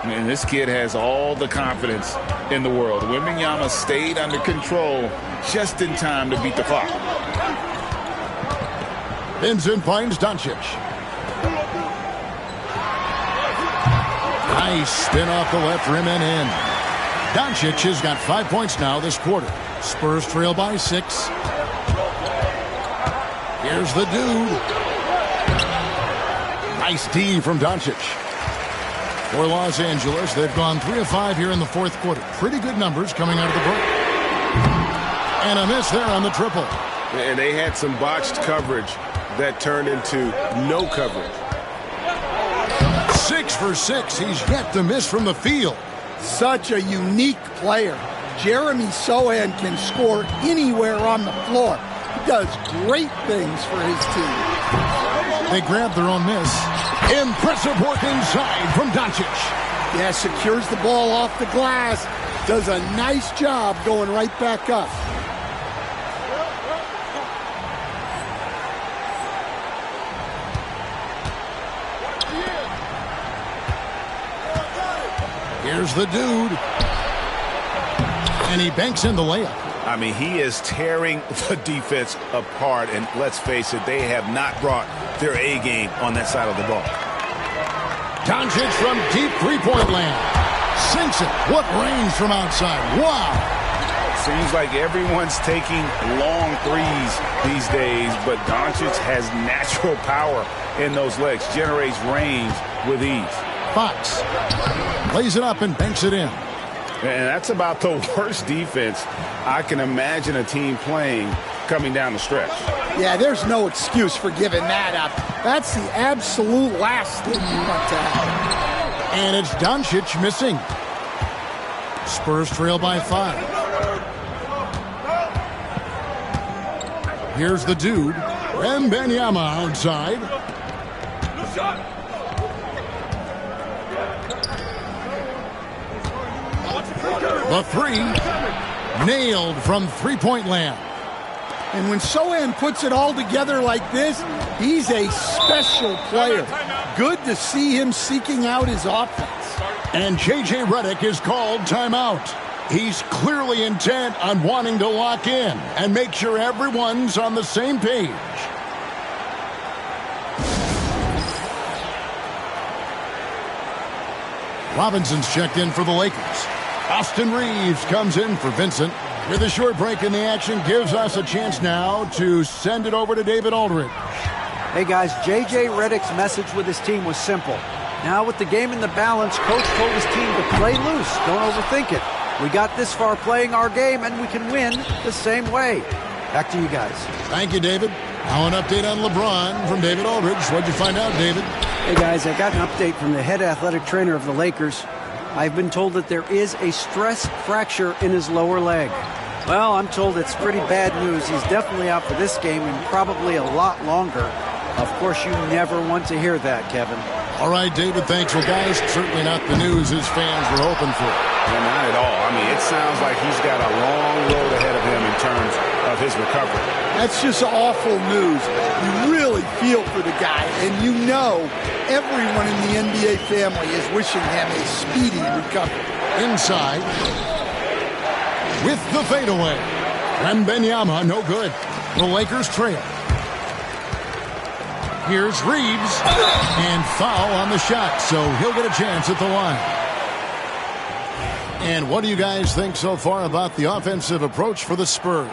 Speaker 22: And this kid has all the confidence in the world. Wembanyama stayed under control just in time to beat the clock.
Speaker 8: Vincent finds Doncic. Nice spin off the left rim and in. Doncic has got 5 points now this quarter. Spurs trail by 6. Here's the dude. Nice D from Doncic. For Los Angeles, they've gone 3 of 5 here in the 4th quarter. Pretty good numbers coming out of the break. And a miss there on the triple.
Speaker 13: And they had some botched coverage that turned into no coverage.
Speaker 8: 6 for 6. He's yet to miss from the field.
Speaker 10: Such a unique player. Jeremy Sochan can score anywhere on the floor. He does great things for his team.
Speaker 8: They grab their own miss. Impressive work inside from Doncic.
Speaker 10: Yeah, secures the ball off the glass. Does a nice job going right back up.
Speaker 8: Here's the dude. And he banks in the layup.
Speaker 22: I mean, he is tearing the defense apart. And let's face it, they have not brought their A game on that side of the ball.
Speaker 8: Doncic from deep three-point land. Sinks it. What range from outside. Wow.
Speaker 22: Seems like everyone's taking long threes these days, but Doncic has natural power in those legs. Generates range with ease.
Speaker 8: Fox lays it up and banks it in.
Speaker 22: And that's about the worst defense I can imagine a team playing coming down the stretch.
Speaker 10: Yeah, there's no excuse for giving that up. That's the absolute last thing you want to have.
Speaker 8: And it's Doncic missing. Spurs trail by 5. Here's the dude. Wembanyama outside. The three, nailed from three-point land.
Speaker 10: And when Sochan puts it all together like this, he's a special player. Good to see him seeking out his offense.
Speaker 8: And J.J. Redick is called timeout. He's clearly intent on wanting to lock in and make sure everyone's on the same page. Robinson's checked in for the Lakers. Austin Reeves comes in for Vincent. With a short break in the action, gives us a chance now to send it over to David Aldridge.
Speaker 5: Hey guys, J.J. Redick's message with his team was simple. Now with the game in the balance, coach told his team to play loose. Don't overthink it. We got this far playing our game, and we can win the same way. Back to you guys.
Speaker 8: Thank you, David. Now an update on LeBron from David Aldridge. What'd you find out, David?
Speaker 5: Hey guys, I got an update from the head athletic trainer of the Lakers. I've been told that there is a stress fracture in his lower leg. Well, I'm told it's pretty bad news. He's definitely out for this game and probably a lot longer. Of course, you never want to hear that, Kevin.
Speaker 8: All right, David, thanks. Well, guys, certainly not the news his fans were hoping for.
Speaker 22: Yeah, not at all. I mean, it sounds like he's got a long road ahead of him in terms of his recovery.
Speaker 10: That's just awful news. You really feel for the guy, and you know everyone in the NBA family is wishing him a speedy recovery.
Speaker 8: Inside, with the fadeaway. Wembanyama, no good. The Lakers trail. Here's Reeves, and foul on the shot, so he'll get a chance at the line. And what do you guys think so far about the offensive approach for the Spurs?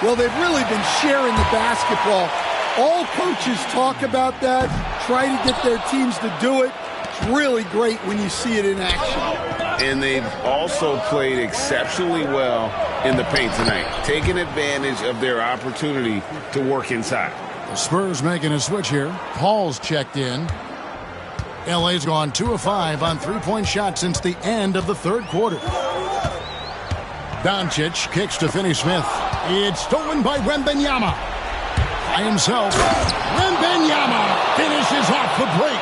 Speaker 10: Well, they've really been sharing the basketball. All coaches talk about that, try to get their teams to do it. It's really great when you see it in action.
Speaker 22: And they've also played exceptionally well in the paint tonight, taking advantage of their opportunity to work inside.
Speaker 8: The Spurs making a switch here. Paul's checked in. LA's gone 2 of 5 on three-point shots since the end of the third quarter. Doncic kicks to Finney-Smith. It's stolen by Wembanyama. By himself, Wembanyama finishes off the break.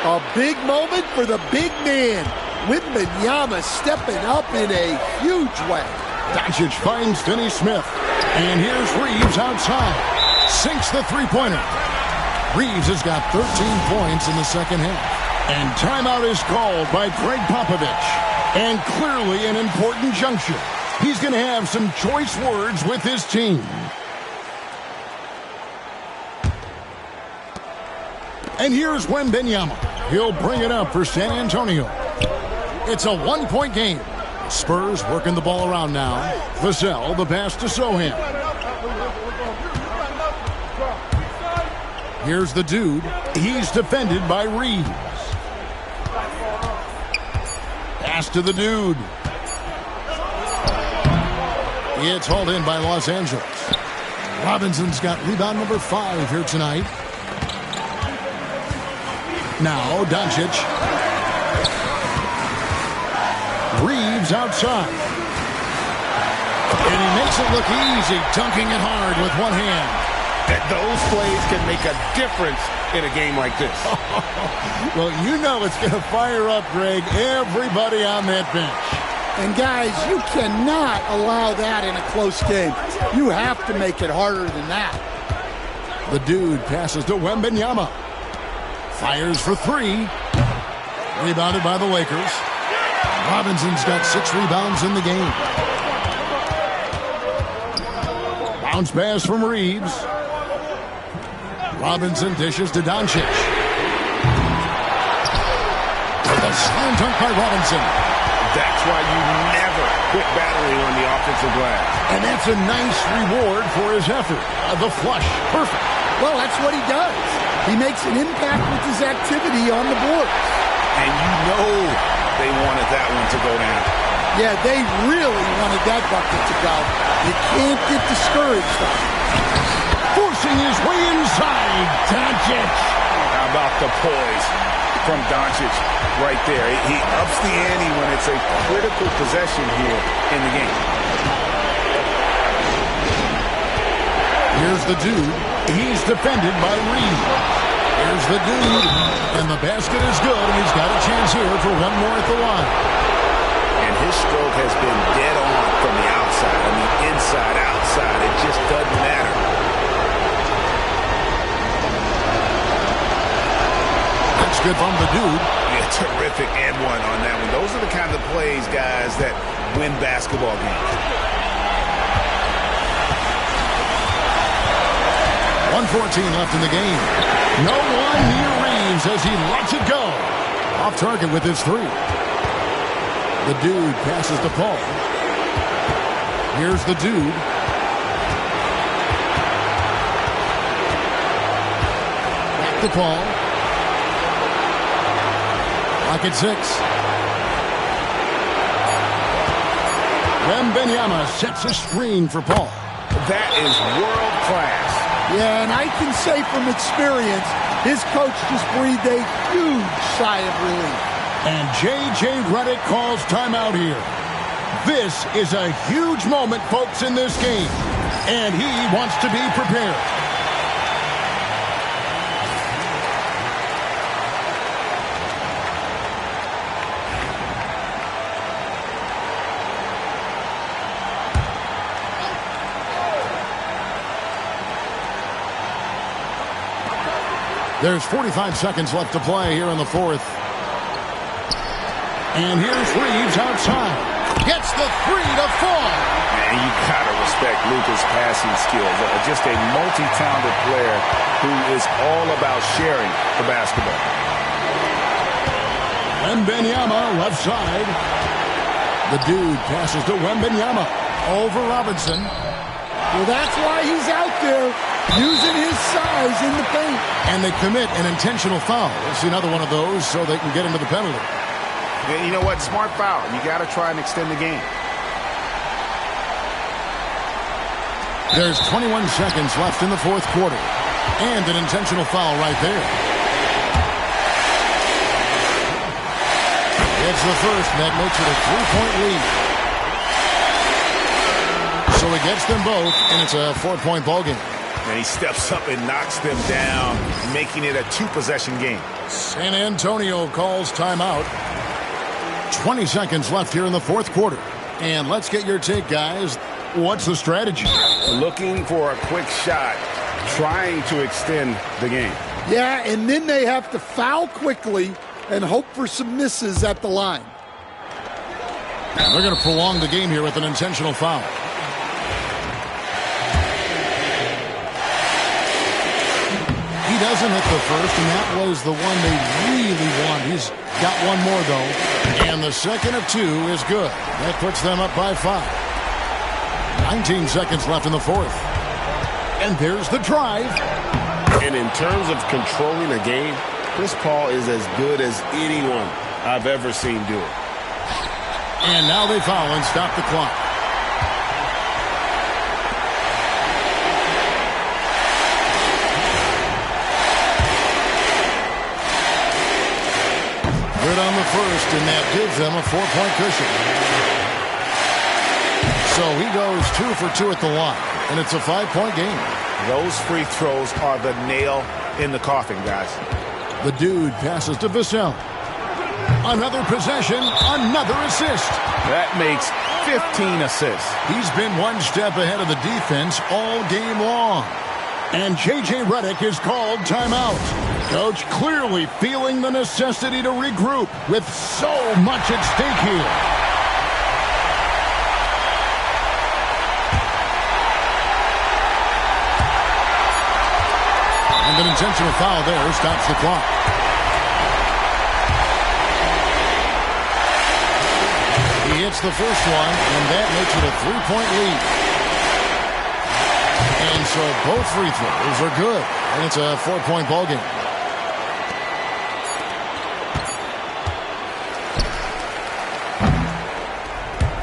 Speaker 10: A big moment for the big man. Wembanyama stepping up in a huge way.
Speaker 8: Doncic finds Finney-Smith. And here's Reeves outside. Sinks the three-pointer. Reeves has got 13 points in the second half. And timeout is called by Greg Popovich. And clearly an important juncture. He's going to have some choice words with his team. And here's Wembanyama. He'll bring it up for San Antonio. It's a one-point game. Spurs working the ball around now. Vassell, the pass to Sochan. Here's the dude. He's defended by Reeves. Pass to the dude. It's hauled in by Los Angeles. Robinson's got rebound number 5 here tonight. Now Doncic. Reeves outside. And he makes it look easy, dunking it hard with one hand.
Speaker 13: Those plays can make a difference in a game like this.
Speaker 8: Well, you know it's going to fire up, Greg, everybody on that bench.
Speaker 10: And guys, you cannot allow that in a close game. You have to make it harder than that.
Speaker 8: The dude passes to Wembanyama. Fires for 3. Rebounded by the Lakers. Robinson's got 6 rebounds in the game. Bounce pass from Reeves. Robinson dishes to Doncic. With a slam dunk by Robinson.
Speaker 13: That's why you never quit battling on the offensive glass.
Speaker 8: And that's a nice reward for his effort. The flush. Perfect.
Speaker 10: Well, that's what he does. He makes an impact with his activity on the board.
Speaker 13: And you know they wanted that one to go down.
Speaker 10: Yeah, they really wanted that bucket to go. You can't get discouraged on it.
Speaker 8: Forcing his way inside. Doncic.
Speaker 13: How about the poise from Doncic right there? He ups the ante when it's a critical possession here in the game.
Speaker 8: Here's the dude. He's defended by Reeves. Here's the dude. And the basket is good, and he's got a chance here for one more at the line.
Speaker 13: And his stroke has been dead on from the outside. I mean, inside, outside, it just doesn't matter.
Speaker 8: That's good from the dude.
Speaker 13: Yeah, terrific and one on that one. Those are the kind of plays, guys, that win basketball games.
Speaker 8: 1:14 left in the game. No one near Reeves as he lets it go. Off target with his 3. The dude passes to Paul. Here's the dude. Back to Paul. Lock at 6. Wembanyama sets a screen for Paul.
Speaker 13: That is world class.
Speaker 10: Yeah, and I can say from experience, his coach just breathed a huge sigh of relief.
Speaker 8: And J.J. Redick calls timeout here. This is a huge moment, folks, in this game. And he wants to be prepared. There's 45 seconds left to play here in the 4th. And here's Reeves outside. Gets the 3 to fall.
Speaker 13: Man, you gotta respect Luka's passing skills. Just a multi-talented player who is all about sharing the basketball.
Speaker 8: Wembanyama left side. The dude passes to Wembanyama over Robinson.
Speaker 10: Well, that's why he's out there, using his size in the paint.
Speaker 8: And they commit an intentional foul. We'll see another one of those so they can get into the penalty.
Speaker 13: Yeah, you know what? Smart foul. You got to try and extend the game.
Speaker 8: There's 21 seconds left in the 4th quarter. And an intentional foul right there. It's the first, and that makes it a 3-point lead. So he gets them both, and it's a 4-point ball game.
Speaker 13: And he steps up and knocks them down, making it a 2-possession game.
Speaker 8: San Antonio calls timeout. 20 seconds left here in the 4th quarter. And let's get your take, guys. What's the strategy?
Speaker 13: Looking for a quick shot, trying to extend the game.
Speaker 10: Yeah, and then they have to foul quickly and hope for some misses at the line.
Speaker 8: They're going to prolong the game here with an intentional foul. He doesn't hit the first, and that was the one they really want. He's got one more, though. And the second of 2 is good. That puts them up by 5. 19 seconds left in the 4th. And there's the drive.
Speaker 13: And in terms of controlling a game, Chris Paul is as good as anyone I've ever seen do it.
Speaker 8: And now they foul and stop the clock. first, and that gives them a 4-point cushion. So he goes 2 for 2 at the line, and it's a 5-point game.
Speaker 13: Those free throws are the nail in the coffin, guys.
Speaker 8: The dude passes to Vassell. Another possession, another assist.
Speaker 13: That makes 15 assists.
Speaker 8: He's been one step ahead of the defense all game long. And J.J. Redick is called timeout. Coach clearly feeling the necessity to regroup with so much at stake here. And an intentional foul there stops the clock. He hits the first one, and that makes it a 3-point lead. And so both free throws are good, and it's a 4-point ball game.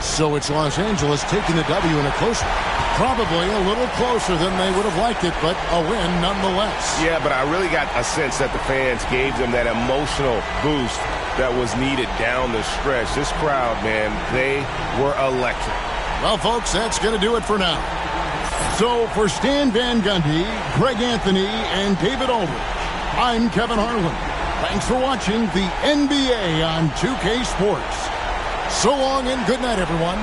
Speaker 8: So it's Los Angeles taking the W in a close one. Probably a little closer than they would have liked it, but a win nonetheless.
Speaker 13: Yeah, but I really got a sense that the fans gave them that emotional boost that was needed down the stretch. This crowd, man, they were electric.
Speaker 8: Well, folks, that's going to do it for now. So for Stan Van Gundy, Greg Anthony, and David Aldridge, I'm Kevin Harlan. Thanks for watching the NBA on 2K Sports. So long and good night, everyone.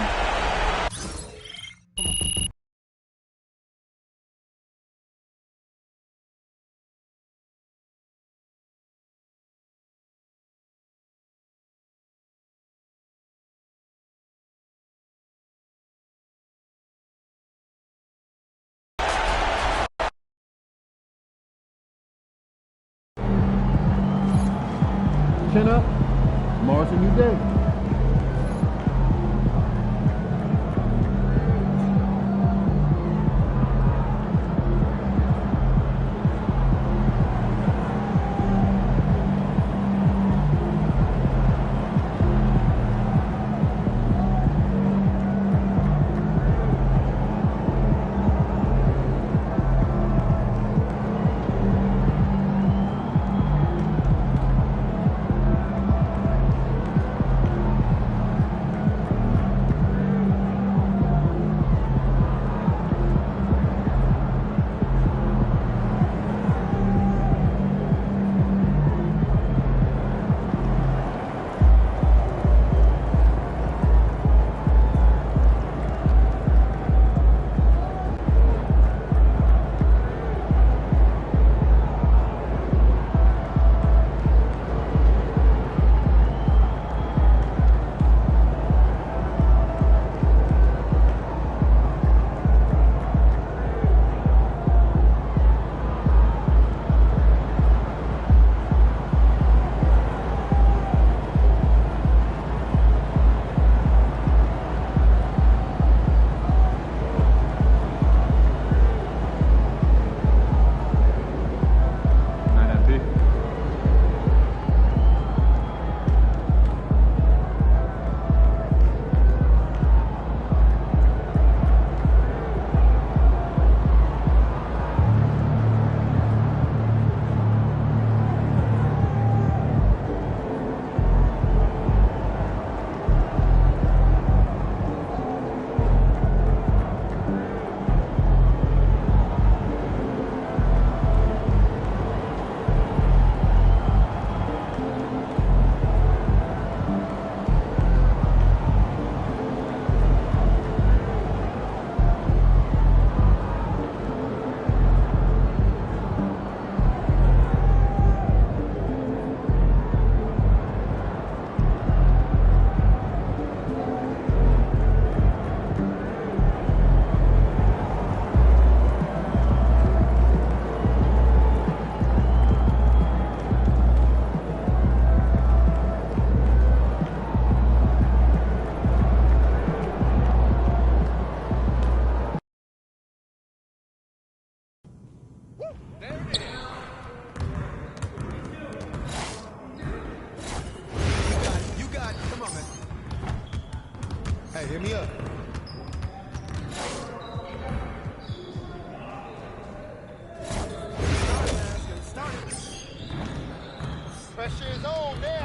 Speaker 3: Chin up. Tomorrow's a new day.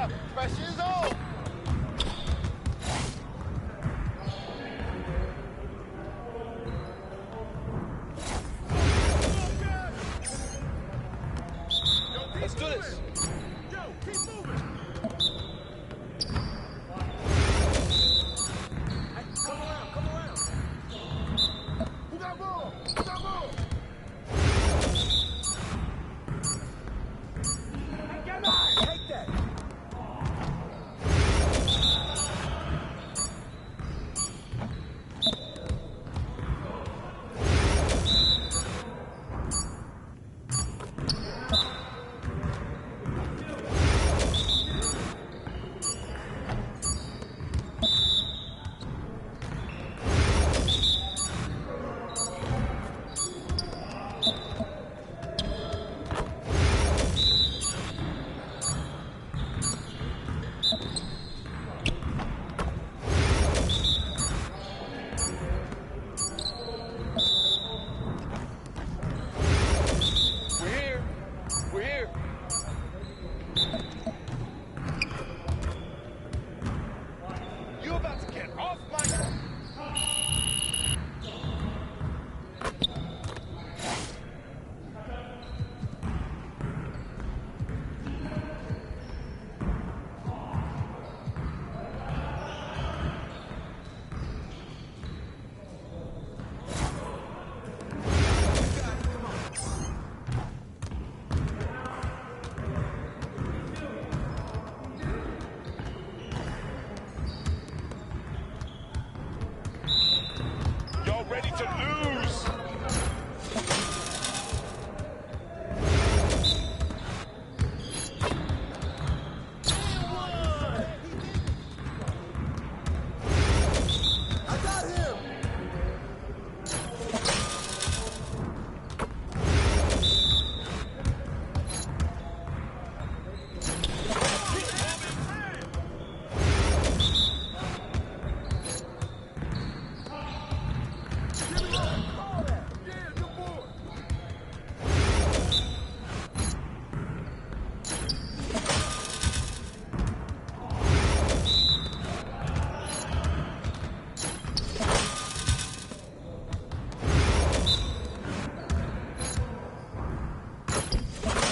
Speaker 1: up. Pressure's on.
Speaker 15: Let's do this.
Speaker 1: Yo, keep moving. Come around, come around. Who got ball? Who got ball? Take that.
Speaker 15: We're here.
Speaker 1: You about to get off my...
Speaker 15: Y'all ready to lose?
Speaker 1: I got him.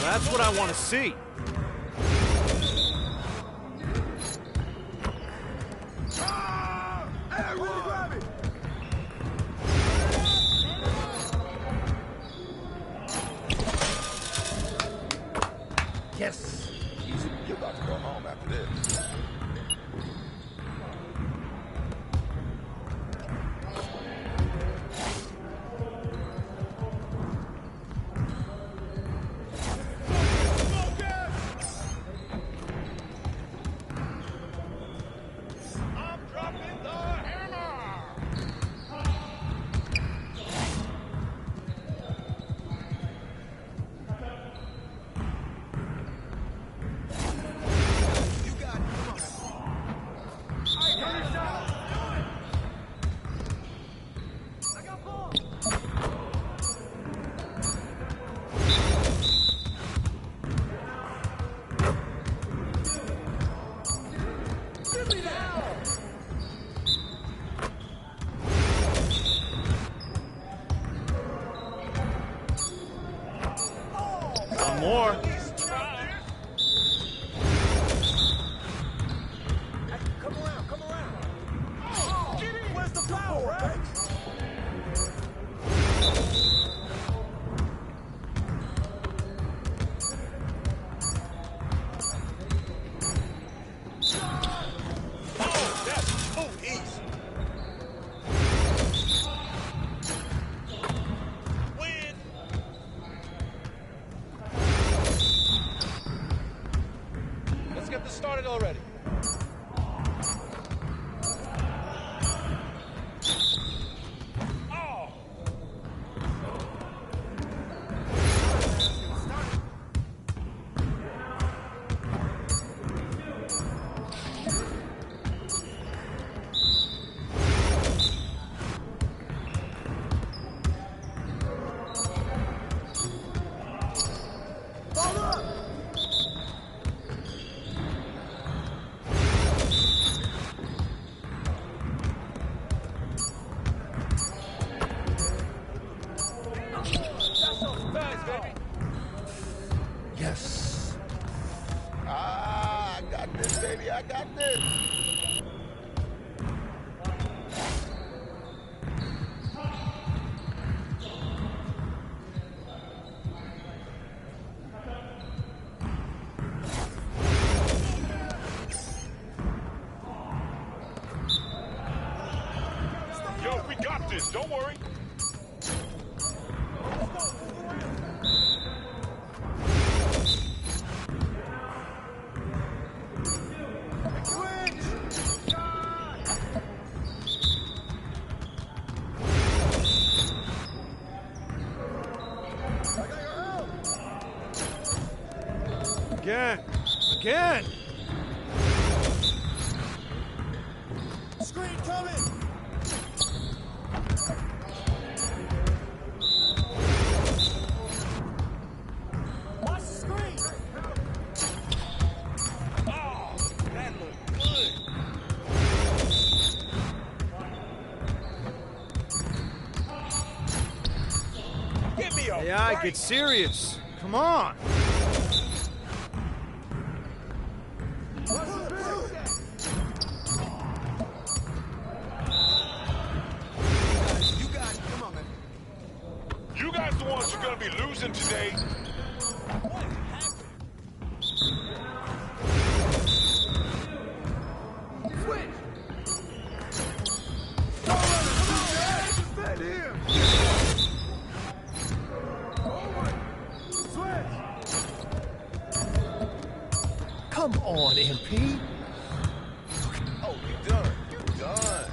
Speaker 2: That's what I want to see.
Speaker 1: Yes.
Speaker 7: You're about to go home after this.
Speaker 1: I'm dropping the hammer. You got it. Come on. I got it. I got ball. Give me that.
Speaker 2: One more.
Speaker 1: Come around, come around. Oh, where's the flower, right?
Speaker 15: Oh, that's too easy. Win. Let's get this started already. Oh.
Speaker 1: Ball up.
Speaker 22: Yes. I got this, baby. I got this.
Speaker 15: Yo, we got this. Don't worry.
Speaker 2: Again.
Speaker 1: Screen coming. Watch the screen. Oh, that looked good. Give me a
Speaker 2: Yeah,
Speaker 1: break.
Speaker 2: get serious. Come on.
Speaker 15: You guys the ones who are going to be losing today.
Speaker 1: Come on, MP. Oh, you done. You done.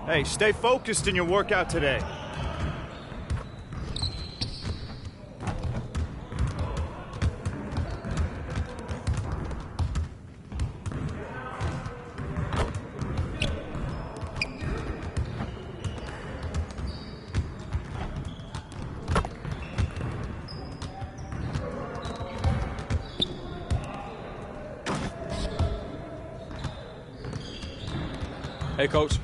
Speaker 2: Hey, stay focused in your workout today.
Speaker 9: Hey, Coach.